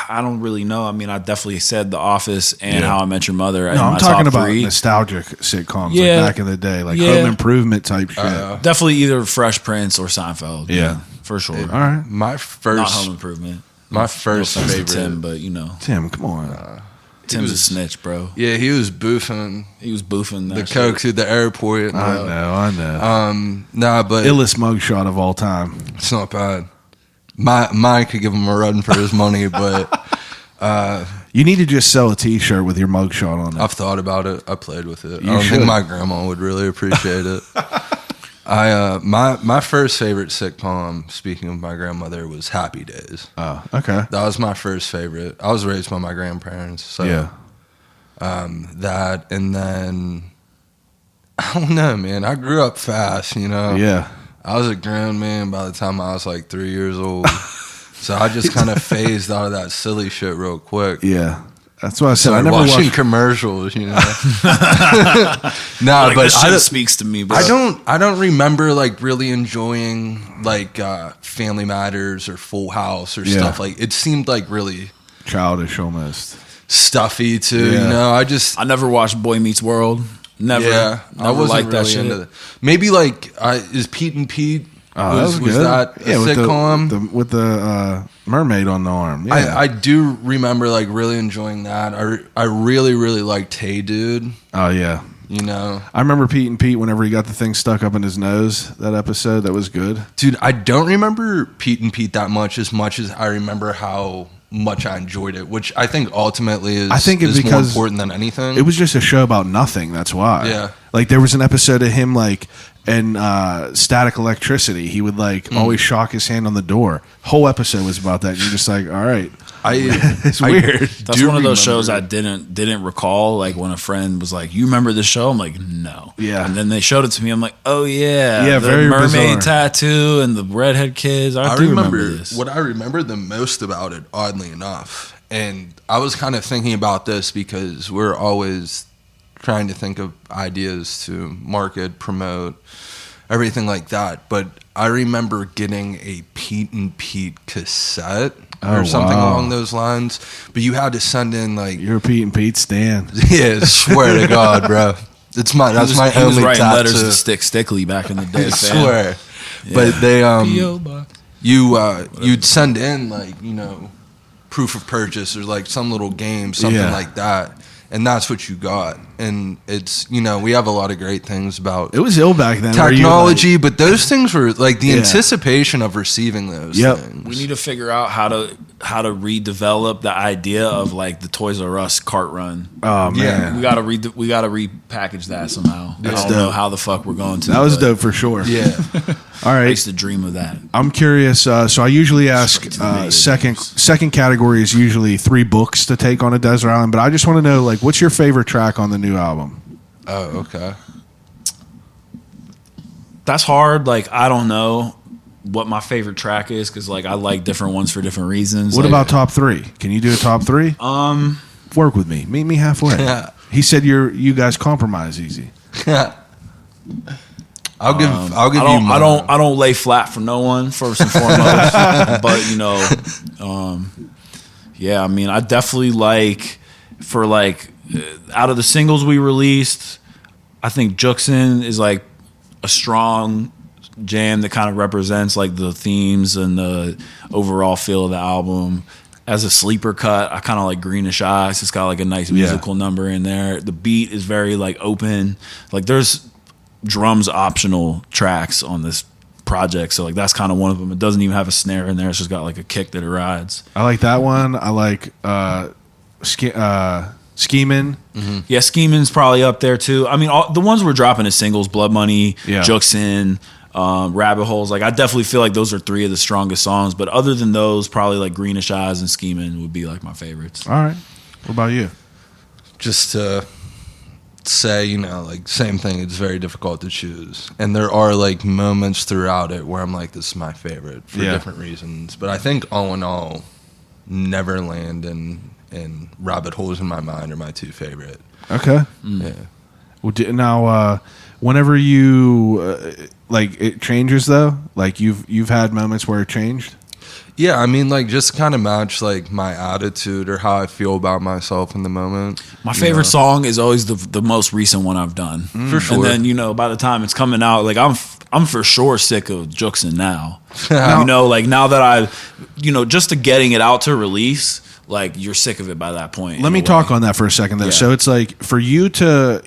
Speaker 5: I don't really know. I mean, I definitely said The Office and
Speaker 1: Yeah.
Speaker 5: How I Met Your Mother. in
Speaker 1: No, I'm
Speaker 5: my
Speaker 1: talking
Speaker 5: top
Speaker 1: about
Speaker 5: three.
Speaker 1: nostalgic sitcoms
Speaker 5: Yeah.
Speaker 1: like back in the day, like
Speaker 5: Yeah.
Speaker 1: Home Improvement type shit.
Speaker 5: Definitely either Fresh Prince or Seinfeld.
Speaker 1: Yeah.
Speaker 5: for sure.
Speaker 1: All right,
Speaker 4: My
Speaker 5: Not
Speaker 4: first,
Speaker 5: Home Improvement.
Speaker 4: my first
Speaker 5: No offense to
Speaker 4: favorite.
Speaker 5: Tim, but you know.
Speaker 1: Tim, come on.
Speaker 5: Tim's a snitch, bro.
Speaker 4: Yeah, he was boofing.
Speaker 5: He was boofing that
Speaker 4: the
Speaker 5: shit.
Speaker 4: coke through the airport.
Speaker 1: I know.
Speaker 4: Nah, but
Speaker 1: Illest mugshot of all time.
Speaker 4: it's not bad. Mine could give him a run for his money, but
Speaker 1: You need to just sell a T-shirt with your mugshot on it.
Speaker 4: I've thought about it. I played with it.
Speaker 1: You
Speaker 4: I don't
Speaker 1: should.
Speaker 4: think my grandma would really appreciate it. My first favorite sitcom, speaking of my grandmother, was Happy Days.
Speaker 1: Oh, okay.
Speaker 4: That was my first favorite. I was raised by my grandparents, so
Speaker 1: Yeah.
Speaker 4: that, and then I don't know, man. I grew up fast, you know.
Speaker 1: Yeah.
Speaker 4: I was a grown man by the time I was like 3 years old. So I just kind of phased out of that silly shit real quick.
Speaker 1: Yeah. That's what I said.
Speaker 4: So
Speaker 1: I never
Speaker 4: watching
Speaker 1: watched.
Speaker 4: commercials, you know. Nah,
Speaker 5: Like,
Speaker 4: but
Speaker 5: this shit speaks to me, bro.
Speaker 4: I don't remember like really enjoying like Family Matters or Full House or
Speaker 1: Yeah.
Speaker 4: stuff like. It seemed like really
Speaker 1: Childish almost.
Speaker 4: stuffy too.
Speaker 1: Yeah.
Speaker 4: You know,
Speaker 5: I never watched Boy Meets World. Never.
Speaker 4: Yeah, I
Speaker 5: Never
Speaker 4: wasn't
Speaker 5: liked that
Speaker 4: really
Speaker 5: shit.
Speaker 4: into that. Maybe like is Pete and Pete?
Speaker 1: Oh, that was good.
Speaker 4: That a
Speaker 1: with
Speaker 4: sitcom?
Speaker 1: with the mermaid on the arm. Yeah.
Speaker 4: I do remember like really enjoying that. I really really liked Hey Dude.
Speaker 1: Oh yeah.
Speaker 4: You know,
Speaker 1: I remember Pete and Pete whenever he got the thing stuck up in his nose. That episode that was good.
Speaker 4: dude, I don't remember Pete and Pete that much as I remember how much I enjoyed it, which I think ultimately is
Speaker 1: I think it's
Speaker 4: is more
Speaker 1: because
Speaker 4: important than anything.
Speaker 1: It was just a show about nothing. That's why.
Speaker 4: Yeah.
Speaker 1: Like there was an episode of him like and static electricity. He would like always shock his hand on the door. Whole episode was about that. And you're just like, all right. It's weird.
Speaker 5: That's
Speaker 4: do
Speaker 5: one of those shows I
Speaker 4: remember-
Speaker 5: didn't recall. Like when a friend was like, "You remember this show?" I'm like, "No."
Speaker 1: Yeah.
Speaker 5: And then they showed it to me. I'm like, "Oh yeah,
Speaker 1: Yeah,
Speaker 5: the
Speaker 1: very
Speaker 5: mermaid
Speaker 1: bizarre.
Speaker 5: tattoo and the redhead kids." I do remember this.
Speaker 4: what I remember the most about it, oddly enough, and I was kind of thinking about this because we're always trying to think of ideas to market, promote, everything like that. But I remember getting a Pete and Pete cassette or something
Speaker 1: wow.
Speaker 4: along those lines. But you had to send in like,
Speaker 1: You're a Pete and Pete stan.
Speaker 4: yeah, swear to God, bro. That's my
Speaker 5: He was
Speaker 4: only
Speaker 5: writing
Speaker 4: tattoo.
Speaker 5: letters to Stick Stickly back in the day.
Speaker 4: I
Speaker 5: fam.
Speaker 4: swear. But they
Speaker 5: P.O. box.
Speaker 4: you'd send in like, you know, proof of purchase or like some little game, something
Speaker 1: Yeah.
Speaker 4: like that. And that's what you got. And it's, you know, we have a lot of great things about
Speaker 1: It was ill back then. where you,
Speaker 4: technology, but those things were like the
Speaker 1: Yeah.
Speaker 4: anticipation of receiving those
Speaker 1: Yep.
Speaker 4: things.
Speaker 5: We need to figure out how to redevelop the idea of like the Toys R Us cart run.
Speaker 1: oh man,
Speaker 4: Yeah.
Speaker 5: We gotta repackage that somehow. I
Speaker 1: That's
Speaker 5: don't know
Speaker 1: dope.
Speaker 5: how the fuck we're going to.
Speaker 1: that was
Speaker 5: but
Speaker 1: dope for sure.
Speaker 4: Yeah.
Speaker 1: All
Speaker 5: I
Speaker 1: right.
Speaker 5: used to dream of that.
Speaker 1: I'm curious. So I usually ask second category is usually 3 books to take on a desert island. But I just want to know, like, what's your favorite track on the new album?
Speaker 4: Oh, okay.
Speaker 5: That's hard. Like I don't know what my favorite track is because like I like different ones for different reasons.
Speaker 1: What
Speaker 5: Like,
Speaker 1: about top 3? Can you do a top 3? Work with me. Meet me halfway.
Speaker 4: Yeah.
Speaker 1: He said you guys compromise easy.
Speaker 4: I'll give
Speaker 5: I
Speaker 4: you
Speaker 5: don't,
Speaker 4: mine.
Speaker 5: I don't lay flat for no one first and foremost. But you know, yeah. I mean, I definitely like for like out of the singles we released, I think Juxin is like a strong jam that kind of represents like the themes and the overall feel of the album. As a sleeper cut, I kind of like Greenish Eyes. It's got like a nice musical number in there. The beat is very like open. Like there's drums optional tracks on this project, so like that's kind of one of them. It doesn't even have a snare in there. It's just got like a kick that it rides.
Speaker 1: I like that one. I like Schemin'.
Speaker 5: Yeah, Schemin's probably up there too. I mean, the ones we're dropping as singles, Blood Money,
Speaker 1: Yeah.
Speaker 5: Juxin, Rabbit Holes. Like I definitely feel like those are 3 of the strongest songs. But other than those, probably like Greenish Eyes and Schemin' would be like my favorites.
Speaker 1: All right. What about you?
Speaker 4: Just to say, you know, like same thing, it's very difficult to choose. And there are like moments throughout it where I'm like, this is my favorite for
Speaker 1: Yeah.
Speaker 4: different reasons. But I think all in all, Neverland and Rabbit Holes in my mind are my 2 favorite.
Speaker 1: Okay.
Speaker 4: Yeah.
Speaker 1: Well, now, whenever you like, it changes though. Like you've had moments where it changed.
Speaker 4: Yeah, I mean, like, just kind of match, like, my attitude or how I feel about myself in the moment.
Speaker 5: My favorite song is always the most recent one I've done.
Speaker 4: For sure.
Speaker 5: And then, you know, by the time it's coming out, like I'm for sure sick of Juxin now. You know, like now that I, you know, just to getting it out to release, like you're sick of it by that point.
Speaker 1: Let me talk on that for a second, though.
Speaker 5: Yeah.
Speaker 1: So it's like for you to,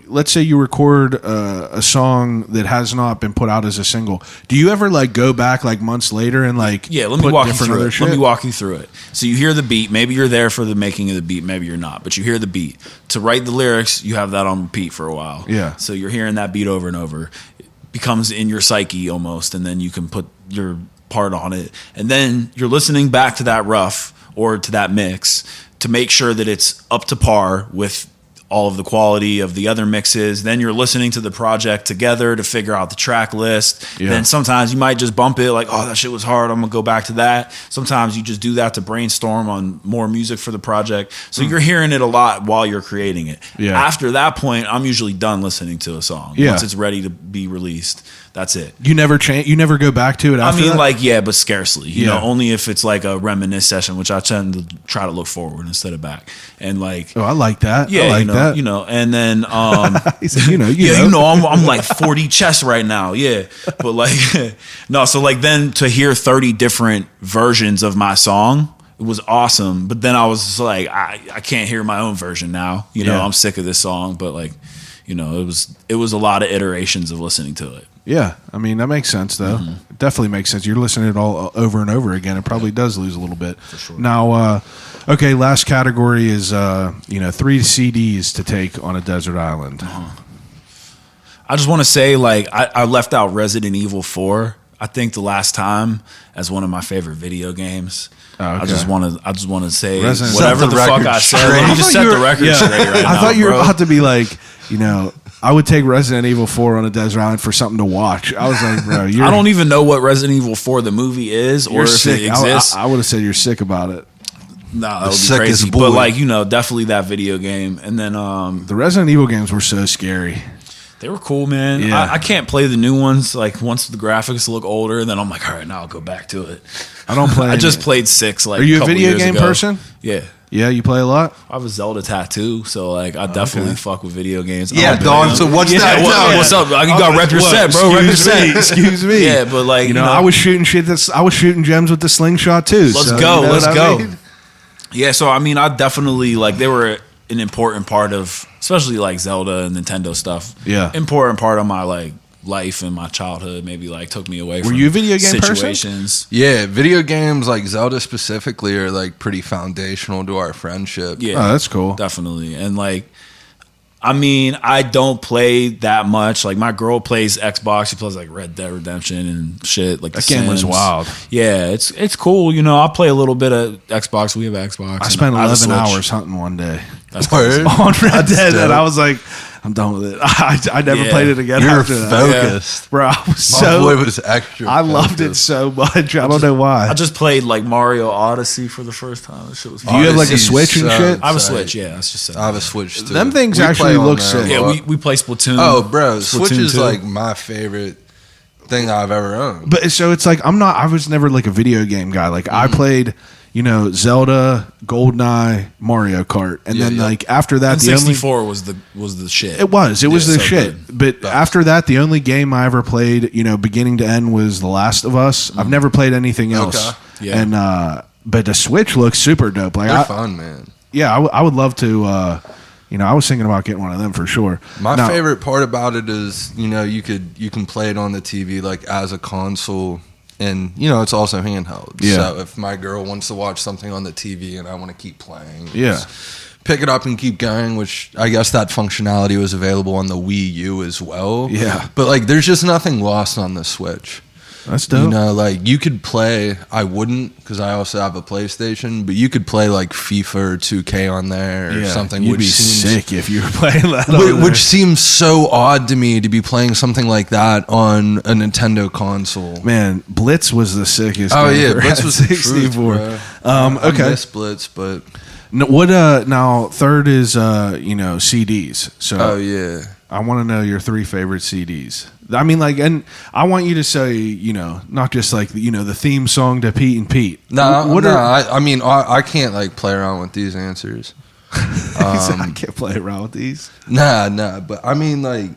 Speaker 1: let's say you record a song that has not been put out as a single. Do you ever like go back like months later and like
Speaker 5: let me
Speaker 1: put
Speaker 5: walk you
Speaker 1: different
Speaker 5: through
Speaker 1: other
Speaker 5: it.
Speaker 1: shit?
Speaker 5: Let me walk you through it. So you hear the beat. Maybe you're there for the making of the beat. Maybe you're not. But you hear the beat. To write the lyrics, you have that on repeat for a while.
Speaker 1: Yeah.
Speaker 5: So you're hearing that beat over and over. It becomes in your psyche almost, and then you can put your part on it. And then you're listening back to that rough or to that mix to make sure that it's up to par with all of the quality of the other mixes. Then you're listening to the project together to figure out the track list.
Speaker 1: Yeah.
Speaker 5: Then sometimes you might just bump it like, oh, that shit was hard, I'm gonna go back to that. Sometimes you just do that to brainstorm on more music for the project. So you're hearing it a lot while you're creating it.
Speaker 1: Yeah.
Speaker 5: After that point, I'm usually done listening to a song.
Speaker 1: Yeah.
Speaker 5: Once it's ready to be released, that's it.
Speaker 1: You never change. You never go back to it. After that?
Speaker 5: Like, yeah, but scarcely. You
Speaker 1: Yeah.
Speaker 5: know, only if it's like a reminisce session, which I tend to try to look forward instead of back. And like,
Speaker 1: Oh, I like that.
Speaker 5: yeah,
Speaker 1: I like that.
Speaker 5: and then
Speaker 1: He said, you know.
Speaker 5: I'm like 40 chess right now. Yeah. But like no, so like then to hear 30 different versions of my song, it was awesome. But then I was just like, I can't hear my own version now.
Speaker 1: Yeah.
Speaker 5: I'm sick of this song. But like, it was a lot of iterations of listening to it.
Speaker 1: Yeah, I mean that makes sense though. It definitely makes sense. You're listening to it all over and over again. It probably does lose a little bit. For sure. Now, okay, last category is 3 CDs to take on a desert island.
Speaker 5: I just want to say, like, I left out Resident Evil 4. I think the last time as one of my favorite video games.
Speaker 1: Oh, okay.
Speaker 5: I just want to say
Speaker 1: Resident-
Speaker 5: whatever
Speaker 4: Set
Speaker 5: the
Speaker 4: the
Speaker 5: fuck
Speaker 4: record
Speaker 5: I said.
Speaker 4: straight.
Speaker 5: Let me
Speaker 1: I
Speaker 5: just
Speaker 1: thought
Speaker 5: set
Speaker 1: you
Speaker 5: the
Speaker 1: were-
Speaker 5: record
Speaker 1: yeah.
Speaker 5: straight right now.
Speaker 1: I thought you were
Speaker 5: bro.
Speaker 1: about to be like, I would take Resident Evil 4 on a desert island for something to watch. I was like, bro,
Speaker 5: I don't even know what Resident Evil 4 the movie is or
Speaker 1: you're
Speaker 5: if
Speaker 1: sick.
Speaker 5: it exists.
Speaker 1: I would have said you're sick about it.
Speaker 5: No, that would be
Speaker 4: sickest
Speaker 5: crazy.
Speaker 4: boy.
Speaker 5: But like, definitely that video game. And then
Speaker 1: The Resident Evil games were so scary.
Speaker 5: they were cool, man.
Speaker 1: Yeah.
Speaker 5: I can't play the new ones. Like once the graphics look older, and then I'm like, all right, now I'll go back to it.
Speaker 1: I don't play.
Speaker 5: I just
Speaker 1: any-
Speaker 5: played 6. Like,
Speaker 1: Are you a
Speaker 5: couple
Speaker 1: video
Speaker 5: years
Speaker 1: game
Speaker 5: ago.
Speaker 1: person?
Speaker 5: Yeah.
Speaker 1: Yeah, you play a lot.
Speaker 5: I have a Zelda tattoo, so like I definitely fuck with video games.
Speaker 4: Yeah,
Speaker 5: I'm
Speaker 4: Don.
Speaker 5: big.
Speaker 4: So what's that?
Speaker 5: What's up? You got rep your set, bro. Rep your set.
Speaker 1: Excuse me.
Speaker 5: Yeah, but like
Speaker 1: I was shooting shit. I was shooting gems with the slingshot too.
Speaker 5: Let's
Speaker 1: so,
Speaker 5: go.
Speaker 1: you know
Speaker 5: Let's
Speaker 1: what I
Speaker 5: go.
Speaker 1: mean?
Speaker 5: Yeah, so I mean, I definitely like they were an important part of, especially like Zelda and Nintendo stuff.
Speaker 1: Yeah.
Speaker 5: Important part of my like life and my childhood. Maybe like took me away.
Speaker 1: Were
Speaker 5: from
Speaker 1: you a video game person?
Speaker 5: situations.
Speaker 4: Yeah, video games like Zelda specifically are like pretty foundational to our friendship.
Speaker 5: Yeah,
Speaker 1: Oh, that's cool.
Speaker 5: definitely. And like, I mean, I don't play that much. Like my girl plays Xbox. She plays like Red Dead Redemption and shit. Like
Speaker 1: That
Speaker 5: The
Speaker 1: game was
Speaker 5: Sims.
Speaker 1: wild.
Speaker 5: Yeah, it's cool. I play a little bit of Xbox. We have Xbox.
Speaker 1: I
Speaker 5: and
Speaker 1: spent
Speaker 5: have a
Speaker 1: 11
Speaker 5: Switch.
Speaker 1: hours hunting one day
Speaker 5: That's
Speaker 4: Word.
Speaker 5: crazy.
Speaker 1: on Red Dead,
Speaker 4: dope.
Speaker 1: and I was like, I'm done with it. I never
Speaker 5: Yeah.
Speaker 1: played it again
Speaker 4: You're
Speaker 1: after that.
Speaker 4: focused.
Speaker 1: Bro, I was
Speaker 4: My
Speaker 1: so.
Speaker 4: boy was extra.
Speaker 1: I loved it
Speaker 4: focused.
Speaker 1: so much. I don't know why.
Speaker 5: I just played like Mario Odyssey for the first time. That shit was
Speaker 1: Do you have like a
Speaker 4: Odyssey's
Speaker 1: Switch and
Speaker 4: so
Speaker 1: shit?
Speaker 5: I have a
Speaker 4: sick.
Speaker 5: Switch, yeah. That's just
Speaker 4: I have a Switch too.
Speaker 1: Them things
Speaker 4: We
Speaker 1: actually
Speaker 4: play on
Speaker 1: look
Speaker 4: there
Speaker 1: sick.
Speaker 4: a
Speaker 5: yeah,
Speaker 4: lot.
Speaker 5: we play Splatoon.
Speaker 4: Oh, bro, Switch
Speaker 5: Splatoon
Speaker 4: is
Speaker 5: 2.
Speaker 4: like my favorite thing I've ever owned.
Speaker 1: But so it's like I was never like a video game guy. Like I played, Zelda, GoldenEye, Mario Kart, and
Speaker 4: Yeah,
Speaker 1: then
Speaker 4: yeah.
Speaker 1: like after that,
Speaker 5: And
Speaker 1: the only
Speaker 5: 64 was the shit.
Speaker 1: it was
Speaker 5: Yeah,
Speaker 1: the
Speaker 5: so
Speaker 1: shit.
Speaker 5: good.
Speaker 1: But after that, the only game I ever played, beginning to end, was The Last of Us. I've never played anything else.
Speaker 4: Okay.
Speaker 5: Yeah.
Speaker 1: And but the Switch looks super dope. Like
Speaker 4: They're
Speaker 1: I,
Speaker 4: fun, man.
Speaker 1: yeah, I would love to. I was thinking about getting one of them for sure.
Speaker 4: My
Speaker 1: Now-
Speaker 4: favorite part about it is, you can play it on the TV like as a console, and it's also handheld.
Speaker 1: Yeah.
Speaker 4: So if my girl wants to watch something on the TV and I want to keep playing,
Speaker 1: Yeah.
Speaker 4: just pick it up and keep going. Which I guess that functionality was available on the Wii U as well.
Speaker 1: Yeah.
Speaker 4: But like, there's just nothing lost on the Switch.
Speaker 1: That's dope.
Speaker 4: Like you could play. I wouldn't because I also have a PlayStation, but you could play like FIFA or 2K on there or something.
Speaker 1: You'd
Speaker 4: which
Speaker 1: be
Speaker 4: seems,
Speaker 1: sick if you were playing that. on there.
Speaker 4: which seems so odd to me to be playing something like that on a Nintendo console.
Speaker 1: Man, Blitz was the sickest.
Speaker 4: Oh
Speaker 1: game
Speaker 4: yeah,
Speaker 1: ever
Speaker 4: Blitz
Speaker 1: at
Speaker 4: was the truth,
Speaker 1: 64.
Speaker 4: bro.
Speaker 1: Okay.
Speaker 4: I miss Blitz, but
Speaker 1: What now? Third is CDs. So
Speaker 4: oh yeah,
Speaker 1: I want to know your 3 favorite CDs. I mean, like, and I want you to say, not just like the theme song to Pete and Pete.
Speaker 4: I can't like play around with these answers.
Speaker 1: I can't play around with these.
Speaker 4: Nah, but I mean, like,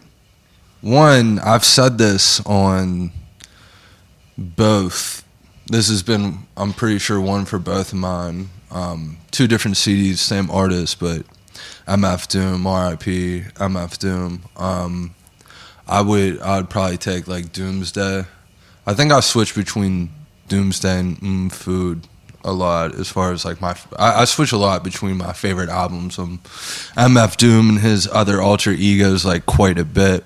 Speaker 4: one, I've said this on both. This has been, I'm pretty sure, one for both of mine. Two different CDs, same artist, but MF Doom, R.I.P. MF Doom. I would probably take like Doomsday. I think I switch between Doomsday and Food a lot as far as like I switch a lot between my favorite albums. MF Doom and his other alter egos like quite a bit.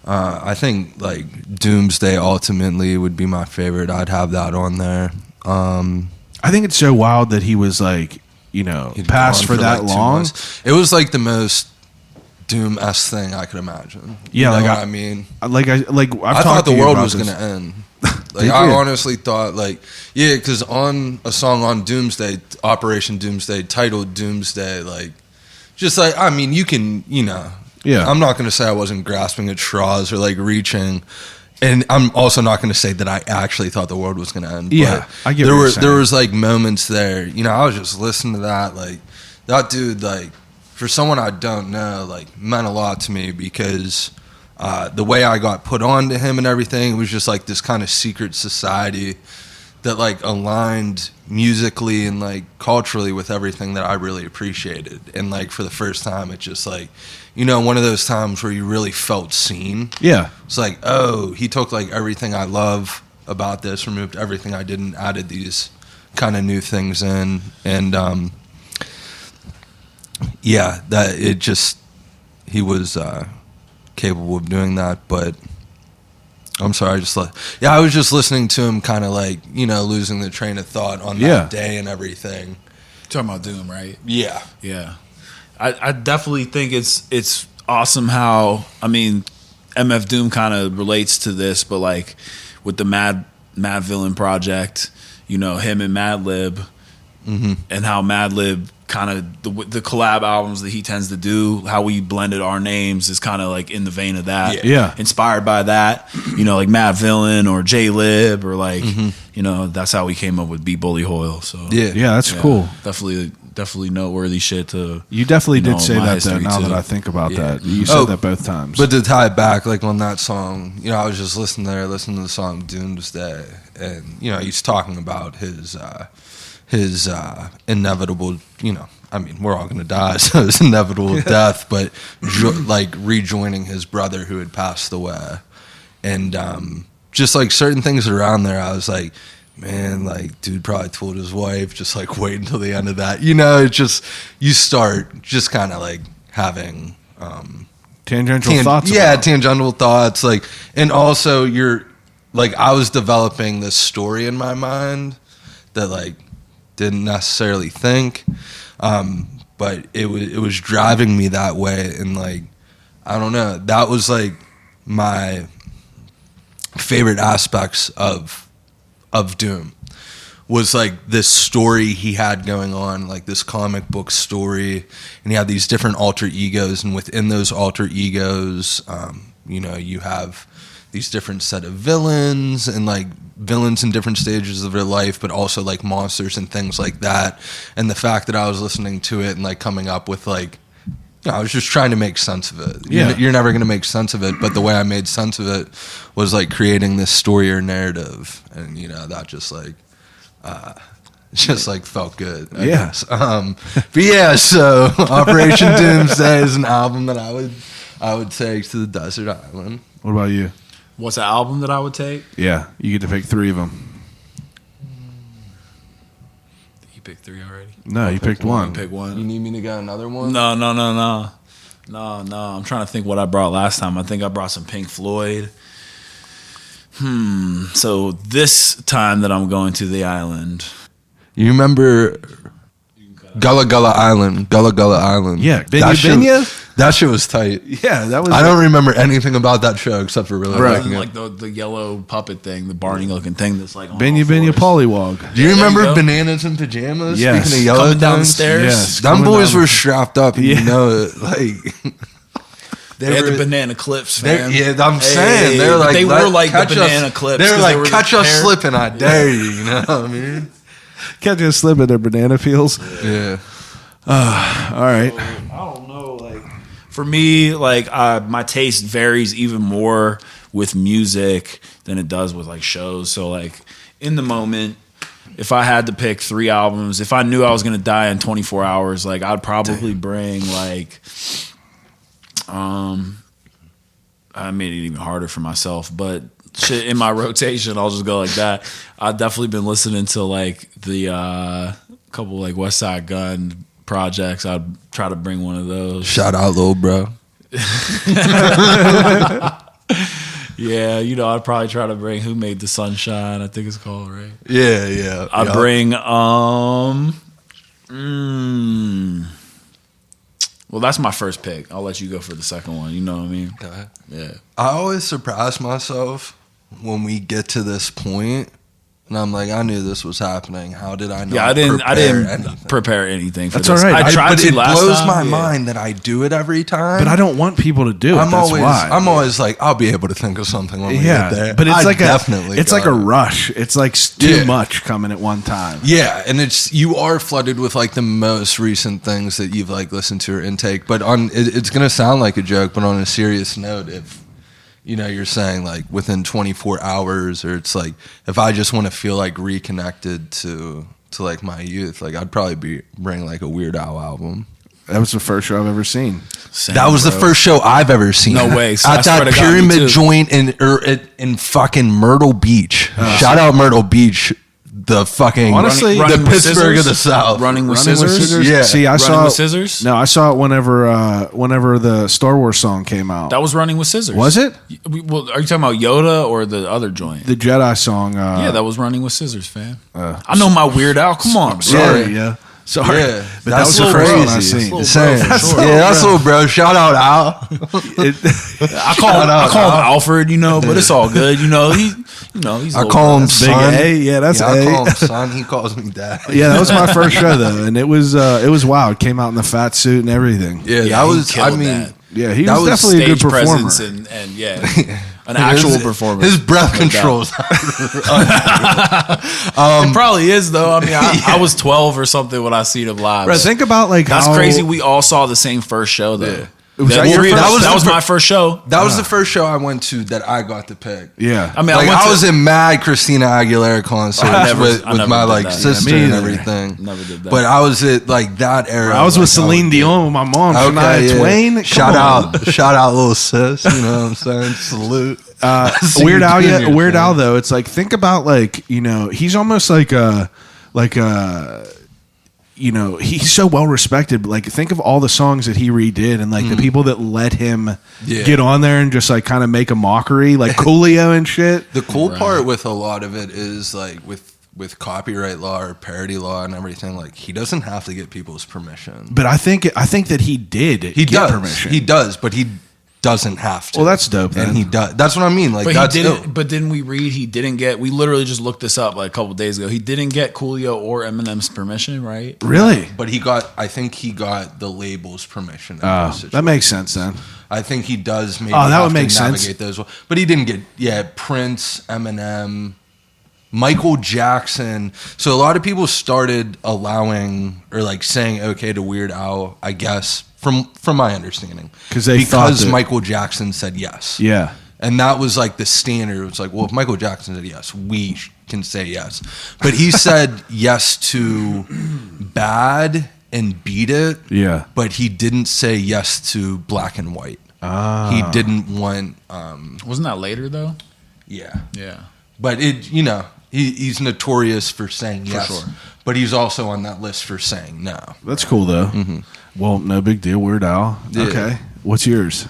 Speaker 4: I think like Doomsday ultimately would be my favorite. I'd have that on there.
Speaker 1: I think it's so wild that he was like, you know, passed for that
Speaker 4: like
Speaker 1: long.
Speaker 4: It was like the most Doom-esque thing I could imagine.
Speaker 1: Yeah,
Speaker 4: you know
Speaker 1: like
Speaker 4: what I mean,
Speaker 1: I
Speaker 4: thought the world was gonna end. Like I honestly thought, like, yeah, because on a song on Doomsday, Operation Doomsday, titled Doomsday, like, just like, I mean, you can, you know,
Speaker 1: yeah.
Speaker 4: I'm not gonna say I wasn't grasping at straws or like reaching. And I'm also not going to say that I actually thought the world was going to end.
Speaker 1: Yeah,
Speaker 4: but
Speaker 1: I get what you're saying.
Speaker 4: There was like moments there. You know, I was just listening to that. Like that dude, like for someone I don't know, like meant a lot to me because the way I got put on to him and everything, it was just like this kind of secret society that like aligned musically and like culturally with everything that I really appreciated. And like for the first time, it just like, you know, one of those times where you really felt seen.
Speaker 1: Yeah.
Speaker 4: It's like, oh, he took like everything I love about this, removed everything I didn't, added these kind of new things in. And yeah, that it just, he was capable of doing that. But I'm sorry, I was just listening to him kind of like, you know, losing the train of thought on that day and everything.
Speaker 5: Talking about Doom, right?
Speaker 4: Yeah.
Speaker 5: Yeah. I definitely think it's awesome how, I mean, MF Doom kind of relates to this, but like with the Mad Villain project, you know, him and Madlib, and how Madlib kind of the collab albums that he tends to do, how we blended our names is kind of like in the vein of that.
Speaker 1: Yeah.
Speaker 5: Inspired by that, you know, like Mad Villain or J-Lib or like, you know, that's how we came up with Be Bully Hoyle. So
Speaker 1: yeah, that's cool.
Speaker 5: Definitely noteworthy shit to.
Speaker 1: You definitely did say
Speaker 5: my
Speaker 1: that though.
Speaker 5: history,
Speaker 1: Now
Speaker 5: too.
Speaker 1: that I think about that, you said that both times.
Speaker 4: But to tie it back, like on that song, you know, I was just listening to the song Doomsday, and you know, he's talking about his inevitable, you know, I mean, we're all gonna die, so it's inevitable death, but like rejoining his brother who had passed away, and just like certain things around there, I was like, man, like, dude probably told his wife, just like wait until the end of that. You know, it's just, you start just kind of like having
Speaker 1: tangential thoughts.
Speaker 4: Yeah, tangential thoughts. Like, and also you're like, I was developing this story in my mind that like didn't necessarily think, but it was driving me that way. And like, I don't know, that was like my favorite aspects of Doom, was like this story he had going on, like this comic book story, and he had these different alter egos, and within those alter egos, you know, you have these different set of villains, and like villains in different stages of their life, but also like monsters and things like that. And the fact that I was listening to it and like coming up with like, you know, I was just trying to make sense of it.
Speaker 1: Yeah.
Speaker 4: You're never going to make sense of it, but the way I made sense of it was like creating this story or narrative, and you know, that just like like felt good, I guess. But yeah, so Operation Doomsday is an album that I would take to the desert island.
Speaker 1: What about you?
Speaker 5: What's an album that I would take?
Speaker 1: Yeah, you get to pick 3 of them.
Speaker 5: You picked 3 already?
Speaker 1: No, you picked one.
Speaker 5: Pick one.
Speaker 4: You need me to get another one?
Speaker 5: No. I'm trying to think what I brought last time. I think I brought some Pink Floyd. So this time that I'm going to the island.
Speaker 4: You remember Gullah Gullah Island?
Speaker 1: Yeah,
Speaker 4: that shit was tight.
Speaker 1: Yeah, that was.
Speaker 4: I don't remember anything about that show except for really liking it.
Speaker 5: Like the yellow puppet thing, the Barney looking thing that's like on
Speaker 1: Benya
Speaker 5: all fours.
Speaker 1: Pollywog.
Speaker 4: Do you remember
Speaker 5: go.
Speaker 4: Bananas in Pajamas?
Speaker 1: Yes.
Speaker 4: Speaking of yellow
Speaker 5: Coming down the
Speaker 4: things?
Speaker 5: stairs.
Speaker 1: Yes.
Speaker 4: Them
Speaker 1: Coming
Speaker 4: boys
Speaker 1: down-
Speaker 4: were strapped up, and you know it. Like
Speaker 5: They had the banana clips, fam.
Speaker 4: Yeah, I'm saying they were
Speaker 5: but
Speaker 4: like
Speaker 5: they were like the
Speaker 4: catch
Speaker 5: banana
Speaker 4: us,
Speaker 5: clips.
Speaker 4: They were
Speaker 5: 'cause
Speaker 4: like,
Speaker 5: the
Speaker 4: catch us
Speaker 5: pair-
Speaker 4: slipping, I dare you. You know what I mean?
Speaker 1: Catch you slipping their banana peels.
Speaker 4: Yeah.
Speaker 1: All right.
Speaker 5: I don't know. Like for me, like my taste varies even more with music than it does with like shows. So like in the moment, if I had to pick 3 albums, if I knew I was gonna die in 24 hours, like I'd probably bring like, I made it even harder for myself, but shit in my rotation, I'll just go like that. I've definitely been listening to like the couple like West Side Gun projects. I'd try to bring one of those.
Speaker 4: Shout out, little bro.
Speaker 5: Yeah, you know, I'd probably try to bring Who Made the Sunshine, I think it's called, right?
Speaker 4: Yeah.
Speaker 5: I'd bring well, that's my first pick. I'll let you go for the second one. You know what I mean?
Speaker 4: Okay.
Speaker 5: Yeah.
Speaker 4: I always surprise myself when we get to this point, and I'm like, I knew this was happening. How did I not?
Speaker 5: Yeah, I didn't
Speaker 4: anything?
Speaker 5: prepare anything for
Speaker 1: That's
Speaker 5: this.
Speaker 1: all right.
Speaker 5: I tried
Speaker 4: But
Speaker 5: to
Speaker 4: it
Speaker 5: last
Speaker 4: blows
Speaker 5: time.
Speaker 4: my
Speaker 5: Yeah.
Speaker 4: mind that I do it every time.
Speaker 1: But I don't want people to do it.
Speaker 4: I'm
Speaker 1: That's
Speaker 4: always,
Speaker 1: why.
Speaker 4: I'm always like, I'll be able to think of something when we get there.
Speaker 1: but it's
Speaker 4: I
Speaker 1: like
Speaker 4: definitely
Speaker 1: it's like
Speaker 4: got
Speaker 1: a
Speaker 4: it.
Speaker 1: rush. It's like too
Speaker 4: Yeah.
Speaker 1: much coming at one time.
Speaker 4: Yeah, and you are flooded with like the most recent things that you've like listened to or intake. But it's gonna sound like a joke, but on a serious note, if you know you're saying like within 24 hours, or it's like if I just want to feel like reconnected to like my youth, like I'd probably bring like a Weird Al album.
Speaker 1: That was the first show I've ever seen.
Speaker 5: Same,
Speaker 4: That was
Speaker 5: bro.
Speaker 4: the first show I've ever seen.
Speaker 5: No way. So I
Speaker 4: At
Speaker 5: swear
Speaker 4: that
Speaker 5: to God, me too.
Speaker 4: Pyramid joint in fucking Myrtle Beach. Shout out Myrtle Beach. The fucking
Speaker 1: Honestly,
Speaker 4: the
Speaker 5: Running with
Speaker 4: Pittsburgh of
Speaker 5: Scissors?
Speaker 4: the South.
Speaker 5: Running with
Speaker 1: Running with
Speaker 5: Scissors?
Speaker 1: Scissors?
Speaker 4: Yeah.
Speaker 1: See, I
Speaker 5: Running
Speaker 1: saw
Speaker 5: with Scissors?
Speaker 1: No, I saw it whenever the Star Wars song came out.
Speaker 5: That was Running with Scissors.
Speaker 1: Was it?
Speaker 5: Well, are you talking about Yoda or the other joint?
Speaker 1: The Jedi song.
Speaker 5: Yeah, that was Running with Scissors, fam. I know my Weird Al. Come on, bro.
Speaker 1: Sorry, yeah. Sorry.
Speaker 4: Yeah,
Speaker 1: But that was the
Speaker 4: little
Speaker 1: first one I
Speaker 4: crazy.
Speaker 1: seen.
Speaker 5: Little
Speaker 4: Same.
Speaker 5: bro, for sure.
Speaker 4: Yeah, that's little bro. Shout out Al.
Speaker 5: I call him Alfred, you know, but it's all good. You know, he's
Speaker 4: I
Speaker 5: little
Speaker 4: call him
Speaker 5: bro.
Speaker 1: Big
Speaker 4: son.
Speaker 1: A, yeah, that's
Speaker 4: I
Speaker 1: A.
Speaker 4: call him son. He calls me dad.
Speaker 1: Yeah, that was my first show though, and it was wild. It came out in the fat suit and everything.
Speaker 4: Yeah,
Speaker 5: Yeah,
Speaker 4: that
Speaker 5: he
Speaker 4: was. I
Speaker 5: killed
Speaker 4: mean,
Speaker 5: that.
Speaker 1: Yeah, he
Speaker 4: That
Speaker 1: was
Speaker 4: was
Speaker 1: definitely a good
Speaker 5: Stage
Speaker 1: performer.
Speaker 5: presence and yeah, an actual performer.
Speaker 4: His breath controls.
Speaker 5: It probably is though. I mean, I was 12 or something when I seen him live.
Speaker 1: Bro, think about like
Speaker 5: That's
Speaker 1: how
Speaker 5: crazy. We all saw the same first show though.
Speaker 4: Yeah.
Speaker 1: Was that your
Speaker 5: That
Speaker 1: first-
Speaker 5: was my first show.
Speaker 4: That was the first show I went to that I got to pick.
Speaker 1: Yeah,
Speaker 5: I mean,
Speaker 4: Like
Speaker 5: I
Speaker 4: I was in mad Christina Aguilera concerts
Speaker 5: I never
Speaker 4: with
Speaker 5: did
Speaker 4: my
Speaker 5: that.
Speaker 4: like
Speaker 5: Yeah,
Speaker 4: sister
Speaker 1: me
Speaker 4: and
Speaker 1: either.
Speaker 4: everything.
Speaker 5: Never did that.
Speaker 4: But I was at like that era.
Speaker 1: I was with
Speaker 4: like,
Speaker 1: Celine Dion with my mom. Shania Twain. Come
Speaker 4: Shout
Speaker 1: on.
Speaker 4: shout out, little sis. You know what I'm saying? Salute.
Speaker 1: Weird Al,
Speaker 4: Junior,
Speaker 1: yeah, Weird
Speaker 4: man.
Speaker 1: Al though. It's like think about like he's almost like a he's so well respected. But like think of all the songs that he redid and like the people that let him
Speaker 4: Yeah.
Speaker 1: get on there and just like kind of make a mockery, like Coolio and shit.
Speaker 4: The cool part with a lot of it is like with copyright law or parody law and everything, like he doesn't have to get people's permission.
Speaker 1: But I think that he did.
Speaker 4: He
Speaker 1: get
Speaker 4: does.
Speaker 1: permission.
Speaker 4: He does, but he doesn't have to.
Speaker 1: Well, that's dope, then.
Speaker 4: And he does. That's what I mean. Like
Speaker 5: But
Speaker 4: that's
Speaker 5: he didn't.
Speaker 4: dope.
Speaker 5: But didn't we read? He didn't get. We literally just looked this up like a couple days ago. He didn't get Coolio or Eminem's permission, right?
Speaker 1: Really?
Speaker 4: But I think he got the label's permission. in those
Speaker 1: That
Speaker 4: situations.
Speaker 1: makes sense then.
Speaker 4: I think he does maybe
Speaker 1: Oh, that
Speaker 4: have
Speaker 1: would make
Speaker 4: to
Speaker 1: sense.
Speaker 4: navigate those. But he didn't get, Prince, Eminem, Michael Jackson. So a lot of people started allowing or like saying okay to Weird Al, I guess, from my understanding.
Speaker 1: Because that-
Speaker 4: Michael Jackson said yes.
Speaker 1: Yeah.
Speaker 4: And that was like the standard. It was like, well, if Michael Jackson said yes, we can say yes. But he said yes to Bad and Beat It.
Speaker 1: Yeah.
Speaker 4: But he didn't say yes to Black and White. He didn't want,
Speaker 5: Wasn't that later though?
Speaker 4: yeah.
Speaker 5: Yeah.
Speaker 4: But he's notorious for saying yes.
Speaker 5: sure.
Speaker 4: But he's also on that list for saying no.
Speaker 1: That's cool though. Well, no big deal. Weird Al.
Speaker 4: Yeah.
Speaker 1: Okay. What's yours?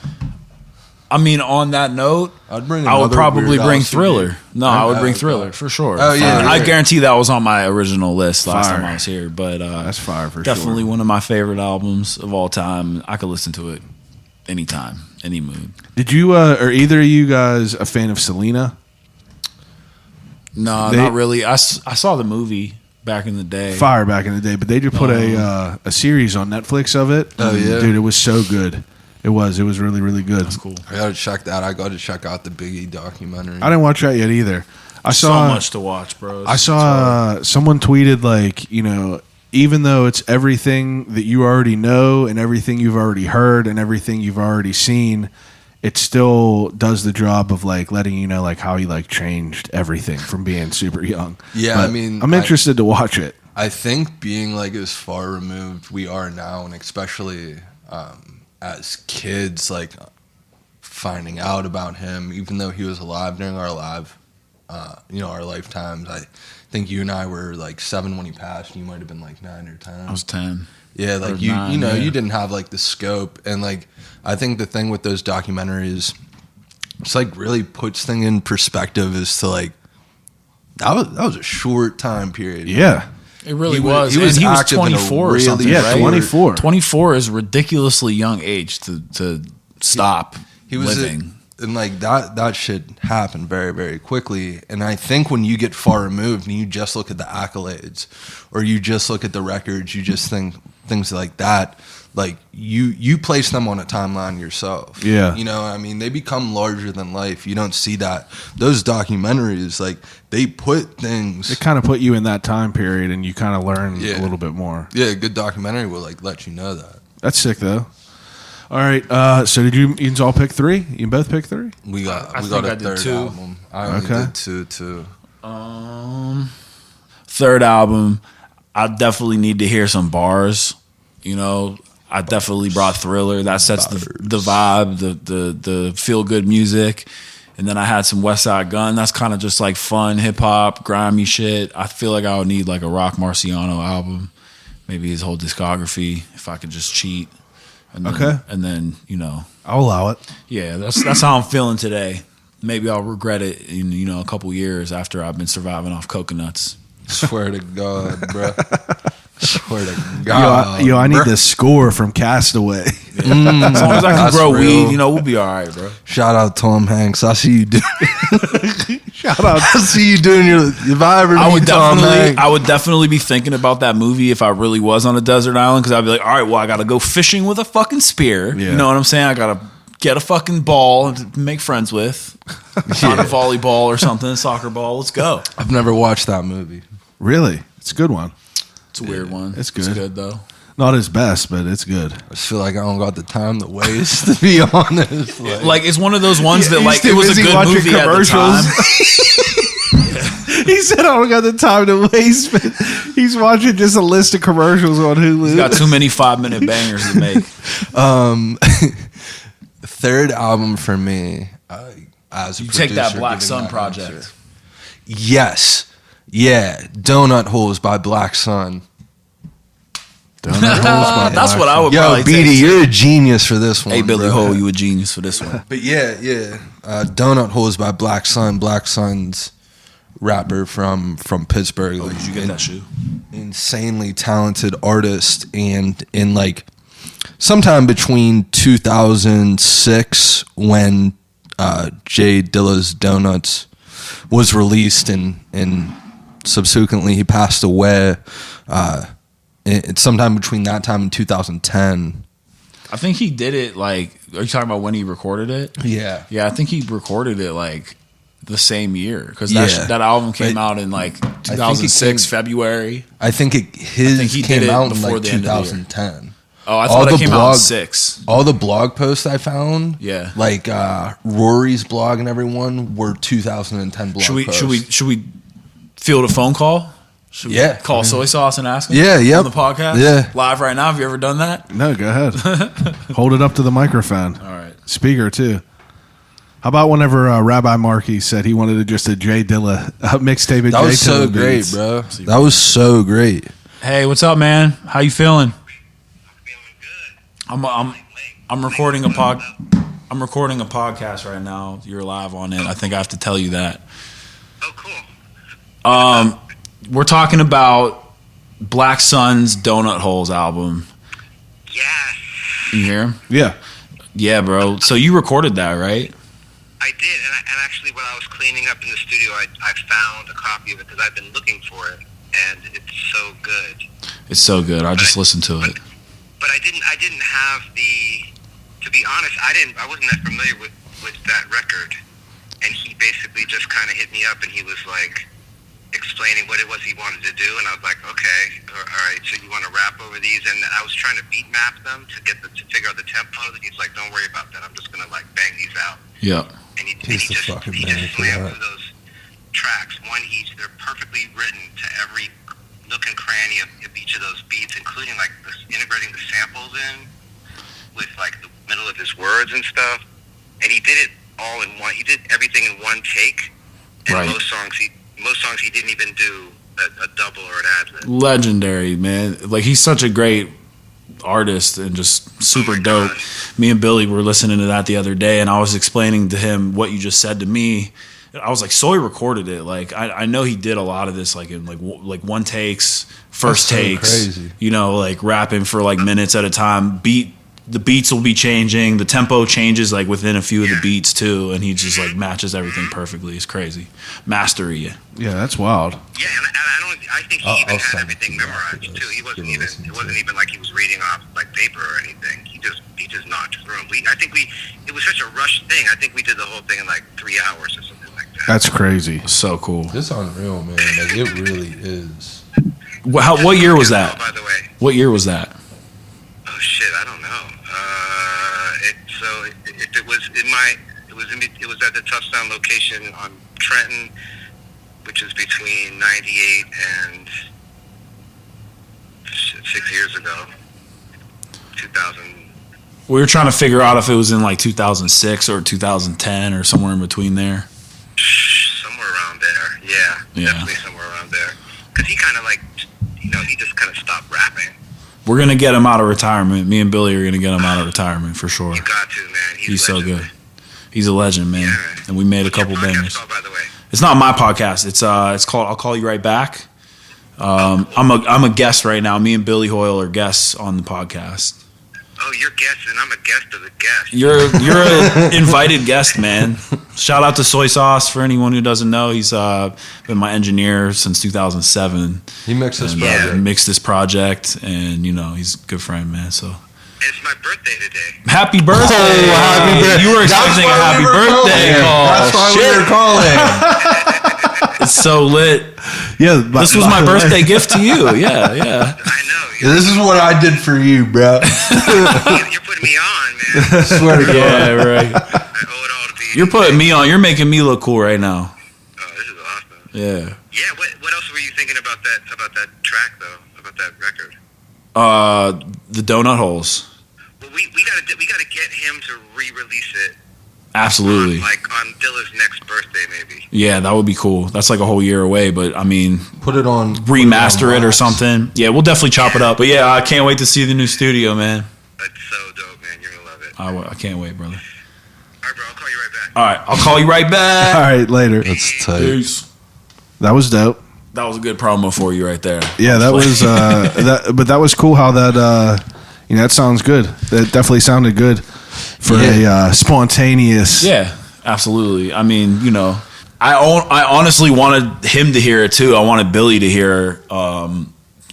Speaker 5: I mean, on that note,
Speaker 4: I'd bring
Speaker 5: I would
Speaker 4: another
Speaker 5: probably
Speaker 4: Weird Al
Speaker 5: bring
Speaker 4: CD.
Speaker 5: Thriller. No, I would bring
Speaker 4: Oh,
Speaker 5: Thriller
Speaker 4: God.
Speaker 5: for sure.
Speaker 4: Oh, yeah,
Speaker 5: I
Speaker 4: yeah.
Speaker 5: guarantee that was on my original list last
Speaker 1: Fire.
Speaker 5: time I was here. But
Speaker 1: That's fire for
Speaker 5: definitely
Speaker 1: sure.
Speaker 5: one of my favorite albums of all time. I could listen to it anytime, any mood.
Speaker 1: Did you or either of you guys a fan of Selena?
Speaker 5: No,
Speaker 1: They-
Speaker 5: not really. I saw the movie back in the day.
Speaker 1: Fire back in the day, but they just put a series on Netflix of it.
Speaker 4: Oh, yeah?
Speaker 1: dude, it was so good. It was really really good.
Speaker 5: That's cool.
Speaker 4: I gotta check that. I gotta check out the Biggie documentary.
Speaker 1: I didn't watch that yet either. I
Speaker 5: So
Speaker 1: saw
Speaker 5: much to watch, bro.
Speaker 1: I saw someone tweeted like, even though it's everything that you already know and everything you've already heard and everything you've already seen, it still does the job of like letting you know like how he like changed everything from being super young.
Speaker 4: Yeah,
Speaker 1: But
Speaker 4: I mean,
Speaker 1: I'm interested to watch it.
Speaker 4: I think being like as far removed we are now, and especially as kids, like finding out about him, even though he was alive during our our lifetimes. I think you and I were like 7 when he passed, and you might have been like 9 or 10.
Speaker 5: I was 10.
Speaker 4: Yeah, like
Speaker 5: Or 9,
Speaker 4: you didn't have like the scope, and like I think the thing with those documentaries, it's like really puts things in perspective as to like that was a short time period.
Speaker 1: Yeah.
Speaker 5: It really
Speaker 4: He
Speaker 5: was.
Speaker 4: was
Speaker 5: And he was
Speaker 4: active in a
Speaker 5: 24 or
Speaker 4: really
Speaker 5: something,
Speaker 1: Yeah,
Speaker 5: right?
Speaker 1: 24.
Speaker 5: 24 is a ridiculously young age to stop
Speaker 4: He was
Speaker 5: living.
Speaker 4: and like that shit happened very, very quickly. And I think when you get far removed and you just look at the accolades or you just look at the records, you just think things like that, like you place them on a timeline yourself.
Speaker 1: Yeah.
Speaker 4: You know, I mean, they become larger than life. You don't see that. Those documentaries, like they put things.
Speaker 1: It kind of put you in that time period, and you kind of learn a
Speaker 4: Yeah.
Speaker 1: little bit more.
Speaker 4: Yeah, a good documentary will like let you know that.
Speaker 1: That's sick, though. All right. So did you all pick 3? You both pick 3?
Speaker 4: We got
Speaker 5: I
Speaker 4: we
Speaker 5: think
Speaker 4: got a
Speaker 5: I did
Speaker 4: third
Speaker 5: 2.
Speaker 4: album. I only
Speaker 1: Okay.
Speaker 4: did 2 too.
Speaker 5: Third album, I definitely need to hear some bars. You know, I definitely brought Thriller. That sets the vibe, the feel good music. And then I had some West Side Gun. That's kind of just like fun hip hop, grimy shit. I feel like I would need like a Rock Marciano album, maybe his whole discography if I could just cheat. And then,
Speaker 1: Okay.
Speaker 5: And then, you know,
Speaker 1: I'll allow it.
Speaker 5: yeah, that's how I'm feeling today. Maybe I'll regret it in a couple years after I've been surviving off coconuts.
Speaker 4: Swear to God, bro. Swear to God.
Speaker 1: I need the score from Castaway.
Speaker 5: As long as I can
Speaker 4: That's
Speaker 5: grow
Speaker 4: real.
Speaker 5: weed, we'll be all right, bro.
Speaker 4: Shout out Tom Hanks. I see you do.
Speaker 1: Shout out.
Speaker 4: I see you doing your. If I ever
Speaker 5: I
Speaker 4: meet Tom Hanks,
Speaker 5: I would definitely be thinking about that movie if I really was on a desert island, because I'd be like, all right, well, I got to go fishing with a fucking spear.
Speaker 1: Yeah.
Speaker 5: You know what I'm saying? I got to get a fucking ball to make friends with, find a volleyball or something, soccer ball. Let's go.
Speaker 4: I've never watched that movie.
Speaker 1: Really? It's a good one.
Speaker 5: It's a weird one.
Speaker 1: It's good.
Speaker 5: It's good though.
Speaker 1: Not his best, but it's good.
Speaker 4: I just feel like I don't got the time to waste. To be honest,
Speaker 5: Like it's one of those ones that
Speaker 1: He's
Speaker 5: like
Speaker 1: too
Speaker 5: it was a
Speaker 1: busy
Speaker 5: good
Speaker 1: watching
Speaker 5: movie at the
Speaker 1: commercials.
Speaker 5: time.
Speaker 1: He said, I don't got the time to waste, but he's watching just a list of commercials on Hulu.
Speaker 5: He's got too many 5-minute bangers to make.
Speaker 4: third album for me. As a
Speaker 5: You take that
Speaker 4: producer
Speaker 5: Black
Speaker 4: giving
Speaker 5: Sun
Speaker 4: that
Speaker 5: project.
Speaker 4: answer. Yes, yeah. Donut Holes by Black Sun.
Speaker 1: Donut Holes by
Speaker 5: That's
Speaker 1: Black
Speaker 5: what I
Speaker 1: Sun.
Speaker 5: would
Speaker 4: Yo,
Speaker 5: probably
Speaker 4: Beedie,
Speaker 5: take.
Speaker 4: you're a genius for this one.
Speaker 5: Hey, Billy
Speaker 4: bro.
Speaker 5: Hoyle, you a genius for this one.
Speaker 4: But yeah. Donut Holes by Black Sun. Black Sun's rapper from Pittsburgh.
Speaker 5: Oh,
Speaker 4: like,
Speaker 5: did you get that shoe?
Speaker 4: insanely talented artist, and in like sometime between 2006 when Jay Dilla's Donuts was released and subsequently he passed away, it's sometime between that time and 2010.
Speaker 5: I think he did it like. Are you talking about when he recorded it?
Speaker 4: Yeah.
Speaker 5: Yeah, I think he recorded it like the same year because
Speaker 4: Yeah.
Speaker 5: that album came
Speaker 4: But
Speaker 5: out in like
Speaker 4: it
Speaker 5: 2006
Speaker 4: came-
Speaker 5: February.
Speaker 4: I think
Speaker 5: he
Speaker 4: came
Speaker 5: did it
Speaker 4: out in
Speaker 5: before
Speaker 4: like
Speaker 5: the end of the year.
Speaker 4: 2010.
Speaker 5: Oh, I
Speaker 4: All
Speaker 5: thought
Speaker 4: the
Speaker 5: it came out
Speaker 4: blog-
Speaker 5: in 6.
Speaker 4: All the blog posts I found,
Speaker 5: Yeah.
Speaker 4: like Rory's blog and everyone, were 2010 blog posts.
Speaker 5: Should we field a phone call? Should we
Speaker 4: Yeah.
Speaker 5: call Soy Sauce and ask him?
Speaker 4: Yeah, yep.
Speaker 5: On the podcast?
Speaker 4: Yeah.
Speaker 5: Live right now. Have you ever done that?
Speaker 1: No, go ahead. Hold it up to the microphone.
Speaker 5: All right.
Speaker 1: Speaker, too. How about whenever Rabbi Markey said he wanted just a Jay Dilla mixtape of
Speaker 4: That was
Speaker 1: J-Tone
Speaker 4: so great,
Speaker 1: beats?
Speaker 4: bro. That was so great.
Speaker 5: Hey, what's up, man? How you feeling?
Speaker 3: Feeling good.
Speaker 5: I'm recording a I'm recording a podcast right now. You're live on it. I think I have to tell you that.
Speaker 3: Oh, cool.
Speaker 5: We're talking about Black Sun's Donut Holes album.
Speaker 3: Yes,
Speaker 5: You hear him?
Speaker 1: Yeah.
Speaker 5: Yeah, bro. So you recorded that, right?
Speaker 3: I did. And actually, when I was cleaning up in the studio, I found a copy of it because I've been looking for it, and it's so good.
Speaker 5: It's so good. I just listened to it.
Speaker 3: But I didn't have the. To be honest, I wasn't that familiar with that record, and he basically just kind of hit me up, and he was like, explaining what it was he wanted to do, and I was like, okay, all right, so you want to rap over these? And I was trying to beat map them to figure out the tempo, and he's like, don't worry about that, I'm just gonna like bang these out.
Speaker 5: Yeah.
Speaker 3: And he just slammed through those tracks. They're perfectly written to every nook and cranny of each of those beats, including like integrating the samples in with like the middle of his words and stuff. And he did it all in one. He did everything in one take. And
Speaker 5: Right.
Speaker 3: most songs he didn't even do a double or an ad-lib.
Speaker 5: Legendary, man. Like, he's such a great artist and just super
Speaker 3: my
Speaker 5: dope.
Speaker 3: God.
Speaker 5: Me and Billy were listening to that the other day, and I was explaining to him what you just said to me. I was like, Soy recorded it. Like, I know he did a lot of this, like in like one takes, first
Speaker 4: That's so
Speaker 5: takes.
Speaker 4: crazy.
Speaker 5: You know, like rapping for like minutes at a time. The beats will be changing. The tempo changes like within a few of the beats too, and he just like matches everything perfectly. It's crazy, mastery.
Speaker 1: Yeah, that's wild.
Speaker 3: Yeah, and I think he even had everything memorized too. It wasn't even like he was reading off like paper or anything. He just knocked through them. It was such a rushed thing. I think we did the whole thing in like 3 hours or something like that.
Speaker 1: That's crazy.
Speaker 5: So cool.
Speaker 4: It's unreal, man. Like, it really is.
Speaker 5: What year was that?
Speaker 3: By the way.
Speaker 5: What year was that?
Speaker 3: Oh shit, I don't know. It was at the Touchdown location on Trenton, which is between 98 and 6 years ago, 2000.
Speaker 5: We were trying to figure out if it was in like 2006 or 2010 or somewhere in between there.
Speaker 3: Somewhere around there, yeah. Definitely somewhere around there. Because he kind of like, he just kind of stopped rapping.
Speaker 5: We're going to get him out of retirement. Me and Billy are going to get him out of retirement for sure.
Speaker 3: You got to, man.
Speaker 5: He's so good. He's a legend, man.
Speaker 3: Yeah.
Speaker 5: And we made a couple
Speaker 3: What's your podcast
Speaker 5: bangers.
Speaker 3: called, by the way?
Speaker 5: It's not my podcast. It's called I'll Call You Right Back. I'm a guest right now. Me and Billy Hoyle are guests on the podcast.
Speaker 3: Oh, you're guest, and I'm a guest of the guest.
Speaker 5: You're an invited guest, man. Shout out to Soy Sauce for anyone who doesn't know. He's been my engineer since 2007.
Speaker 4: He mixed this
Speaker 5: And,
Speaker 4: project.
Speaker 5: mixed this project, and he's a good friend, man. So
Speaker 3: It's my birthday today.
Speaker 5: happy birthday!
Speaker 4: happy birthday.
Speaker 5: You were expecting a happy birthday call.
Speaker 4: That's why we were calling.
Speaker 5: It's so lit.
Speaker 1: Yeah,
Speaker 5: This was my birthday gift to you. Yeah.
Speaker 3: I know.
Speaker 4: This is what I did for you, bro.
Speaker 3: You're putting me on, man.
Speaker 4: I swear to God.
Speaker 5: Yeah, right.
Speaker 3: I owe it all to be.
Speaker 5: You're putting me on. You're making me look cool right now.
Speaker 3: Oh, this is awesome.
Speaker 5: Yeah.
Speaker 3: Yeah. What else were you thinking about that track though? About that record?
Speaker 5: The donut holes.
Speaker 3: Well, we gotta get him to re-release it.
Speaker 5: Absolutely.
Speaker 3: On Dilla's next birthday, maybe.
Speaker 5: Yeah, that would be cool. That's like a whole year away, but I mean,
Speaker 4: Put it on.
Speaker 5: remaster it or something. Yeah, we'll definitely chop it up. But yeah, I can't wait to see the new studio, man.
Speaker 3: That's so dope, man. You're gonna love it.
Speaker 5: I can't wait, brother.
Speaker 3: All right, bro. I'll call you right back.
Speaker 5: All right, I'll call you right back.
Speaker 1: All right, later.
Speaker 4: That's tight.
Speaker 5: Peace.
Speaker 1: That was dope.
Speaker 5: That was a good promo for you right there.
Speaker 1: Yeah, that was but that was cool how that that sounds good. That definitely sounded good for a spontaneous.
Speaker 5: Yeah, absolutely. I mean, I honestly wanted him to hear it too. I wanted Billy to hear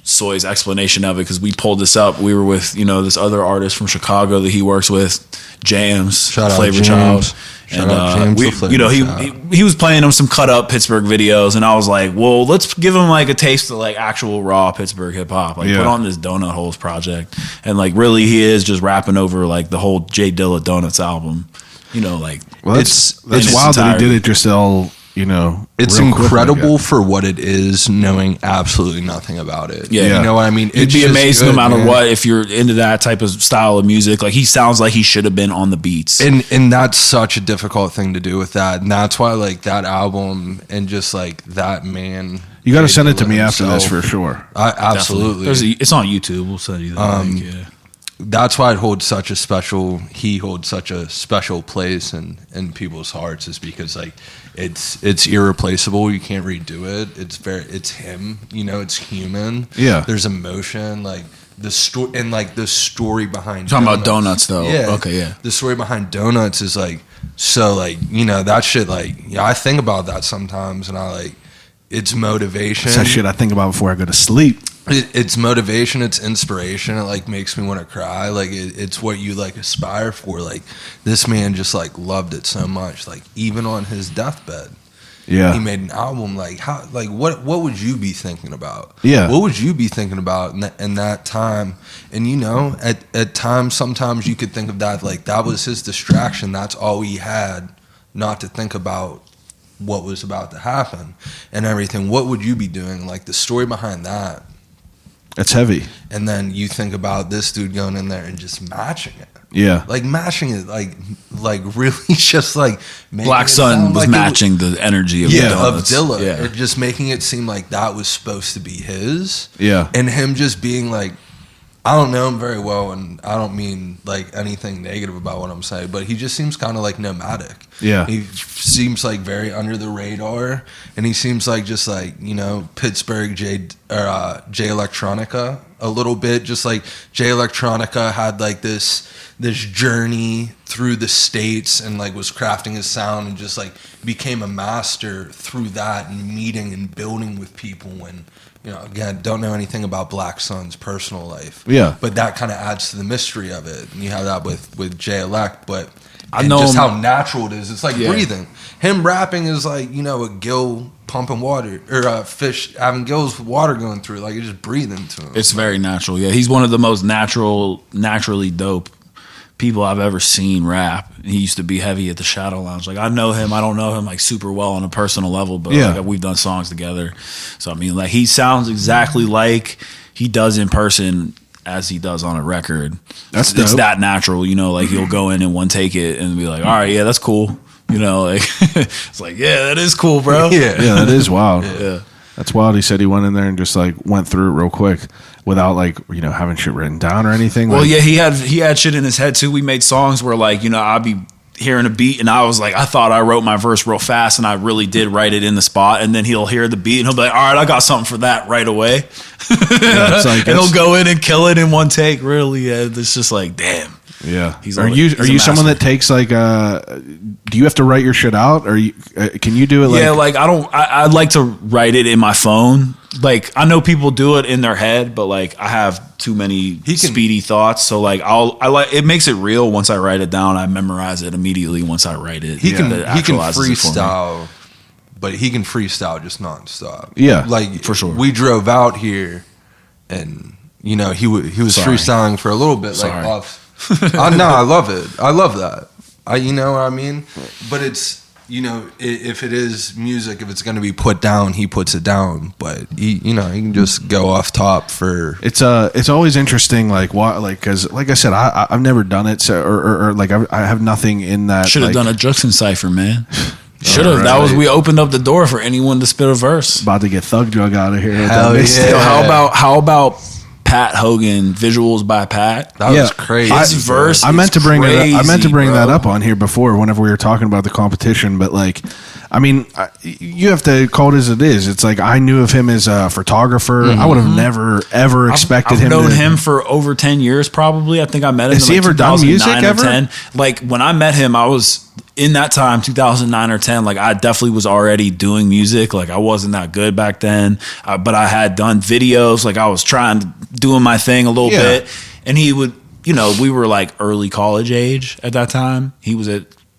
Speaker 5: Soy's explanation of it because we pulled this up. We were with this other artist from Chicago that he works with, James,
Speaker 4: Shout out
Speaker 5: Flavor
Speaker 4: James.
Speaker 5: Child.
Speaker 4: Shout out James
Speaker 5: we,
Speaker 4: the Flavor
Speaker 5: he was playing him some cut up Pittsburgh videos, and I was like, well, let's give him like a taste of like actual raw Pittsburgh hip hop. Like,
Speaker 1: Yeah.
Speaker 5: put on this Donut Holes project, and like really he is just rapping over like the whole J Dilla Donuts album.
Speaker 1: Well,
Speaker 4: It's
Speaker 1: that's wild that he did it just all.
Speaker 4: It's
Speaker 1: real quick like
Speaker 4: incredible
Speaker 1: that.
Speaker 4: for what it is, knowing absolutely nothing about it.
Speaker 5: Yeah.
Speaker 4: You know what I mean?
Speaker 5: You'd
Speaker 4: It's
Speaker 5: be
Speaker 4: just
Speaker 5: amazed
Speaker 4: good,
Speaker 5: no matter
Speaker 4: man.
Speaker 5: what if you're into that type of style of music. Like, he sounds like he should have been on the beats.
Speaker 4: And that's such a difficult thing to do with that. And that's why like that album and just like that man.
Speaker 1: You got to
Speaker 4: Jay
Speaker 1: send it to
Speaker 4: Dilla
Speaker 1: me after this
Speaker 4: himself.
Speaker 1: for sure.
Speaker 4: Absolutely.
Speaker 5: It's on YouTube. We'll send you the link. Yeah.
Speaker 4: That's why it holds such a special. He holds such a special place in people's hearts, is because like it's irreplaceable. You can't redo it. It's him. It's human.
Speaker 1: Yeah.
Speaker 4: There's emotion, like the story, and like the story behind.
Speaker 5: Talking about donuts, though.
Speaker 4: Yeah.
Speaker 5: Okay, yeah.
Speaker 4: The story behind donuts is like so like that shit. Like I think about that sometimes, and I like it's motivation.
Speaker 1: That's that shit I think about before I go to sleep.
Speaker 4: It's motivation, it's inspiration. It like makes me want to cry. Like it's what you like aspire for. Like this man just like loved it so much. Like even on his deathbed,
Speaker 1: Yeah.
Speaker 4: He made an album. Like what would you be thinking about?
Speaker 1: Yeah.
Speaker 4: What would you be thinking about in that time? And at times, sometimes you could think of that like that was his distraction. That's all he had, not to think about what was about to happen and everything. What would you be doing? Like the story behind that.
Speaker 1: That's heavy.
Speaker 4: And then you think about this dude going in there and just matching it.
Speaker 1: Yeah.
Speaker 4: Like matching it, like really just like making
Speaker 5: Black
Speaker 4: it
Speaker 5: Sun
Speaker 4: sound
Speaker 5: was
Speaker 4: like
Speaker 5: matching the energy of
Speaker 4: of
Speaker 5: Donuts.
Speaker 4: Dilla.
Speaker 5: Yeah.
Speaker 4: It just making it seem like that was supposed to be his.
Speaker 1: Yeah.
Speaker 4: And him just being like, I don't know him very well, and I don't mean like anything negative about what I'm saying, but he just seems kind of like nomadic.
Speaker 1: Yeah.
Speaker 4: He seems like very under the radar, and he seems like just like, Pittsburgh J Electronica a little bit. Just like J Electronica had like this journey through the States and like was crafting his sound and just like became a master through that and meeting and building with people and again, don't know anything about Black Sun's personal life.
Speaker 1: Yeah.
Speaker 4: But that kind of adds to the mystery of it. And you have that with Jay Elect, but
Speaker 5: I know
Speaker 4: just
Speaker 5: him.
Speaker 4: how natural it is. It's like breathing. Him rapping is like, a gill pumping water, or a fish having gills with water going through. Like, you're just breathing to him.
Speaker 5: It's very natural. Yeah, he's one of the most naturally dope people I've ever seen rap. He used to be heavy at the Shadow Lounge. Like, I know him. I don't know him like super well on a personal level, but like, we've done songs together. So I mean, like, he sounds exactly like he does in person as he does on a record.
Speaker 1: That's
Speaker 5: it's
Speaker 1: dope.
Speaker 5: that natural, like he'll go in and one take it and be like, all right, yeah, that's cool. Like it's like, yeah, that is cool, bro.
Speaker 1: Yeah, that is wild.
Speaker 5: Yeah.
Speaker 1: That's wild. He said he went in there and just like went through it real quick without like, having shit written down or anything.
Speaker 5: Well,
Speaker 1: like,
Speaker 5: yeah, he had shit in his head too. We made songs where like, I'd be hearing a beat and I was like, I thought I wrote my verse real fast and I really did write it in the spot. And then he'll hear the beat and he'll be like, all right, I got something for that right away.
Speaker 1: It's like,
Speaker 5: and he'll go in and kill it in one take. Really, it's just like, damn.
Speaker 1: Yeah.
Speaker 5: He's
Speaker 1: are
Speaker 5: a
Speaker 1: you someone
Speaker 5: master.
Speaker 1: that takes like do you have to write your shit out, or can you do it like?
Speaker 5: Yeah, like I like to write it in my phone. Like, I know people do it in their head, but like I have too many speedy thoughts. So like it makes it real once I write it down. I memorize it immediately once I write it.
Speaker 4: He can
Speaker 5: actualizes it for me.
Speaker 4: freestyle, but he can freestyle just nonstop.
Speaker 1: Yeah,
Speaker 4: like
Speaker 5: for sure.
Speaker 4: We drove out here, and he was freestyling for a little bit.
Speaker 5: Sorry.
Speaker 4: Like off. No, I love it. I love that. You know what I mean? But it's, if it is music, if it's going to be put down, he puts it down. But he can just go off top for.
Speaker 1: It's always interesting, like what, like, because like I said, I've never done it, so or like I have nothing in that.
Speaker 5: Should have
Speaker 1: like,
Speaker 5: done a Juxon cipher, man. Should have.
Speaker 1: Right.
Speaker 5: That was, we opened up the door for anyone to spit a verse.
Speaker 1: About to get Thug Drug out of here.
Speaker 4: Hell yeah.
Speaker 5: Yo, how about Pat Hogan, Visuals by Pat?
Speaker 4: That was crazy.
Speaker 5: His verse.
Speaker 1: I meant to bring
Speaker 5: crazy,
Speaker 1: that up on here before whenever we were talking about the competition, but like, I mean, you have to call it as it is. It's like, I knew of him as a photographer.
Speaker 5: Mm-hmm.
Speaker 1: I would have never ever expected
Speaker 5: I've
Speaker 1: him.
Speaker 5: known him for over 10 years, probably. I think I met him.
Speaker 1: Has
Speaker 5: in
Speaker 1: he
Speaker 5: like
Speaker 1: ever done music
Speaker 5: 2009 or
Speaker 1: ever?
Speaker 5: 10. Like, when I met him, I was in that time, 2009 or 10. Like, I definitely was already doing music. Like, I wasn't that good back then, but I had done videos. Like, I was doing my thing a little bit, and he would, we were like early college age at that time.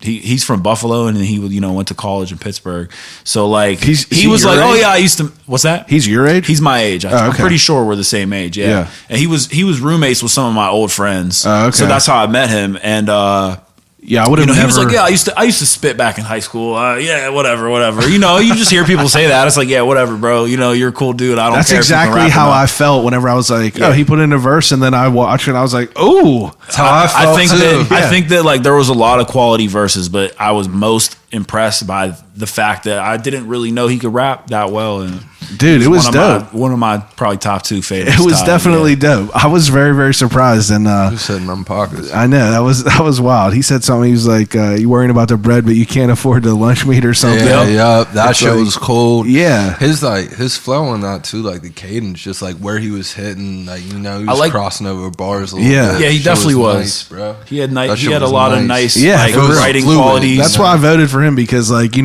Speaker 5: He's from Buffalo, and then he would, went to college in Pittsburgh. So like, he was like, "Oh yeah, I used to." What's that?
Speaker 1: He's your age.
Speaker 5: He's my age. I'm
Speaker 1: okay.
Speaker 5: pretty sure we're the same age. Yeah. And he was roommates with some of my old friends.
Speaker 1: Okay.
Speaker 5: So that's how I met him. And
Speaker 1: yeah, I would have never.
Speaker 5: He was like, "Yeah, I used to spit back in high school. Yeah, whatever. You just hear people say that. It's like, yeah, whatever, bro. You're a cool dude. I don't
Speaker 1: That's
Speaker 5: care. That's
Speaker 1: exactly how I felt whenever I was like, oh, he put in a verse, and then I watched it, and I was like, oh,
Speaker 4: That's how I felt too.
Speaker 5: I think that like there was a lot of quality verses, but I was most impressed by the fact that I didn't really know he could rap that well. And
Speaker 1: dude, it was dope.
Speaker 5: One of my probably top two favorites.
Speaker 1: It was definitely dope. I was very, very surprised, and
Speaker 4: Just sitting in my pockets.
Speaker 1: I know that was wild. He said something. He was like, "You worrying about the bread, but you can't afford the lunch meat or something."
Speaker 4: Yeah, that
Speaker 1: It's
Speaker 4: shit
Speaker 1: like-
Speaker 4: was cold.
Speaker 1: Yeah.
Speaker 4: his flow on that too, like the cadence, just like where he was hitting, like he was crossing over bars a little bit.
Speaker 5: Yeah, he
Speaker 4: Shit
Speaker 5: definitely was.
Speaker 4: nice, bro.
Speaker 5: He had
Speaker 4: That
Speaker 5: he
Speaker 4: shit
Speaker 5: had a
Speaker 4: was
Speaker 5: lot of
Speaker 4: nice.
Speaker 5: nice
Speaker 1: Yeah,
Speaker 5: like
Speaker 1: it was
Speaker 5: writing
Speaker 4: fluid.
Speaker 5: qualities.
Speaker 1: That's why I voted for him, because like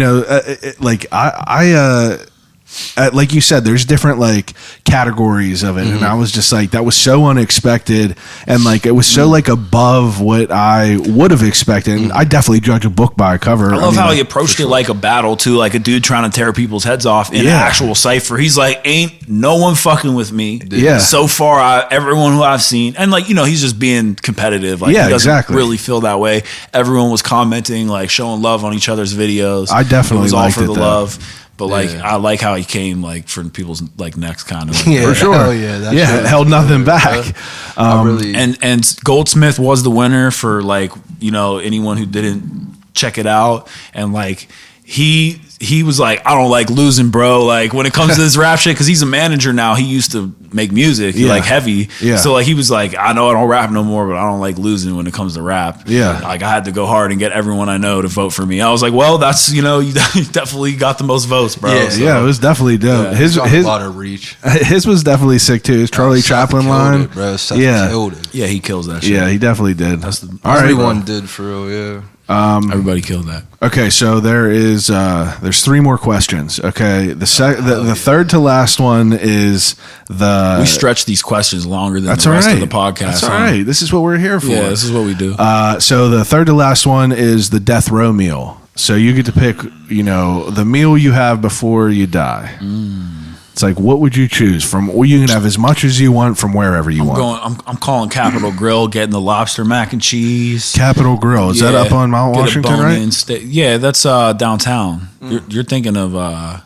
Speaker 1: like you said, there's different like categories of it, and I was just like, that was so unexpected, and like it was so like above what I would have expected. And I definitely judge a book by a cover.
Speaker 5: I love how he approached it like a battle too, like a dude trying to tear people's heads off in an actual cipher. He's like, ain't no one fucking with me.
Speaker 1: Yeah.
Speaker 5: So far, everyone who I've seen, and like, you know, he's just being competitive. Like, he doesn't really feel that way. Everyone was commenting, like showing love on each other's videos.
Speaker 1: I definitely
Speaker 5: it was all
Speaker 1: liked
Speaker 5: for
Speaker 1: it,
Speaker 5: the
Speaker 1: though.
Speaker 5: love. But like, I like how he came like for people's like necks, kind of.
Speaker 4: Yeah,
Speaker 1: for sure.
Speaker 4: hell yeah, that's
Speaker 1: it held nothing back.
Speaker 4: really,
Speaker 5: And Goldsmith was the winner for like, you know, anyone who didn't check it out. And like he was like, I don't like losing, bro. Like when it comes to this rap shit, because he's a manager now. He used to make music, like heavy. Yeah. So like he was like, I know I don't rap no more, but I don't like losing when it comes to rap.
Speaker 1: Yeah.
Speaker 5: Like I had to go hard and get everyone I know to vote for me. I was like, well, that's, you know, you definitely got the most votes, bro.
Speaker 4: Yeah,
Speaker 5: So,
Speaker 1: Yeah, it was definitely dope.
Speaker 5: Yeah.
Speaker 1: His
Speaker 4: got a lot of reach.
Speaker 1: His was definitely sick too. His Charlie Chaplin line,
Speaker 4: bro. Seth killed it.
Speaker 5: yeah, he kills that shit.
Speaker 1: Yeah, he definitely did.
Speaker 4: Everyone did for real. Yeah.
Speaker 5: Everybody killed that.
Speaker 1: Okay, so there's 3 more questions. Okay, the third to last one is
Speaker 5: We stretch these questions longer than
Speaker 1: that's
Speaker 5: the
Speaker 1: all
Speaker 5: rest
Speaker 1: right.
Speaker 5: of the podcast.
Speaker 1: That's all right. This is what we're here for.
Speaker 5: Yeah, this is what we do.
Speaker 1: So the third to last one is the death row meal. So you get to pick, you know, the meal you have before you die. It's like, what would you choose from? Well, you can have as much as you want from wherever you want.
Speaker 5: I'm calling Capitol Grill, getting the lobster mac and cheese.
Speaker 1: Capitol Grill, is that up on Mount
Speaker 5: Get a
Speaker 1: Washington,
Speaker 5: bone-in
Speaker 1: right?
Speaker 5: steak. Yeah, that's downtown. You're thinking of I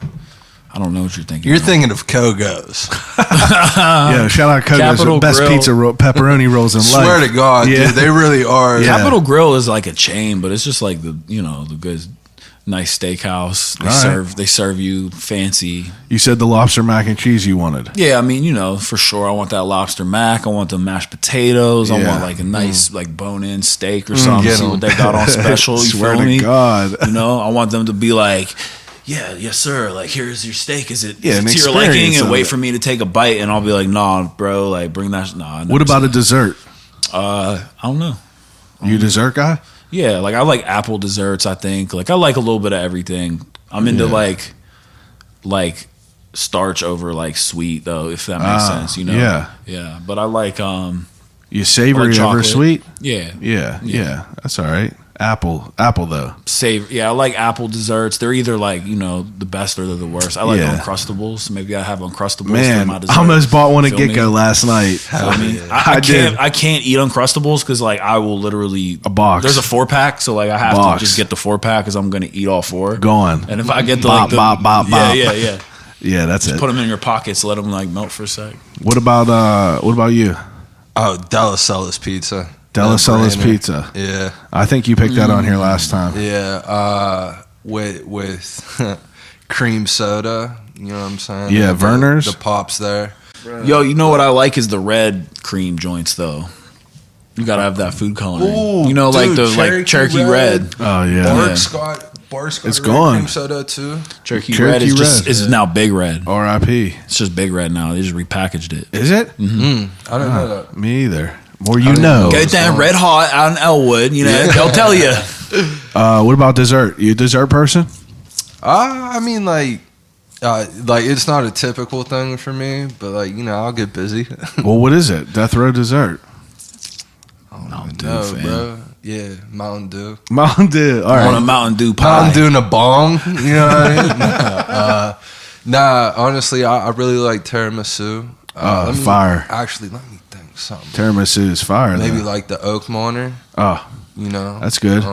Speaker 5: don't know what you're thinking.
Speaker 4: You're thinking of Kogo's.
Speaker 1: Yeah, shout out Kogo's,
Speaker 5: Capitol
Speaker 1: best
Speaker 5: Grill.
Speaker 1: pepperoni rolls in life.
Speaker 4: Swear to God,
Speaker 1: Yeah.
Speaker 4: dude, they really are.
Speaker 1: Yeah.
Speaker 5: Capitol Grill is like a chain, but it's just like the good nice steakhouse. They serve you fancy.
Speaker 1: You said the lobster mac and cheese you wanted.
Speaker 5: Yeah, I mean, you know, for sure. I want that lobster mac. I want the mashed potatoes. I
Speaker 1: Yeah.
Speaker 5: want like a nice like bone-in steak or something.
Speaker 4: get
Speaker 5: See
Speaker 4: 'em.
Speaker 5: what they got on special. You
Speaker 1: Swear
Speaker 5: feel
Speaker 1: to
Speaker 5: me?
Speaker 1: God.
Speaker 5: You know, I want them to be like, yeah, yes, sir. Like, here's your steak. Is it
Speaker 1: Yeah,
Speaker 5: is
Speaker 1: an
Speaker 5: it to your
Speaker 1: experience
Speaker 5: liking? And
Speaker 1: of
Speaker 5: wait
Speaker 1: it.
Speaker 5: for me to take a bite, and I'll be like, nah, bro. Like, bring that. Nah.
Speaker 1: What about a dessert?
Speaker 5: I don't know.
Speaker 1: You a dessert guy?
Speaker 5: Yeah, like I like apple desserts. I think like I like a little bit of everything. I'm into like starch over like sweet though, if that makes sense. You know? Yeah. But I like
Speaker 1: You savory
Speaker 5: Or
Speaker 1: over
Speaker 5: chocolate.
Speaker 1: sweet?
Speaker 5: yeah.
Speaker 1: Yeah. That's all right. Apple though.
Speaker 5: I like apple desserts. They're either like, you know, the best or they're the worst. I like
Speaker 1: Yeah.
Speaker 5: Uncrustables. Maybe I have Uncrustables for
Speaker 1: Man,
Speaker 5: my dessert.
Speaker 1: I almost bought one at
Speaker 5: Feel me?
Speaker 1: Get-Go last night.
Speaker 5: I mean,
Speaker 1: I
Speaker 5: I
Speaker 1: did.
Speaker 5: can't eat Uncrustables because like I will literally
Speaker 1: A box.
Speaker 5: There's a 4-pack, so like I have
Speaker 1: Box.
Speaker 5: to just get the 4-pack because I'm gonna eat all 4.
Speaker 1: Gone.
Speaker 5: And if I get the
Speaker 1: Bop,
Speaker 5: like the
Speaker 1: bop, bop,
Speaker 5: yeah,
Speaker 1: bop.
Speaker 5: yeah.
Speaker 1: Yeah, that's it.
Speaker 5: Put them in your pockets, let them like melt for a sec.
Speaker 1: What about you?
Speaker 4: Oh, Delacella's pizza.
Speaker 1: Delacella's
Speaker 4: No-brainer.
Speaker 1: Pizza.
Speaker 4: Yeah,
Speaker 1: I think you picked that on here last time.
Speaker 4: yeah. With cream soda. You know what I'm saying?
Speaker 1: Yeah, Verner's.
Speaker 4: The pops there.
Speaker 5: Yo, you know what I like is the red cream joints though. You gotta have that food coloring.
Speaker 4: Ooh,
Speaker 5: you know, like
Speaker 4: dude,
Speaker 5: the like
Speaker 4: Cherokee
Speaker 5: Cherokee red.
Speaker 4: Red.
Speaker 1: Oh yeah.
Speaker 4: Bart's got
Speaker 1: It's
Speaker 4: red
Speaker 1: gone.
Speaker 4: cream soda too.
Speaker 5: Cherokee
Speaker 1: Cherokee
Speaker 5: red is
Speaker 1: Red.
Speaker 5: is now Big Red.
Speaker 1: R.I.P.
Speaker 5: It's just Big Red now. They just repackaged it.
Speaker 1: Is it?
Speaker 4: I didn't know that.
Speaker 1: Me either. More you
Speaker 4: didn't
Speaker 1: know.
Speaker 4: know.
Speaker 5: Get that red hot out in Elwood. You know, they'll tell you.
Speaker 1: What about dessert? You a dessert person?
Speaker 4: I mean, like it's not a typical thing for me, but like, you know, I'll get busy.
Speaker 1: Well, what is it? Death row dessert.
Speaker 5: Mountain Dew,
Speaker 4: No,
Speaker 5: fam.
Speaker 4: bro. Yeah, Mountain Dew.
Speaker 1: Mountain Dew. All
Speaker 5: I want
Speaker 1: right.
Speaker 5: a Mountain Dew pie.
Speaker 4: Mountain Dew in a bong. You know what I mean? Nah, honestly, I really like tiramisu.
Speaker 1: Fire.
Speaker 4: Actually, let me think something.
Speaker 1: Tiramisu is fire.
Speaker 4: Maybe
Speaker 1: though.
Speaker 4: like the oak monitor.
Speaker 1: Oh,
Speaker 4: You know,
Speaker 1: that's good.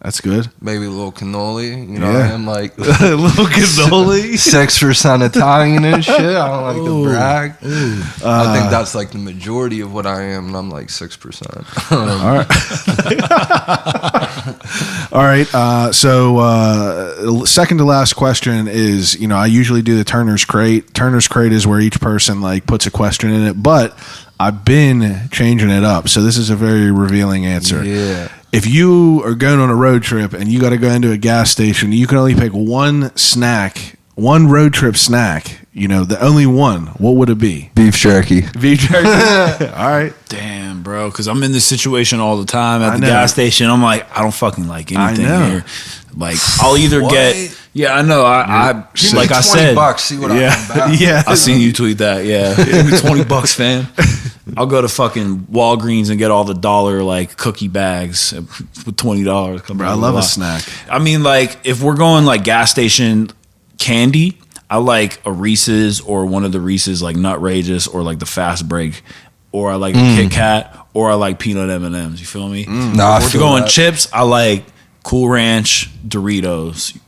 Speaker 1: That's good.
Speaker 4: maybe a little cannoli. You know,
Speaker 1: Yeah.
Speaker 4: I am like
Speaker 1: A little cannoli.
Speaker 4: 6% Italian and shit. I don't like to brag. I think
Speaker 1: Uh,
Speaker 4: that's like the majority of what I am, and I'm like 6%.
Speaker 1: All right. All right. So, second to last question is, you know, I usually do the Turner's Crate. Turner's Crate is where each person like puts a question in it, but I've been changing it up. So this is a very revealing answer.
Speaker 4: Yeah.
Speaker 1: If you are going on a road trip and you got to go into a gas station, you can only pick one snack, one road trip snack. You know, the only one. What would it be?
Speaker 4: Beef jerky.
Speaker 1: Beef jerky. All right.
Speaker 5: Damn, bro. bro, because I'm in this situation all the time at the gas station. I'm like, I don't fucking like anything here. Like, I'll either get, I know. I like I said,
Speaker 4: $20. See what I'm about.
Speaker 5: Yeah, I seen you tweet that. Yeah, give me $20, fam. I'll go to fucking Walgreens and get all the dollar like cookie bags with $20.
Speaker 1: Bro, I love a snack.
Speaker 5: I mean, like, if we're going like gas station candy, I like a Reese's or one of the Reese's, like Nutrageous or like the Fast Break, or I like a Kit Kat, or I like peanut M&Ms. You feel me?
Speaker 4: Nah,
Speaker 5: if we're going chips, I like Cool Ranch, Doritos.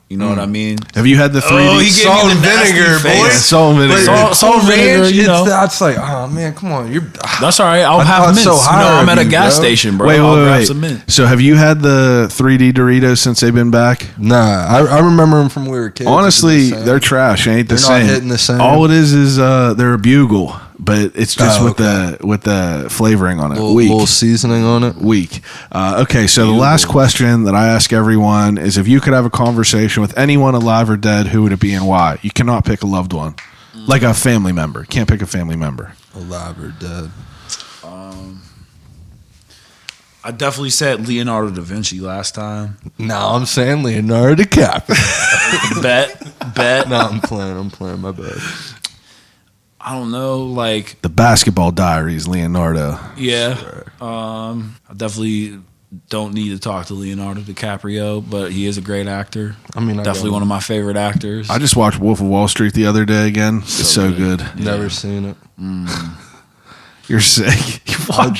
Speaker 5: You know what I mean?
Speaker 1: Have you had the 3D?
Speaker 5: Oh, he gave
Speaker 4: salt
Speaker 5: me
Speaker 4: and
Speaker 5: the
Speaker 4: vinegar,
Speaker 5: nasty
Speaker 4: boy.
Speaker 5: face.
Speaker 1: Salt and vinegar.
Speaker 5: Salt and vinegar, you know.
Speaker 4: That's like, oh man, come on.
Speaker 5: That's all right. I'll have mints.
Speaker 4: so
Speaker 5: I'm at a gas
Speaker 4: bro.
Speaker 5: station, bro.
Speaker 1: Wait,
Speaker 5: I'll grab
Speaker 1: wait.
Speaker 5: some mint.
Speaker 1: So have you had the 3D Doritos since they've been back?
Speaker 4: Nah, I remember them from when we were kids.
Speaker 1: Honestly, they're trash. Ain't the
Speaker 4: They're
Speaker 1: same.
Speaker 4: not hitting the same.
Speaker 1: All it is they're a bugle, but it's just with the flavoring on it.
Speaker 4: Little seasoning on it.
Speaker 1: Weak. Okay, so the last question that I ask everyone is, if you could have a conversation with anyone alive or dead, who would it be and why? You cannot pick a loved one, like a family member. Can't pick a family member.
Speaker 4: Alive or dead.
Speaker 5: I definitely said Leonardo da Vinci last time.
Speaker 4: No, I'm saying Leonardo DiCaprio.
Speaker 5: Bet.
Speaker 4: No, I'm playing. My bad.
Speaker 5: I don't know, like,
Speaker 1: The Basketball Diaries, Leonardo.
Speaker 5: yeah. I definitely don't need to talk to Leonardo DiCaprio, but he is a great actor.
Speaker 4: I mean,
Speaker 5: Definitely one of my favorite actors.
Speaker 1: I just watched Wolf of Wall Street the other day again. It's so good.
Speaker 4: Never seen it.
Speaker 1: You're sick.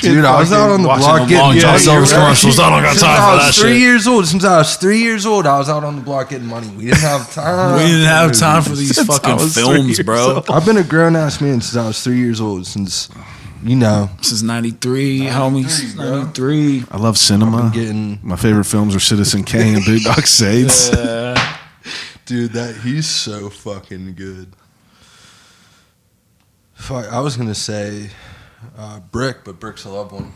Speaker 4: Dude, I was out on the block getting
Speaker 5: John Silver's commercials. I don't got
Speaker 4: Since
Speaker 5: time
Speaker 4: I
Speaker 5: for
Speaker 4: was
Speaker 5: that
Speaker 4: 3
Speaker 5: shit.
Speaker 4: years old. Since I was 3 years old, I was out on the block getting money. We didn't have time.
Speaker 5: We didn't have time for these
Speaker 1: Since I
Speaker 5: fucking
Speaker 1: was 3
Speaker 5: films,
Speaker 1: years
Speaker 5: bro.
Speaker 1: old.
Speaker 4: I've been a grown ass man since I was 3 years old. Since, you know,
Speaker 5: Since 93, homies. 93.
Speaker 1: I love cinema. My favorite films are Citizen Kane and Boondock Saints.
Speaker 4: dude, he's so fucking good. Fuck, I was gonna say Brick, but Brick's a loved one.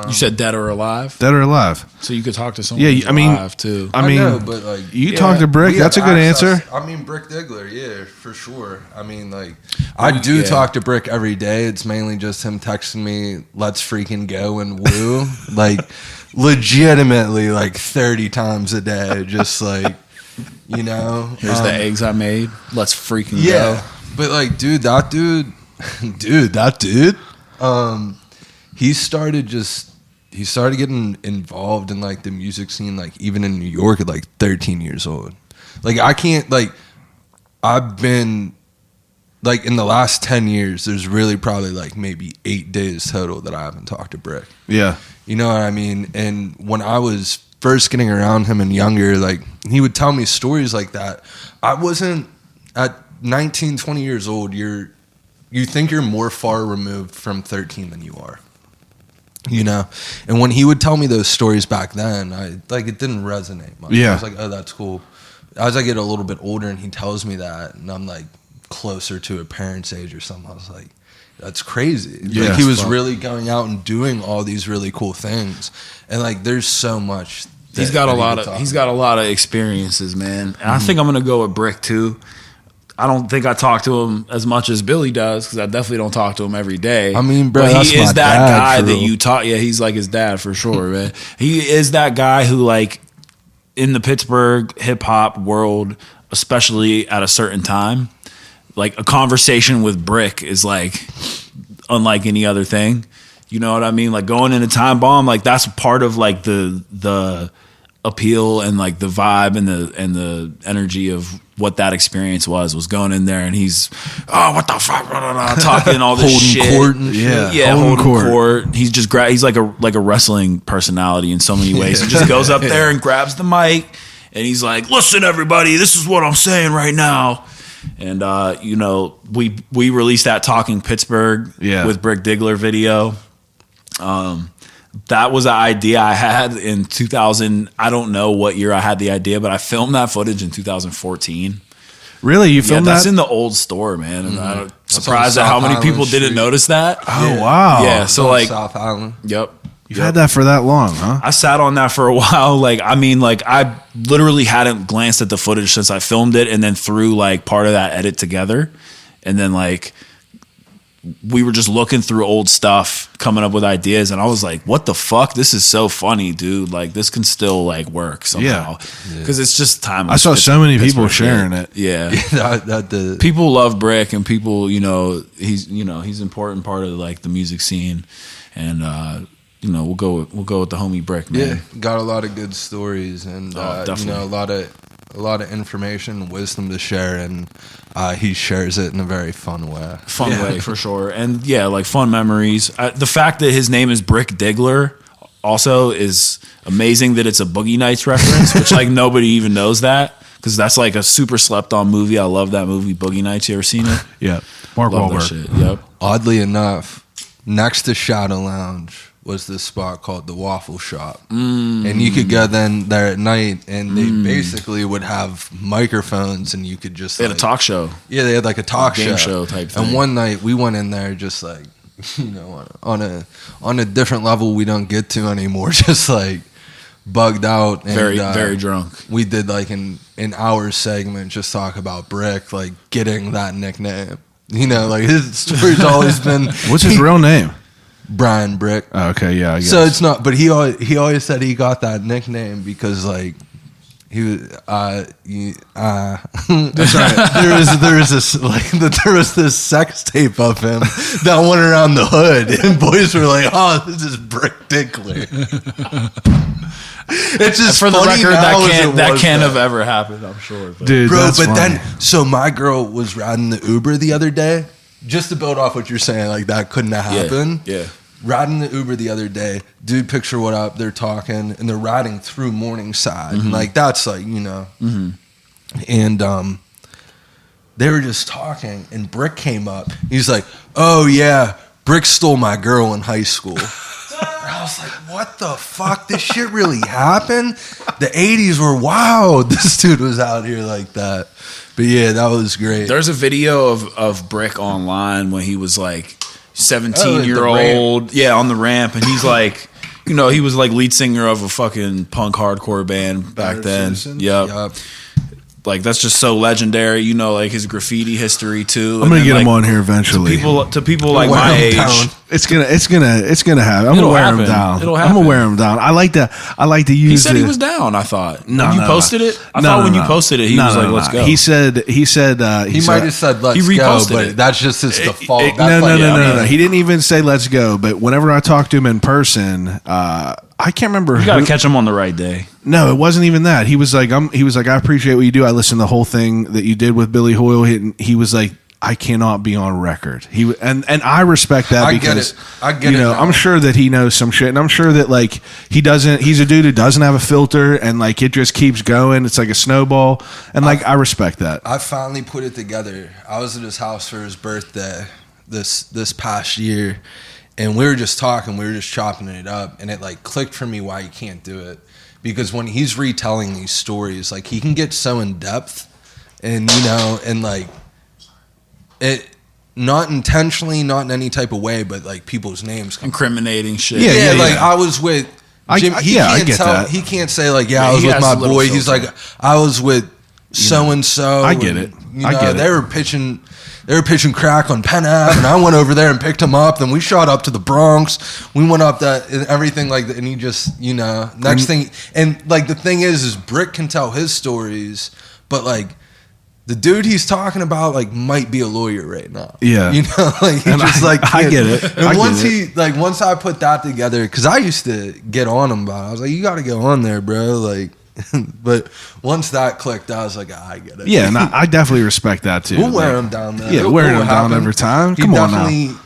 Speaker 5: You said dead or alive?
Speaker 1: Dead or alive?
Speaker 5: So you could talk to someone
Speaker 1: Yeah,
Speaker 5: who's
Speaker 1: I mean,
Speaker 5: alive, too.
Speaker 1: I mean,
Speaker 4: know, but like
Speaker 1: you talk to Brick.
Speaker 4: we
Speaker 1: That's a
Speaker 4: have
Speaker 1: good
Speaker 4: access.
Speaker 1: answer.
Speaker 4: I mean, Brick Diggler, yeah, for sure. I mean, like, I do talk to Brick every day. It's mainly just him texting me, "Let's freaking go" and woo, like, legitimately, like 30 times a day. Just like, you know,
Speaker 5: Here's the eggs I made. Let's freaking
Speaker 4: yeah.
Speaker 5: go.
Speaker 4: But like, that dude, he started getting involved in like the music scene, like even in New York at like 13 years old. Like, I can't, like, I've been like, in the last 10 years, there's really probably like maybe 8 days total that I haven't talked to Brick.
Speaker 1: Yeah.
Speaker 4: You know what I mean? And when I was first getting around him and younger, like, he would tell me stories like that. I wasn't, at 19, 20 years old, you think you're more far removed from 13 than you are. You know? And when he would tell me those stories back then, it didn't resonate much.
Speaker 1: Yeah.
Speaker 4: I was like, oh, that's cool. As I get a little bit older and he tells me that, and I'm like closer to a parent's age or something, I was like, that's crazy.
Speaker 1: Yeah,
Speaker 4: like, he was really going out and doing all these really cool things. And like, there's so much.
Speaker 5: He's got a lot of experiences, man. And I think I'm gonna go with Brick too. I don't think I talk to him as much as Billy does, because I definitely don't talk to him every day.
Speaker 4: I mean, bro,
Speaker 5: but
Speaker 4: that's
Speaker 5: he is
Speaker 4: my
Speaker 5: that
Speaker 4: dad,
Speaker 5: guy
Speaker 4: for
Speaker 5: that
Speaker 4: real.
Speaker 5: you talk. Yeah, he's like his dad for sure, man. He is that guy who, like, in the Pittsburgh hip hop world, especially at a certain time, like, a conversation with Brick is like unlike any other thing. You know what I mean? Like, going into Time Bomb, like, that's part of like the appeal and like the vibe and the energy of what that experience was going in there, and he's what the fuck, talking all this
Speaker 4: holding
Speaker 5: shit.
Speaker 4: court and shit.
Speaker 5: Yeah, holding court. He's just he's like a wrestling personality in so many ways. He just goes up there and grabs the mic, and he's like, "Listen, everybody, this is what I'm saying right now." And you know, we released that Talking Pittsburgh with Brick Diggler video. That was an idea I had in 2000. I don't know what year I had the idea, but I filmed that footage in 2014.
Speaker 1: Really? You filmed
Speaker 5: that's
Speaker 1: that?
Speaker 5: in the old store, man. And I'm
Speaker 4: That's
Speaker 5: surprised
Speaker 4: on
Speaker 5: at how
Speaker 4: South
Speaker 5: many people
Speaker 4: Island
Speaker 5: didn't
Speaker 4: Street.
Speaker 5: notice that.
Speaker 1: Oh, wow.
Speaker 5: Yeah, so like,
Speaker 4: South Island.
Speaker 5: yep.
Speaker 1: You've had that for that long, huh?
Speaker 5: I sat on that for a while. Like, I mean, like, I literally hadn't glanced at the footage since I filmed it, and then threw like part of that edit together, and then like we were just looking through old stuff, coming up with ideas, and I was like, what the fuck? This is so funny, dude. Like, this can still like work somehow. Because it's just time.
Speaker 1: I saw so many people sharing it.
Speaker 5: Yeah.
Speaker 4: that
Speaker 5: people love Brick, and people, he's an important part of like the music scene. And we'll go with the homie Brick, man.
Speaker 4: Yeah, got a lot of good stories, and a lot of information, wisdom to share, and he shares it in a very fun way.
Speaker 5: Fun way, for sure. And like fun memories. The fact that his name is Brick Diggler also is amazing, that it's a Boogie Nights reference, which like nobody even knows that, because that's like a super slept on movie. I love that movie, Boogie Nights. You ever seen it?
Speaker 1: Yeah. Mark Wahlberg.
Speaker 5: Yep.
Speaker 4: Oddly enough, next to Shadow Lounge was this spot called the Waffle Shop, and you could go there at night, and they basically would have microphones, and you could just
Speaker 5: they had a talk show.
Speaker 4: Yeah, they had like a talk
Speaker 5: game show type thing.
Speaker 4: And one night we went in there just like on a different level we don't get to anymore, just like bugged out, and
Speaker 5: very drunk.
Speaker 4: We did like an hour segment just talk about Brick, like getting that nickname. Like his story's always been.
Speaker 1: What's his real name?
Speaker 4: Brian Brick.
Speaker 1: Oh, okay, yeah. I guess.
Speaker 4: So it's not, but he always said he got that nickname because like he was. That's right. There was this sex tape of him that went around the hood, and boys were like, "Oh, this is Brick Dickler." It's just
Speaker 5: for the
Speaker 4: funny
Speaker 5: record
Speaker 4: now
Speaker 5: that can't have ever happened. I'm sure,
Speaker 1: dude.
Speaker 4: Bro,
Speaker 1: that's
Speaker 4: but
Speaker 1: funny.
Speaker 4: then so my girl was riding the Uber the other day. Just to build off what you're saying, like that couldn't have happened.
Speaker 5: Yeah.
Speaker 4: Riding the Uber the other day, dude, picture what up, they're talking, and they're riding through Morningside. And like, that's like, and they were just talking, and Brick came up. He's like, oh yeah, Brick stole my girl in high school. I was like, what the fuck? This shit really happened? The 80s were wild. This dude was out here like that. But yeah, that was great.
Speaker 5: There's a video of Brick online when he was like 17-year-old. Yeah, on the ramp. And he's like, he was like lead singer of a fucking punk hardcore band back then. Yep. Like, that's just so legendary, like his graffiti history too.
Speaker 1: I'm gonna get him on here eventually.
Speaker 5: To people like my age,
Speaker 1: it's gonna happen. I'm gonna wear him down.
Speaker 5: It'll happen.
Speaker 1: I'm gonna wear him down. I like to use.
Speaker 5: He said he was down. I thought.
Speaker 1: No,
Speaker 5: when you posted it. I thought when you posted it, he was like, "Let's go."
Speaker 1: He said. He
Speaker 4: might have said, "Let's go," but that's just his default.
Speaker 1: No. He didn't even say "Let's go." But whenever I talked to him in person, I can't remember.
Speaker 5: You gotta catch him on the right day.
Speaker 1: No, it wasn't even that. He was like, I appreciate what you do. I listened to the whole thing that you did with Billy Hoyle. He was like, I cannot be on record. And I respect that because
Speaker 4: I get it.
Speaker 1: I'm sure that he knows some shit, and I'm sure that like he's a dude who doesn't have a filter, and like it just keeps going. It's like a snowball, and like I respect that.
Speaker 4: I finally put it together. I was at his house for his birthday this past year, and we were just talking. We were just chopping it up, and it like clicked for me why he can't do it. Because when he's retelling these stories, like he can get so in depth, and and like it, not intentionally, not in any type of way, but like people's names come
Speaker 5: incriminating shit.
Speaker 1: Yeah.
Speaker 4: Like I was with Jim.
Speaker 1: I get that.
Speaker 4: He can't say like, I was with my boy.
Speaker 5: Filter.
Speaker 4: He's like, I was with so and so.
Speaker 1: I get it. I get it.
Speaker 4: They were pitching crack on Penn Ave, and I went over there and picked him up. Then we shot up to the Bronx. We went up that and everything like that. And he just, next thing. And like the thing is Brick can tell his stories, but like the dude he's talking about like might be a lawyer right now.
Speaker 1: Yeah,
Speaker 4: like he just like
Speaker 1: I get it.
Speaker 4: And once I put that together, because I used to get on him about it. I was like, you got to go on there, bro. Like. But once that clicked, I was like, I get it.
Speaker 1: Yeah, and I definitely respect that too.
Speaker 4: We'll wear him down there.
Speaker 1: Yeah, wearing him down every time. Come on now.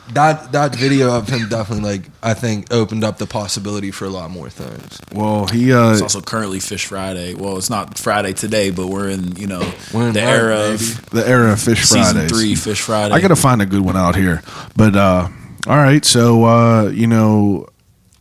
Speaker 4: That video of him definitely, like, I think opened up the possibility for a lot more things.
Speaker 1: Well,
Speaker 5: it's also currently Fish Friday. Well, it's not Friday today, but we're in the era of
Speaker 1: Fish Fridays.
Speaker 5: Season 3 Fish Friday.
Speaker 1: I gotta find a good one out here. But all right, so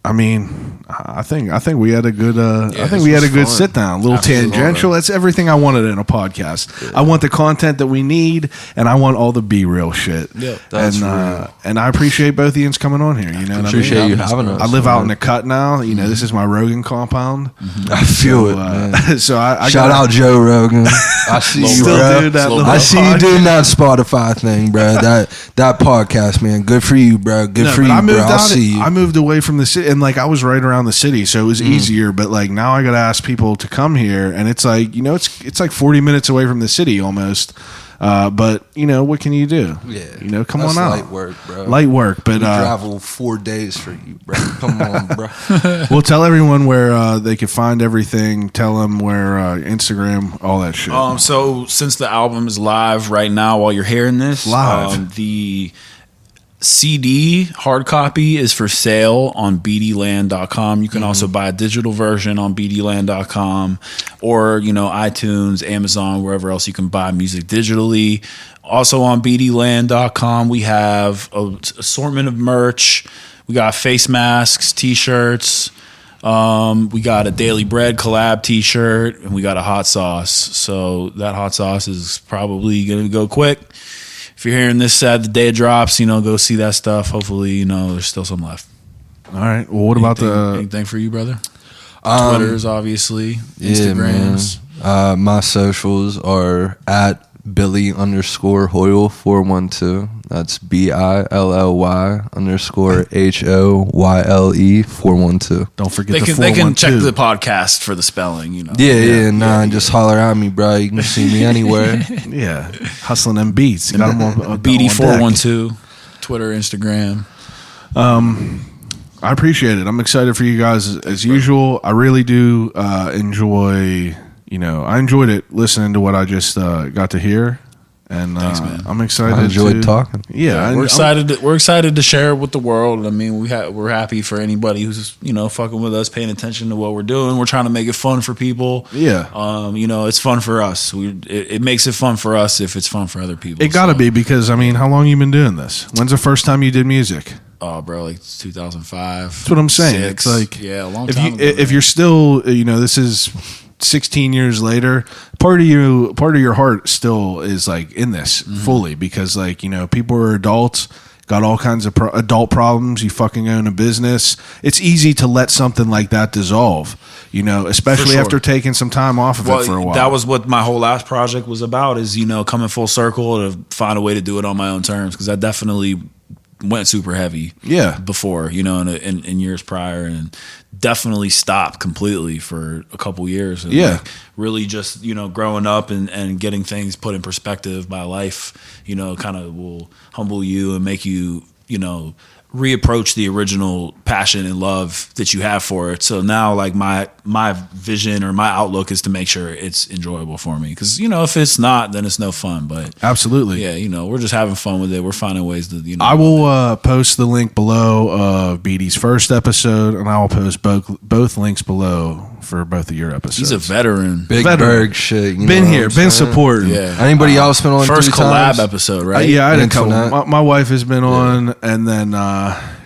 Speaker 1: I mean, I think we had a good
Speaker 4: fun.
Speaker 1: sit down, a little tangential. That's everything I wanted in a podcast. Yeah. I want the content that we need, and I want all the be real shit.
Speaker 4: Yeah, that's real.
Speaker 1: And I appreciate both Ians coming on here. You know,
Speaker 4: appreciate you having us.
Speaker 1: I live out in the cut now. You know, this is my Rogan compound.
Speaker 4: I feel it. Man.
Speaker 1: So I
Speaker 4: shout out Joe Rogan. I see you, bro. I see you doing that Spotify thing, bro. That podcast, man. Good for you, bro. Good for you, bro. I'll see you.
Speaker 1: I moved away from the city. And like I was right around the city, so it was easier. But like now I got to ask people to come here, and it's like, you know, it's like 40 minutes away from the city almost. But you know, what can you do?
Speaker 4: Yeah,
Speaker 1: you know, come on out.
Speaker 4: Light work, bro.
Speaker 1: Light work, but
Speaker 4: we travel 4 days for you, bro. Come on, bro.
Speaker 1: We'll tell everyone where they can find everything. Tell them where Instagram, all that shit.
Speaker 5: So since the album is live right now, while you're hearing this, the CD hard copy is for sale on beedieland.com. You can also buy a digital version on beedieland.com, or, you know, iTunes, Amazon, wherever else you can buy music digitally. Also on beedieland.com, we have an assortment of merch. We got face masks, t-shirts. We got a Daily Bread collab t-shirt, and we got a hot sauce. So that hot sauce is probably going to go quick. If you're hearing this the day it drops, you know, go see that stuff. Hopefully, you know, there's still some left.
Speaker 1: All right. Well, what about
Speaker 5: anything for you, brother? Twitters, obviously. Instagrams.
Speaker 4: Yeah, my socials are at Billy_Hoyle 412. That's BILLY_HOYLE 412.
Speaker 1: Don't forget
Speaker 5: they can check the podcast for the spelling, you know.
Speaker 4: Just holler at me, bro. You can see me anywhere.
Speaker 1: Yeah, hustling them beats. Got them on
Speaker 5: Beedie 412, Twitter, Instagram.
Speaker 1: I appreciate it. I'm excited for you guys as usual. I really do enjoy. You know, I enjoyed it listening to what I just got to hear. And
Speaker 5: thanks, man.
Speaker 1: I'm excited.
Speaker 4: I enjoyed talking.
Speaker 1: Yeah,
Speaker 5: we're excited. We're excited to share it with the world. I mean, we're happy for anybody who's, you know, fucking with us, paying attention to what we're doing. We're trying to make it fun for people.
Speaker 1: Yeah.
Speaker 5: You know, it's fun for us. It makes it fun for us if it's fun for other people.
Speaker 1: It got to be, because I mean, how long you been doing this? When's the first time you did music?
Speaker 5: Oh, bro, like 2005.
Speaker 1: That's what I'm saying.
Speaker 5: 6.
Speaker 1: It's like,
Speaker 5: a long time ago.
Speaker 1: If you're still, you know, this is 16 years later, part of your heart still is like in this fully, because like, you know, people are adults, got all kinds of adult problems. You fucking own a business. It's easy to let something like that dissolve, you know, especially after taking some time off of it for a while.
Speaker 5: That was what my whole last project was about, is, you know, coming full circle to find a way to do it on my own terms, because I definitely went super heavy before, you know, in years prior, and definitely stopped completely for a couple years. And like really just, you know, growing up and getting things put in perspective by life, you know, kind of will humble you and make you, you know, reapproach the original passion and love that you have for it. So now, like, my vision or my outlook is to make sure it's enjoyable for me, because, you know, if it's not, then it's no fun. But
Speaker 1: absolutely,
Speaker 5: yeah, you know, we're just having fun with it. We're finding ways to, you know.
Speaker 1: I will post the link below of Beedie's first episode, and I will post both links below for both of your episodes.
Speaker 5: He's a veteran.
Speaker 4: Big Berg shit. You
Speaker 1: been
Speaker 4: know
Speaker 1: here, been supporting.
Speaker 4: Yeah. Anybody else been on
Speaker 5: first
Speaker 4: 3
Speaker 5: collab
Speaker 4: times?
Speaker 5: episode, right?
Speaker 1: Yeah, I had a couple. My wife has been on, and then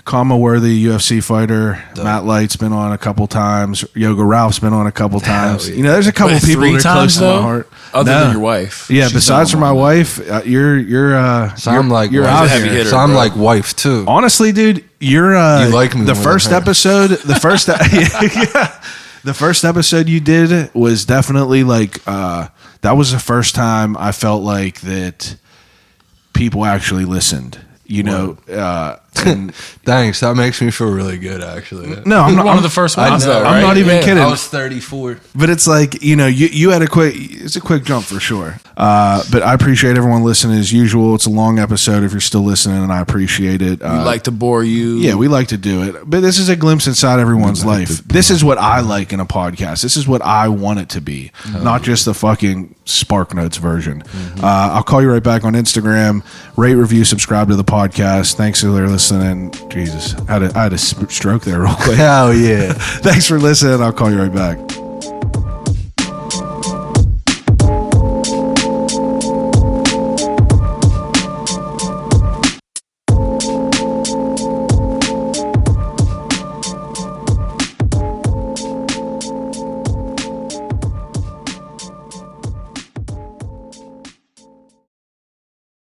Speaker 1: Kama Worthy, UFC fighter. Matt Light's been on a couple times. Yoga Ralph's been on a couple times. You know, there's a couple people that are close to my heart.
Speaker 5: Other than your wife.
Speaker 1: Yeah, besides from my wife, you're
Speaker 4: I'm like
Speaker 5: heavy hitter,
Speaker 4: so I'm like wife too.
Speaker 1: Honestly, dude, you're
Speaker 4: you like me.
Speaker 1: The first episode, the first episode you did was definitely like that was the first time I felt like that people actually listened. You know,
Speaker 4: thanks. That makes me feel really good, actually.
Speaker 1: No, I'm not
Speaker 5: one of the first ones.
Speaker 1: I'm not even kidding.
Speaker 4: I was 34,
Speaker 1: but it's like, you know, you had it's a quick jump for sure. But I appreciate everyone listening as usual. It's a long episode if you're still listening, and I appreciate it.
Speaker 5: We like to bore you.
Speaker 1: Yeah, we like to do it, but this is a glimpse inside everyone's life. This is what I like in a podcast. This is what I want it to be, not just the fucking Spark Notes version. I'll call you right back on Instagram. Rate, review, subscribe to the podcast. Thanks for listening. Jesus, I had a stroke there real quick.
Speaker 4: Hell yeah.
Speaker 1: Thanks for listening. I'll call you right back.